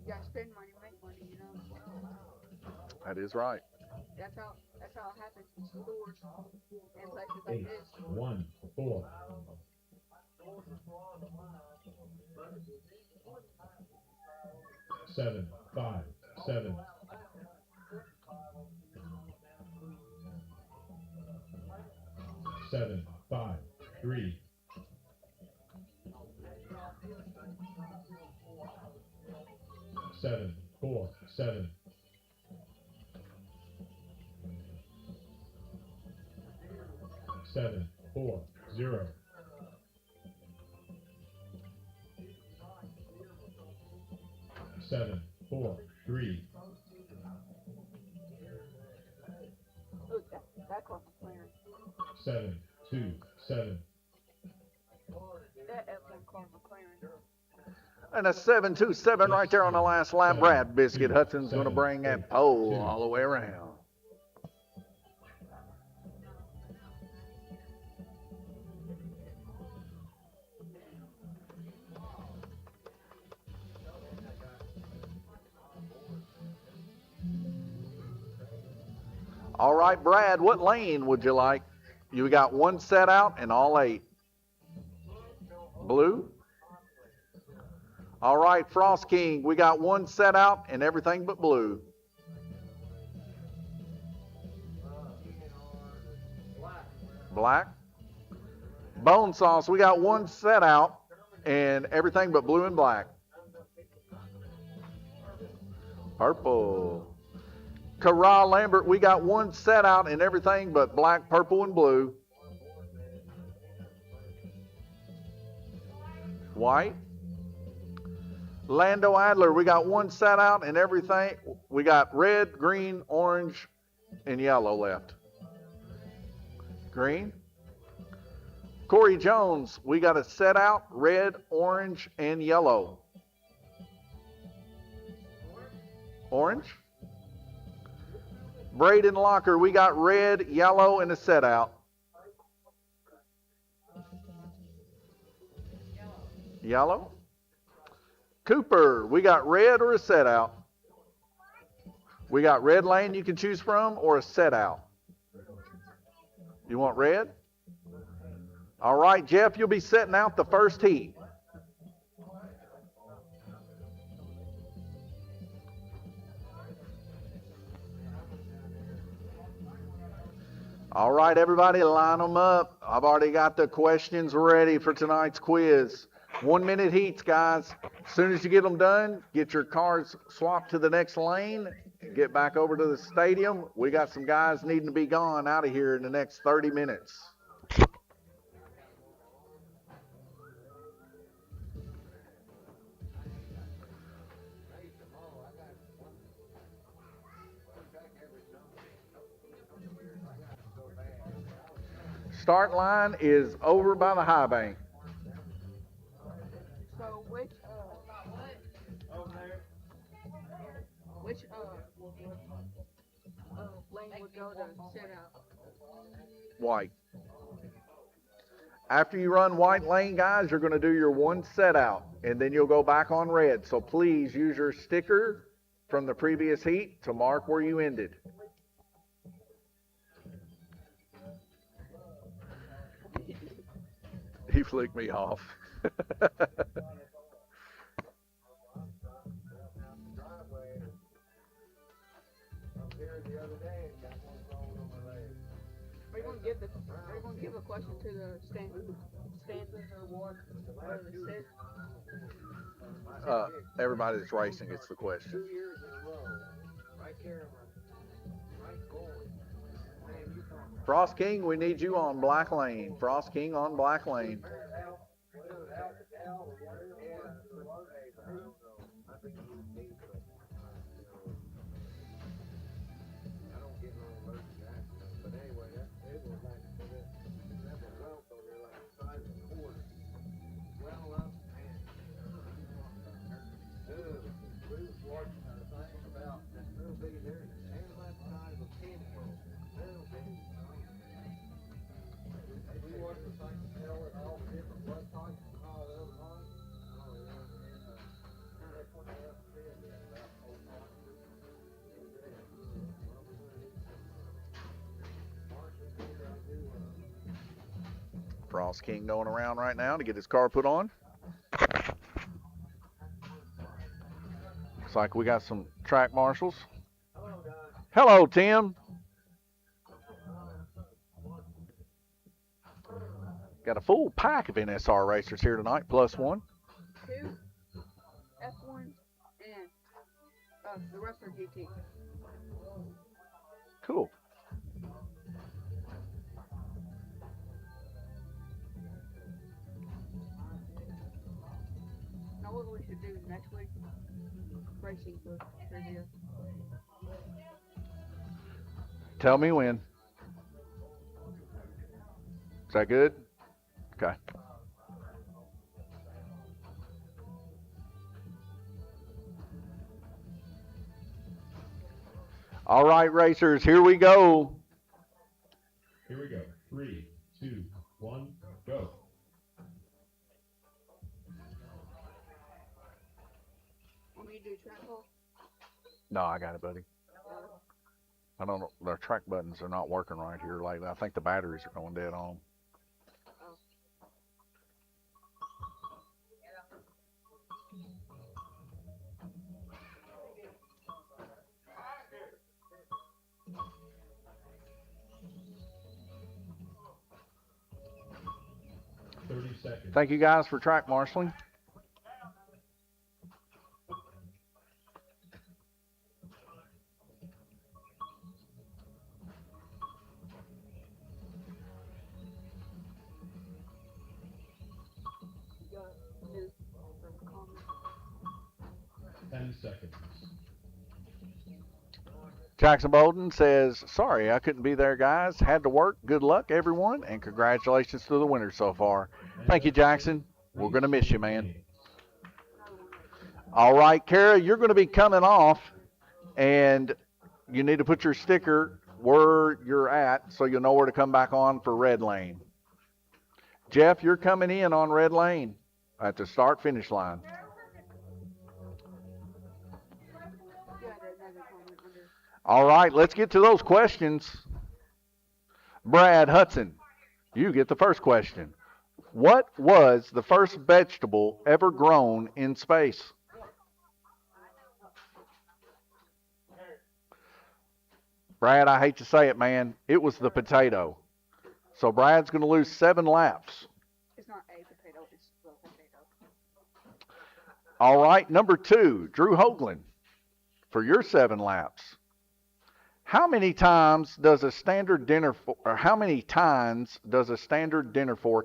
You gotta spend money, make money, you know. That is right. That's how it happens in stores and places like 8, this. 1, 4. 7, 5, 7. 7, 5, 3. 7, 4, 7. 7, 4, 0. 7, 4, 3. 727. That F1 car McLaren. And a 727 right there on the last lap. Brad Biscuit Hudson's going to bring that pole all the way around. All right, Brad, what lane would you like? You got one set out and all 8. Blue? All right, Frost King, we got one set out and everything but blue. Black? Bone Sauce, we got one set out and everything but blue and black. Purple. Corral Lambert, we got one set out and everything but black, purple, and blue. White. Lando Adler, we got one set out and everything. We got red, green, orange, and yellow left. Green. Corey Jones, we got a set out, red, orange, and yellow. Orange. Braden Locker, we got red, yellow, and a set out. Yellow. Cooper, we got red or a set out. We got red lane you can choose from or a set out. You want red? All right, Jeff, you'll be setting out the first heat. All right, everybody, line them up. I've already got the questions ready for tonight's quiz. 1 minute heats, guys. As soon as you get them done, get your cars swapped to the next lane, get back over to the stadium. We got some guys needing to be gone out of here in the next 30 minutes. Start line is over by the high bank. So which lane would go to set out? White. After you run white lane, guys, you're going to do your one set out, and then you'll go back on red. So please use your sticker from the previous heat to mark where you ended. He flicked me off. Are you going to give a question to the standard award or the set? Everybody that's racing gets the question. 2 years in a row, right there, right goal. Frost King, we need you on black lane. Frost King on black lane. Frost King going around right now to get his car put on. Looks like we got some track marshals. Hello, Tim. Got a full pack of NSR racers here tonight, plus one. 2 F1 and the rest are GT. Cool. Now what we should do next week? Racing for trivia. Tell me when. Is that good? Okay. All right, racers, here we go. Here we go. 3, 2, 1, go. Want me to do track ball? No, I got it, buddy. I don't know. The track buttons are not working right here lately. I think the batteries are going dead on. 30 seconds. Thank you guys for track marshaling. You got new comment. 10 seconds. Jackson Bolden says, sorry, I couldn't be there, guys. Had to work. Good luck, everyone, and congratulations to the winners so far. Thank you, Jackson. We're going to miss you, man. All right, Kara, you're going to be coming off, and you need to put your sticker where you're at so you'll know where to come back on for red lane. Jeff, you're coming in on red lane at the start-finish line. All right, let's get to those questions. Brad Hudson, you get the first question. What was the first vegetable ever grown in space? Brad, I hate to say it, man. It was the potato. So Brad's going to lose 7 laps. It's not a potato, it's the potato. All right, number 2, Drew Hoagland, for your 7 laps. How many times does a standard dinner fork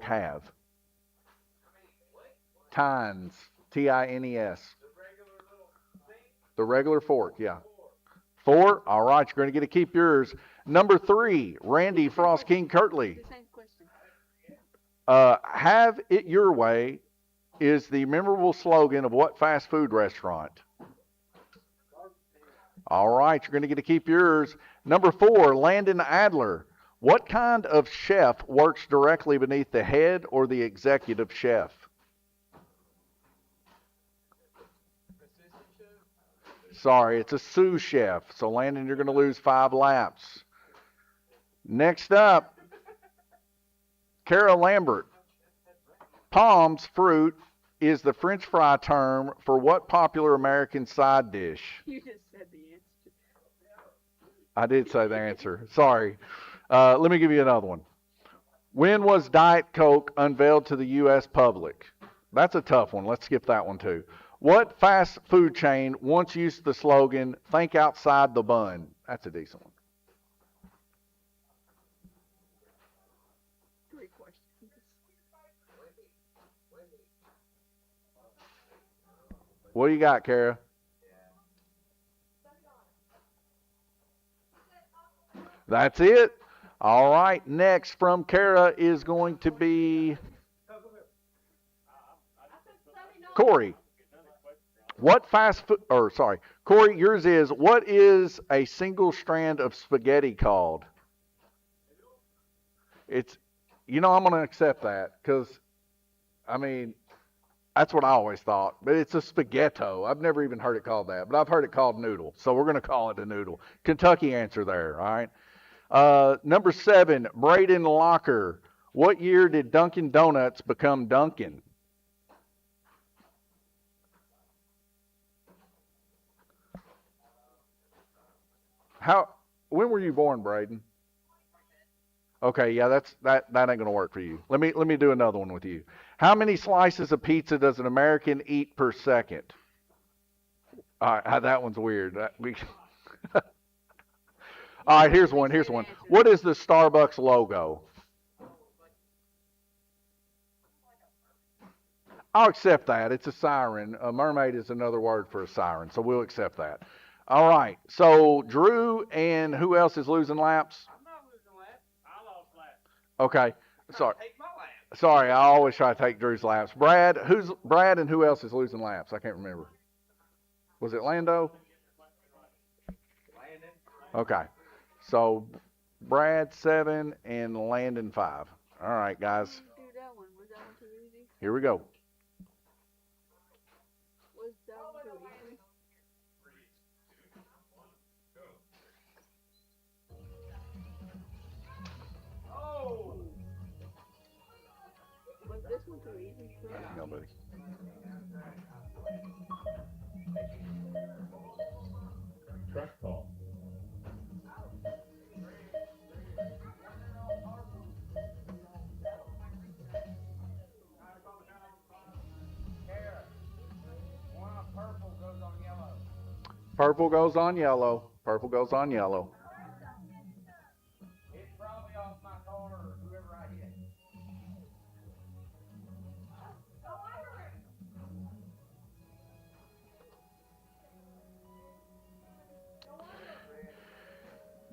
have? Tines, T-I-N-E-S. The regular fork, yeah. 4. All right, you're going to get to keep yours. Number 3, Randy Frost King Kirtley. The same question. Have it your way is the memorable slogan of what fast food restaurant? All right, you're going to get to keep yours. Number 4, Landon Adler. What kind of chef works directly beneath the head or the executive chef? Sorry, it's a sous chef. So, Landon, you're going to lose 5 laps. Next up, Carol Lambert. Palms fruit is the French fry term for what popular American side dish? You just said the answer. I did say the answer. Sorry. Let me give you another one. When was Diet Coke unveiled to the U.S. public? That's a tough one. Let's skip that one too. What fast food chain once used the slogan, think outside the bun? That's a decent one. 3 questions. What do you got, Kara? That's it. All right. Next from Kara is going to be Corey. Corey, yours is, what is a single strand of spaghetti called? I'm going to accept that because, that's what I always thought. But it's a spaghetto. I've never even heard it called that, but I've heard it called noodle. So we're going to call it a noodle. Kentucky answer there, all right? Number 7, Braden Locker. What year did Dunkin' Donuts become Dunkin'? When were you born, Braden? Okay, yeah, that ain't gonna work for you. Let me do another one with you. How many slices of pizza does an American eat per second? All right, that one's weird. All right, here's one. What is the Starbucks logo? I'll accept that. It's a siren. A mermaid is another word for a siren, so we'll accept that. All right. So Drew and who else is losing laps? I'm not losing laps. I lost laps. Okay. Sorry. Take my lap. Sorry, I always try to take Drew's laps. Brad and who else is losing laps? I can't remember. Was it Lando? Landon. Okay. So Brad 7 and Landon 5. All right, guys. Do that one. Was that one too easy? Here we go. Was that one too easy? Oh. Was this one too easy? I don't know, buddy. Track call. Purple goes on yellow. Purple goes on yellow. Purple goes on yellow. It's probably off my car or whoever I hit.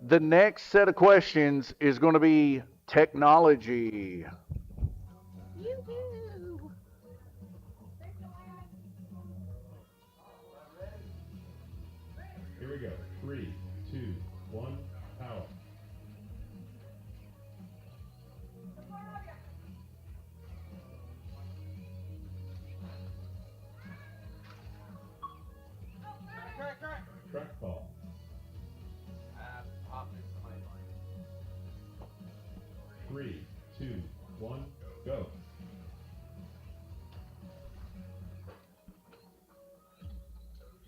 The next set of questions is going to be technology. Yoo-hoo! Here we go. 3, 2, 1, power. Track call. Three, two, one, go.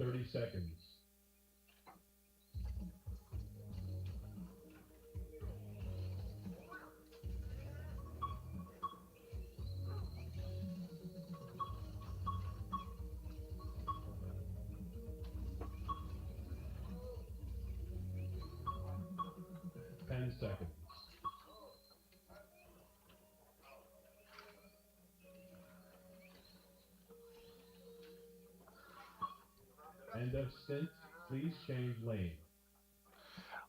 $30. 10 seconds. End of stint. Please change lane.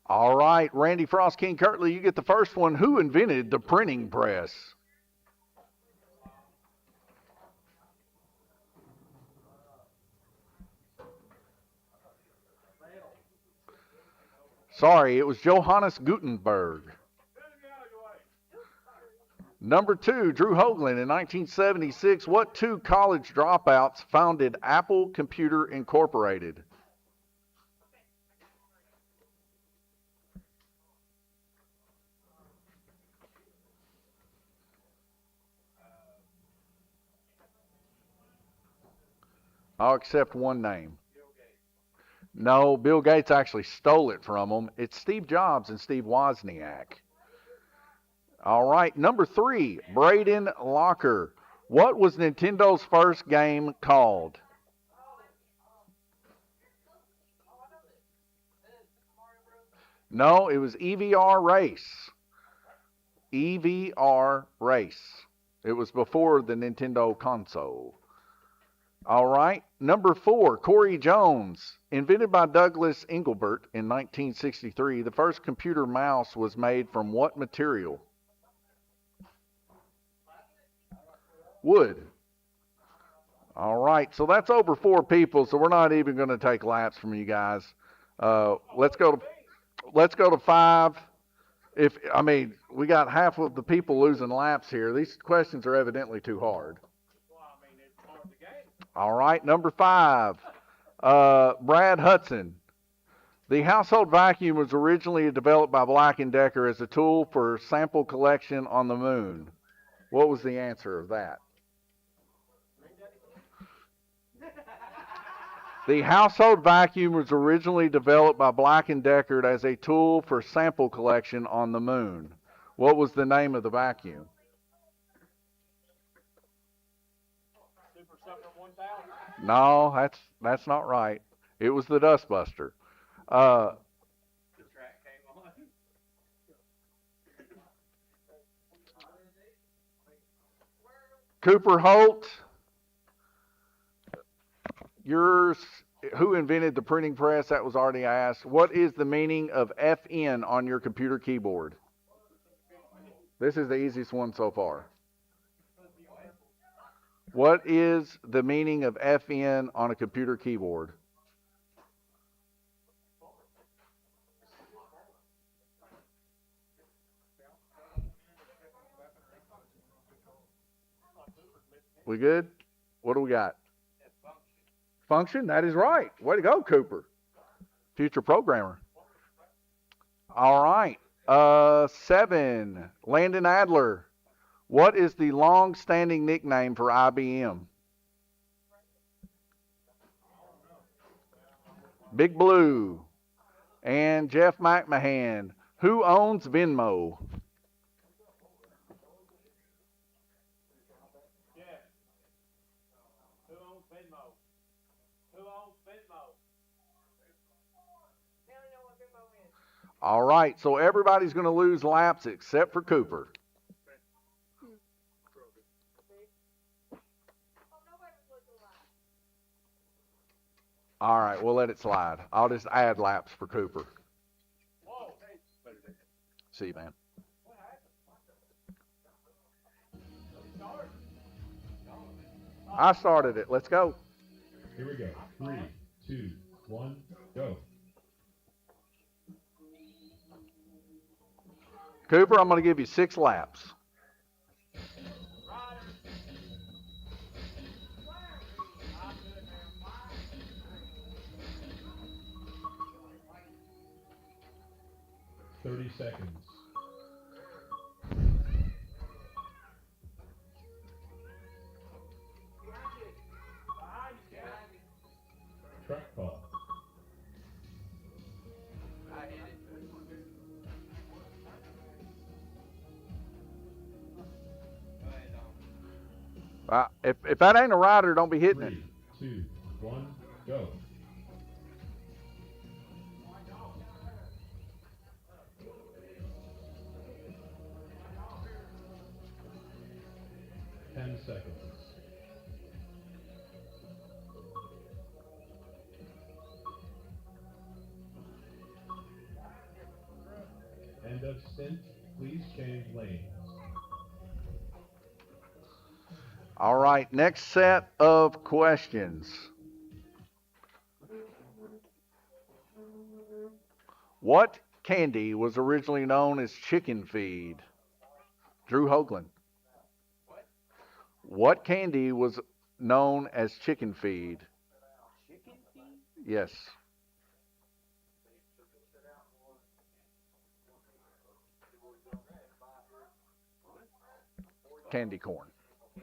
All right, Randy Frost, King Kirtley, you get the first one. Who invented the printing press? Sorry, it was Johannes Gutenberg. Number 2, Drew Hoagland in 1976. What two college dropouts founded Apple Computer Incorporated? I'll accept one name. No, Bill Gates actually stole it from him. It's Steve Jobs and Steve Wozniak. All right, number 3, Braden Locker. What was Nintendo's first game called? No, it was EVR Race. EVR Race. It was before the Nintendo console. All right, number 4, Corey Jones. Invented by Douglas Engelbart in 1963, the first computer mouse was made from what material? Wood. All right, to that's over 4 people, so we're not even going to take laps from you guys. Let's go to 5. We got half of the people losing laps here. These questions are evidently too hard. All right, number 5, Brad Hudson. The household vacuum was originally developed by Black & Decker as a tool for sample collection on the moon. What was the answer of that? The household vacuum was originally developed by Black & Decker as a tool for sample collection on the moon. What was the name of the vacuum? No, that's not right. It was the Dustbuster. Cooper Holt, who invented the printing press? That was already asked. What is the meaning of FN on your computer keyboard? This is the easiest one so far. What is the meaning of FN on a computer keyboard? We good? What do we got? Function? That is right. Way to go, Cooper. Future programmer. All right. 7. Landon Adler. What is the long-standing nickname for IBM? Big Blue. And Jeff McMahon. Who owns Venmo? All right, so everybody's going to lose laps except for Cooper. All right, we'll let it slide. I'll just add laps for Cooper. See you, man. I started it. Let's go. Here we go. 3, 2, 1, go. Cooper, I'm going to give you 6 laps. Thirty seconds. Truck call. If that ain't a rider, don't be hitting it. 3, 2, 1, go. Seconds. End of stint. Please change lanes. All right, next set of questions. What candy was originally known as chicken feed? Drew Hoagland. What candy was known as chicken feed? Chicken feed? Yes. Candy corn. I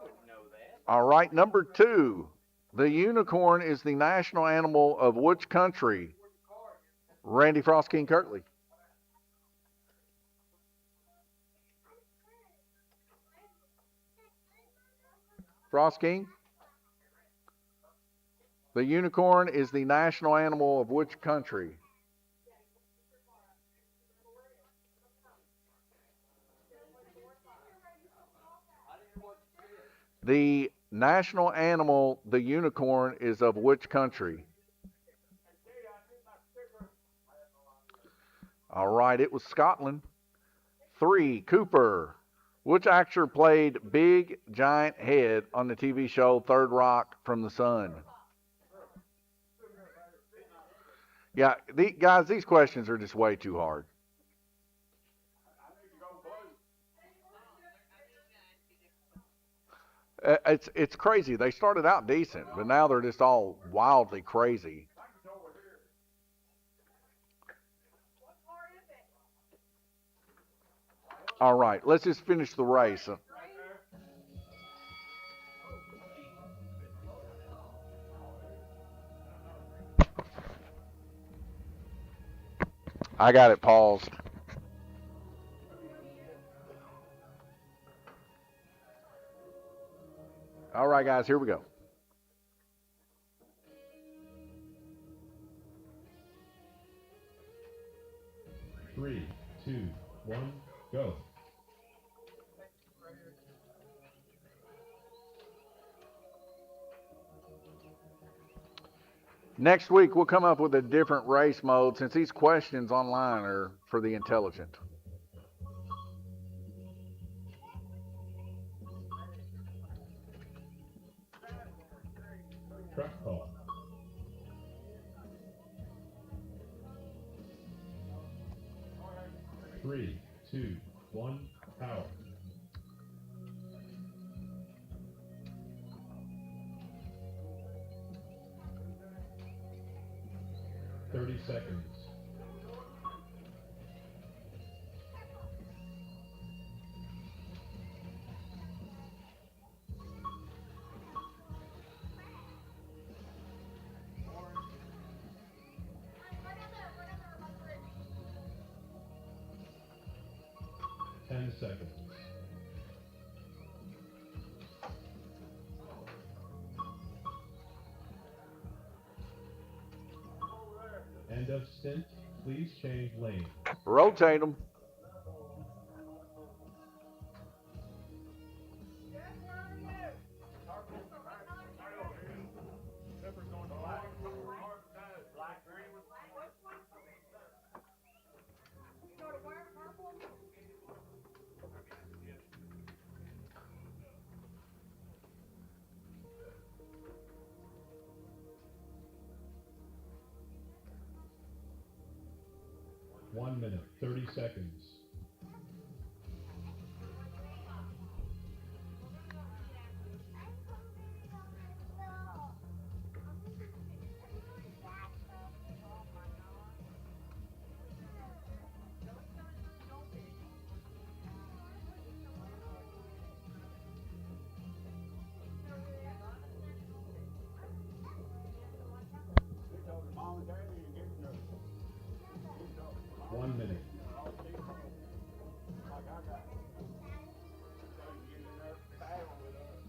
wouldn't know that. All right, number 2. The unicorn is the national animal of which country? Randy Frost King Kirkley. Frost King? The unicorn is the national animal of which country? The national animal, the unicorn, is of which country? All right, it was Scotland. 3, Cooper. Which actor played Big Giant Head on the TV show Third Rock from the Sun? Yeah, guys, these questions are just way too hard. It's crazy. They started out decent, but now they're just all wildly crazy. All right, let's just finish the race. I got it paused. All right, guys, here we go. Three, 2, 1, go. Next week we'll come up with a different race mode since these questions online are for the intelligent. Truck call. Three, two, one, power. 30 seconds. Ten seconds. End of stint. Please change lane. Rotate them. Pepper's going to black. One minute, 30 seconds. Mom and Daddy, you get to 1 minute. like I got. So you get in there, battle with us.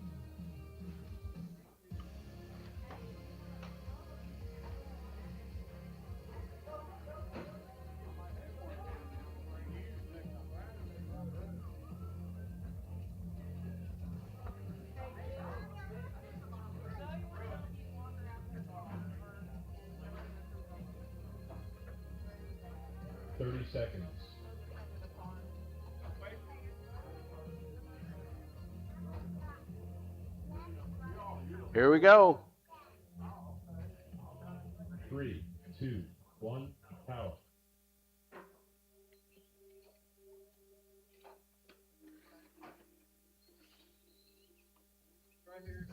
30 seconds. Here we go. 3, 2, 1, power. Right here.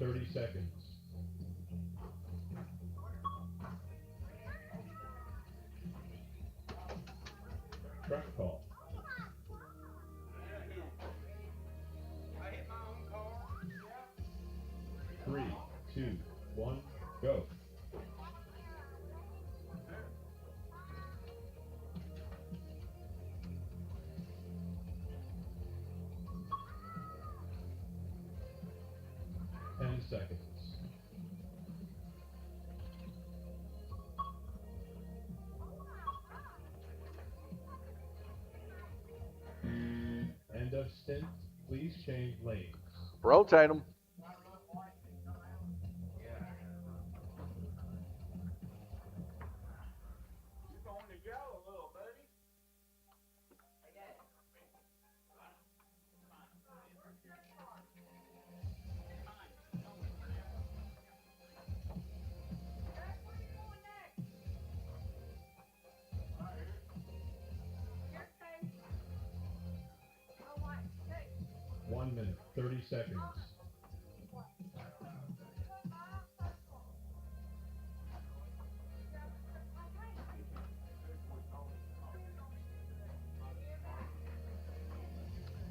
30 seconds. Truck call. I hit my own car. 3, 2, 1, go. Ten seconds. End of stint. Please change lanes. Rotate them. You're going to yellow, little buddy. One minute, 30 seconds.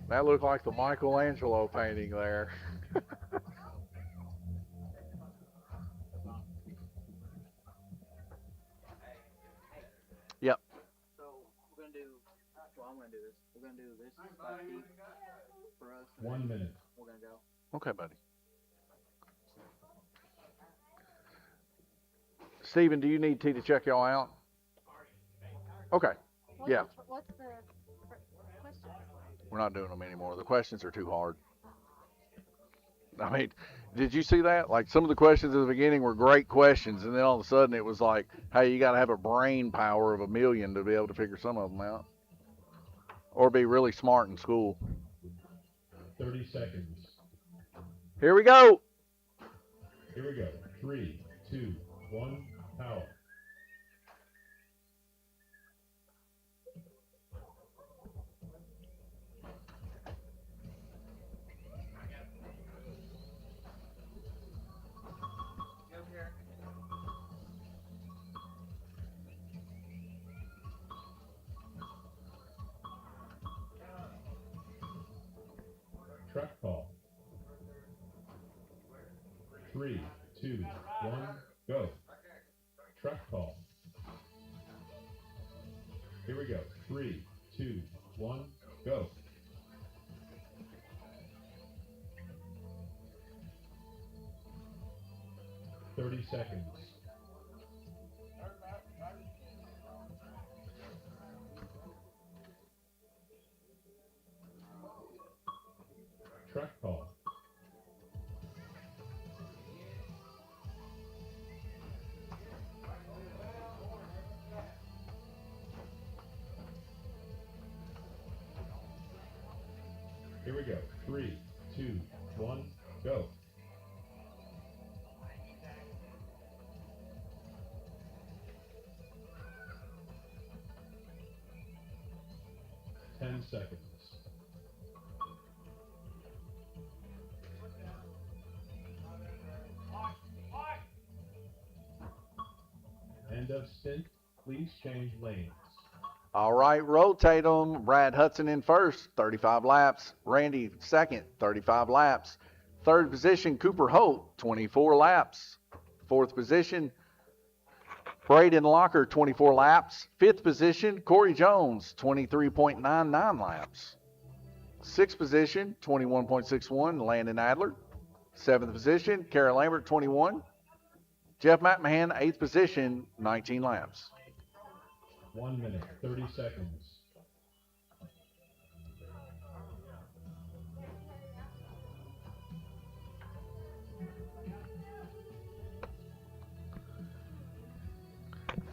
That looked like the Michelangelo painting there. Yep. So we're gonna do Well, I'm gonna do this. We're gonna do this like for us. 1 minute. We're gonna go. Okay, buddy. Steven, do you need T to check y'all out? Okay. Yeah. What's the question? We're not doing them anymore. The questions are too hard. I mean, did you see that? Like some of the questions at the beginning were great questions, and then all of a sudden it was like, hey, you got to have a brain power of 1,000,000 to be able to figure some of them out, or be really smart in school. 30 seconds. Here we go. Here we go. 3, 2, 1, power. Truck call. 3, 2, 1, go. Truck call. Here we go. 3, 2, 1, go. Thirty seconds. Truck call. Here we go. 3, 2, 1, go. Ten seconds. End of stint. Please change lanes. All right, rotate them. Brad Hudson in first, 35 laps. Randy second, 35 laps. Third position, Cooper Holt, 24 laps. Fourth position, Braden Locker, 24 laps. Fifth position, Corey Jones, 23.99 laps. Sixth position, 21.61, Landon Adler. Seventh position, Kara Lambert, 21. Jeff McMahon, eighth position, 19 laps. 1 minute, 30 seconds.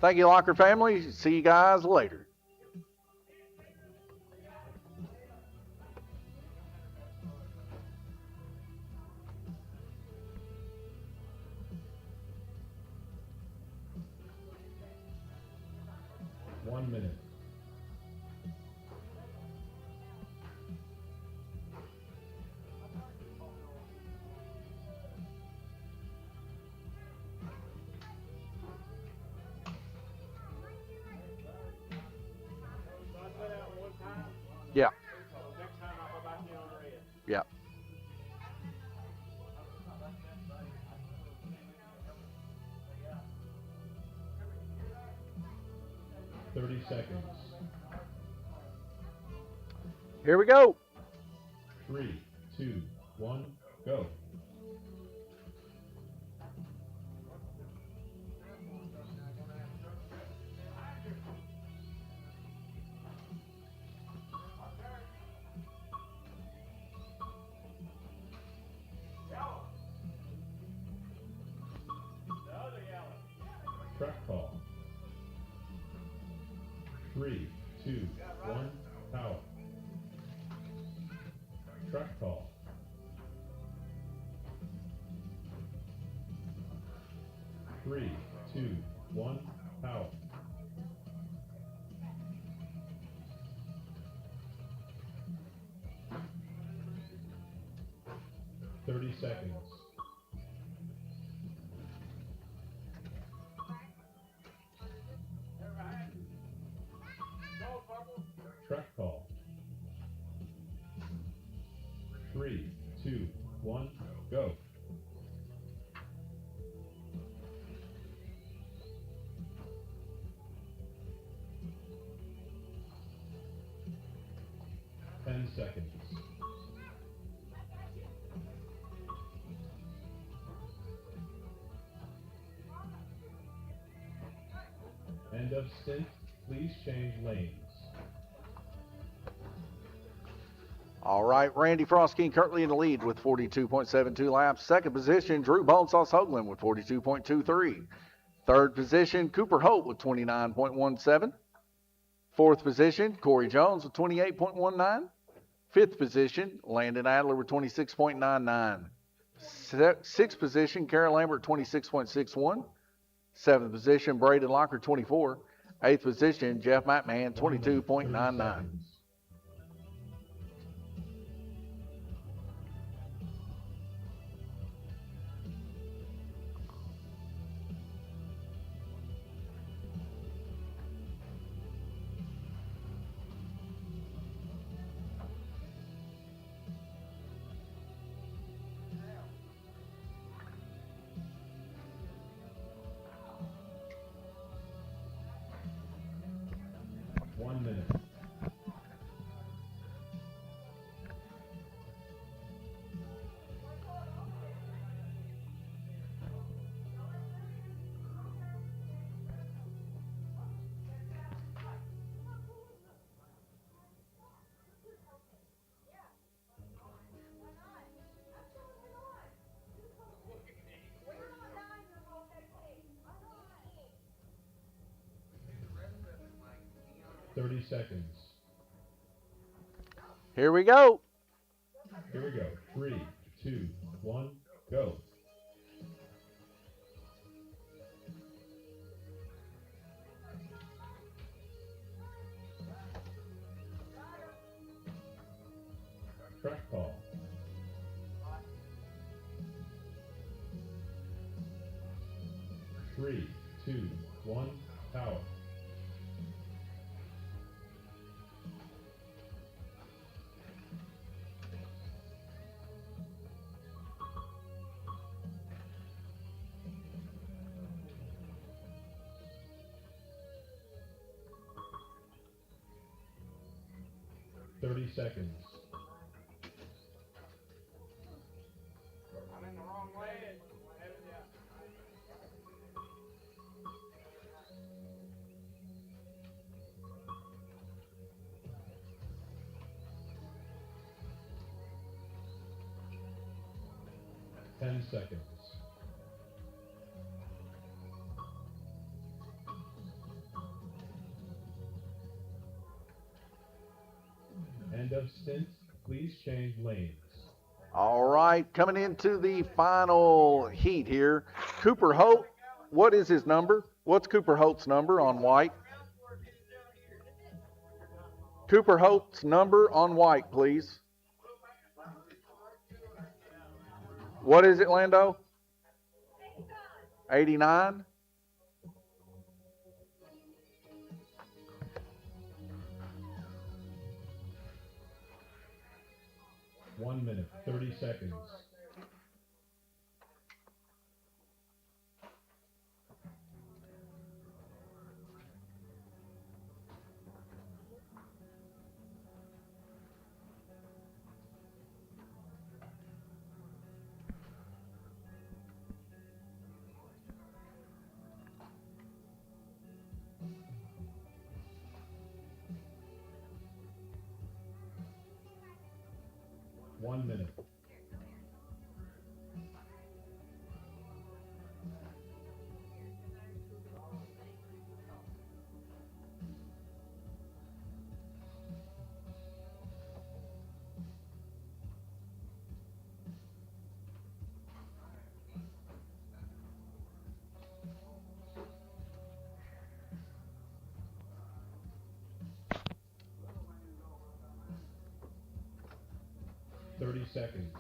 Thank you, Locker family. See you guys later. One minute. Yeah. Yeah. Thirty seconds. Here we go. 3, 2, 1, go. Truck call. 3, 2, 1, power. Truck call. 3, 2, 1, power. Thirty seconds. Truck call. 3, 2, 1, go. seconds. End of stint. Please change lanes. All right, Randy Frosky currently in the lead with 42.72 laps. Second position, Drew Bonesauce Hoagland with 42.23. Third position, Cooper Hope with 29.17. Fourth position, Corey Jones with 28.19. Fifth position, Landon Adler with 26.99. Sixth position, Karen Lambert, 26.61. Seventh position, Braden Locker, 24. Eighth position, Jeff McMahon, 22.99. 1 minute. Thirty seconds. Here we go. Here we go. 3, 2, 1, go. Track call. Three, 2, 1, power. Thirty seconds. I'm in the wrong lane. 10 seconds. End of stint. Please change lanes. All right, coming into the final heat here. Cooper Hope, what is his number? What's Cooper Hope's number on white? Cooper Hope's number on white, please. What is it, Lando? 89? One minute, 30 seconds. One minute. Seconds.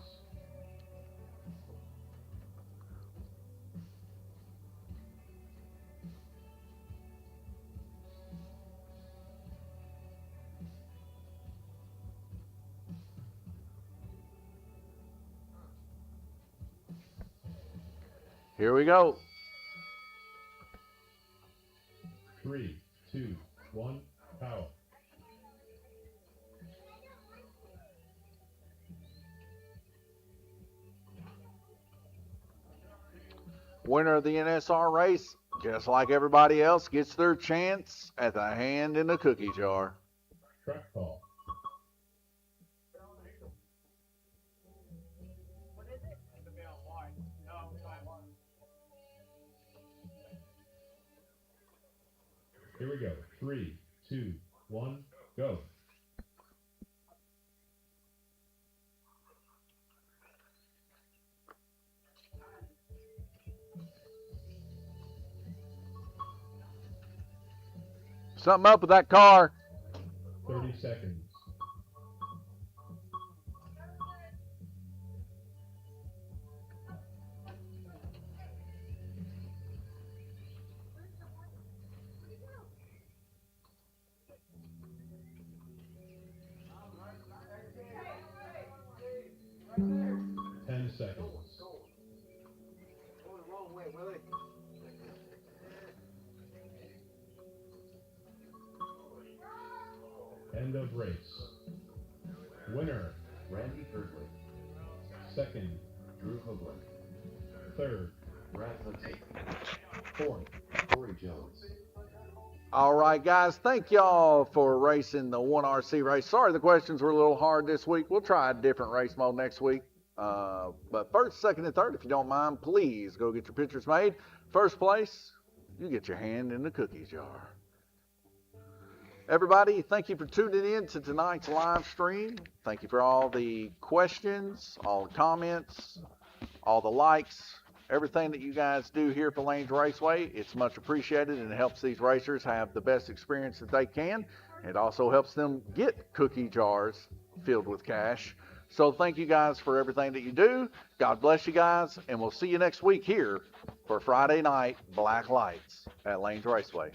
Here we go. 3, 2, 1, power. Winner of the NSR race, just like everybody else, gets their chance at the hand in the cookie jar. Track call. Here we go. 3, 2, 1, go. Something up with that car. 30 seconds. Ten seconds. End of race. Winner, Randy Kirtley. second, Drew Hoagland. third, Brad Lindsay. fourth. Corey Jones. All right, guys, thank y'all for racing the 1RC race. Sorry the questions were a little hard this week. We'll try a different race mode next week. But first, second, and third, if you don't mind, please go get your pictures made. First place, you get your hand in the cookie jar. Everybody, thank you for tuning in to tonight's live stream. Thank you for all the questions, all the comments, all the likes, everything that you guys do here for Lanes Raceway. It's much appreciated, and it helps these racers have the best experience that they can. It also helps them get cookie jars filled with cash. So thank you guys for everything that you do. God bless you guys, and we'll see you next week here for Friday Night Black Lights at Lanes Raceway.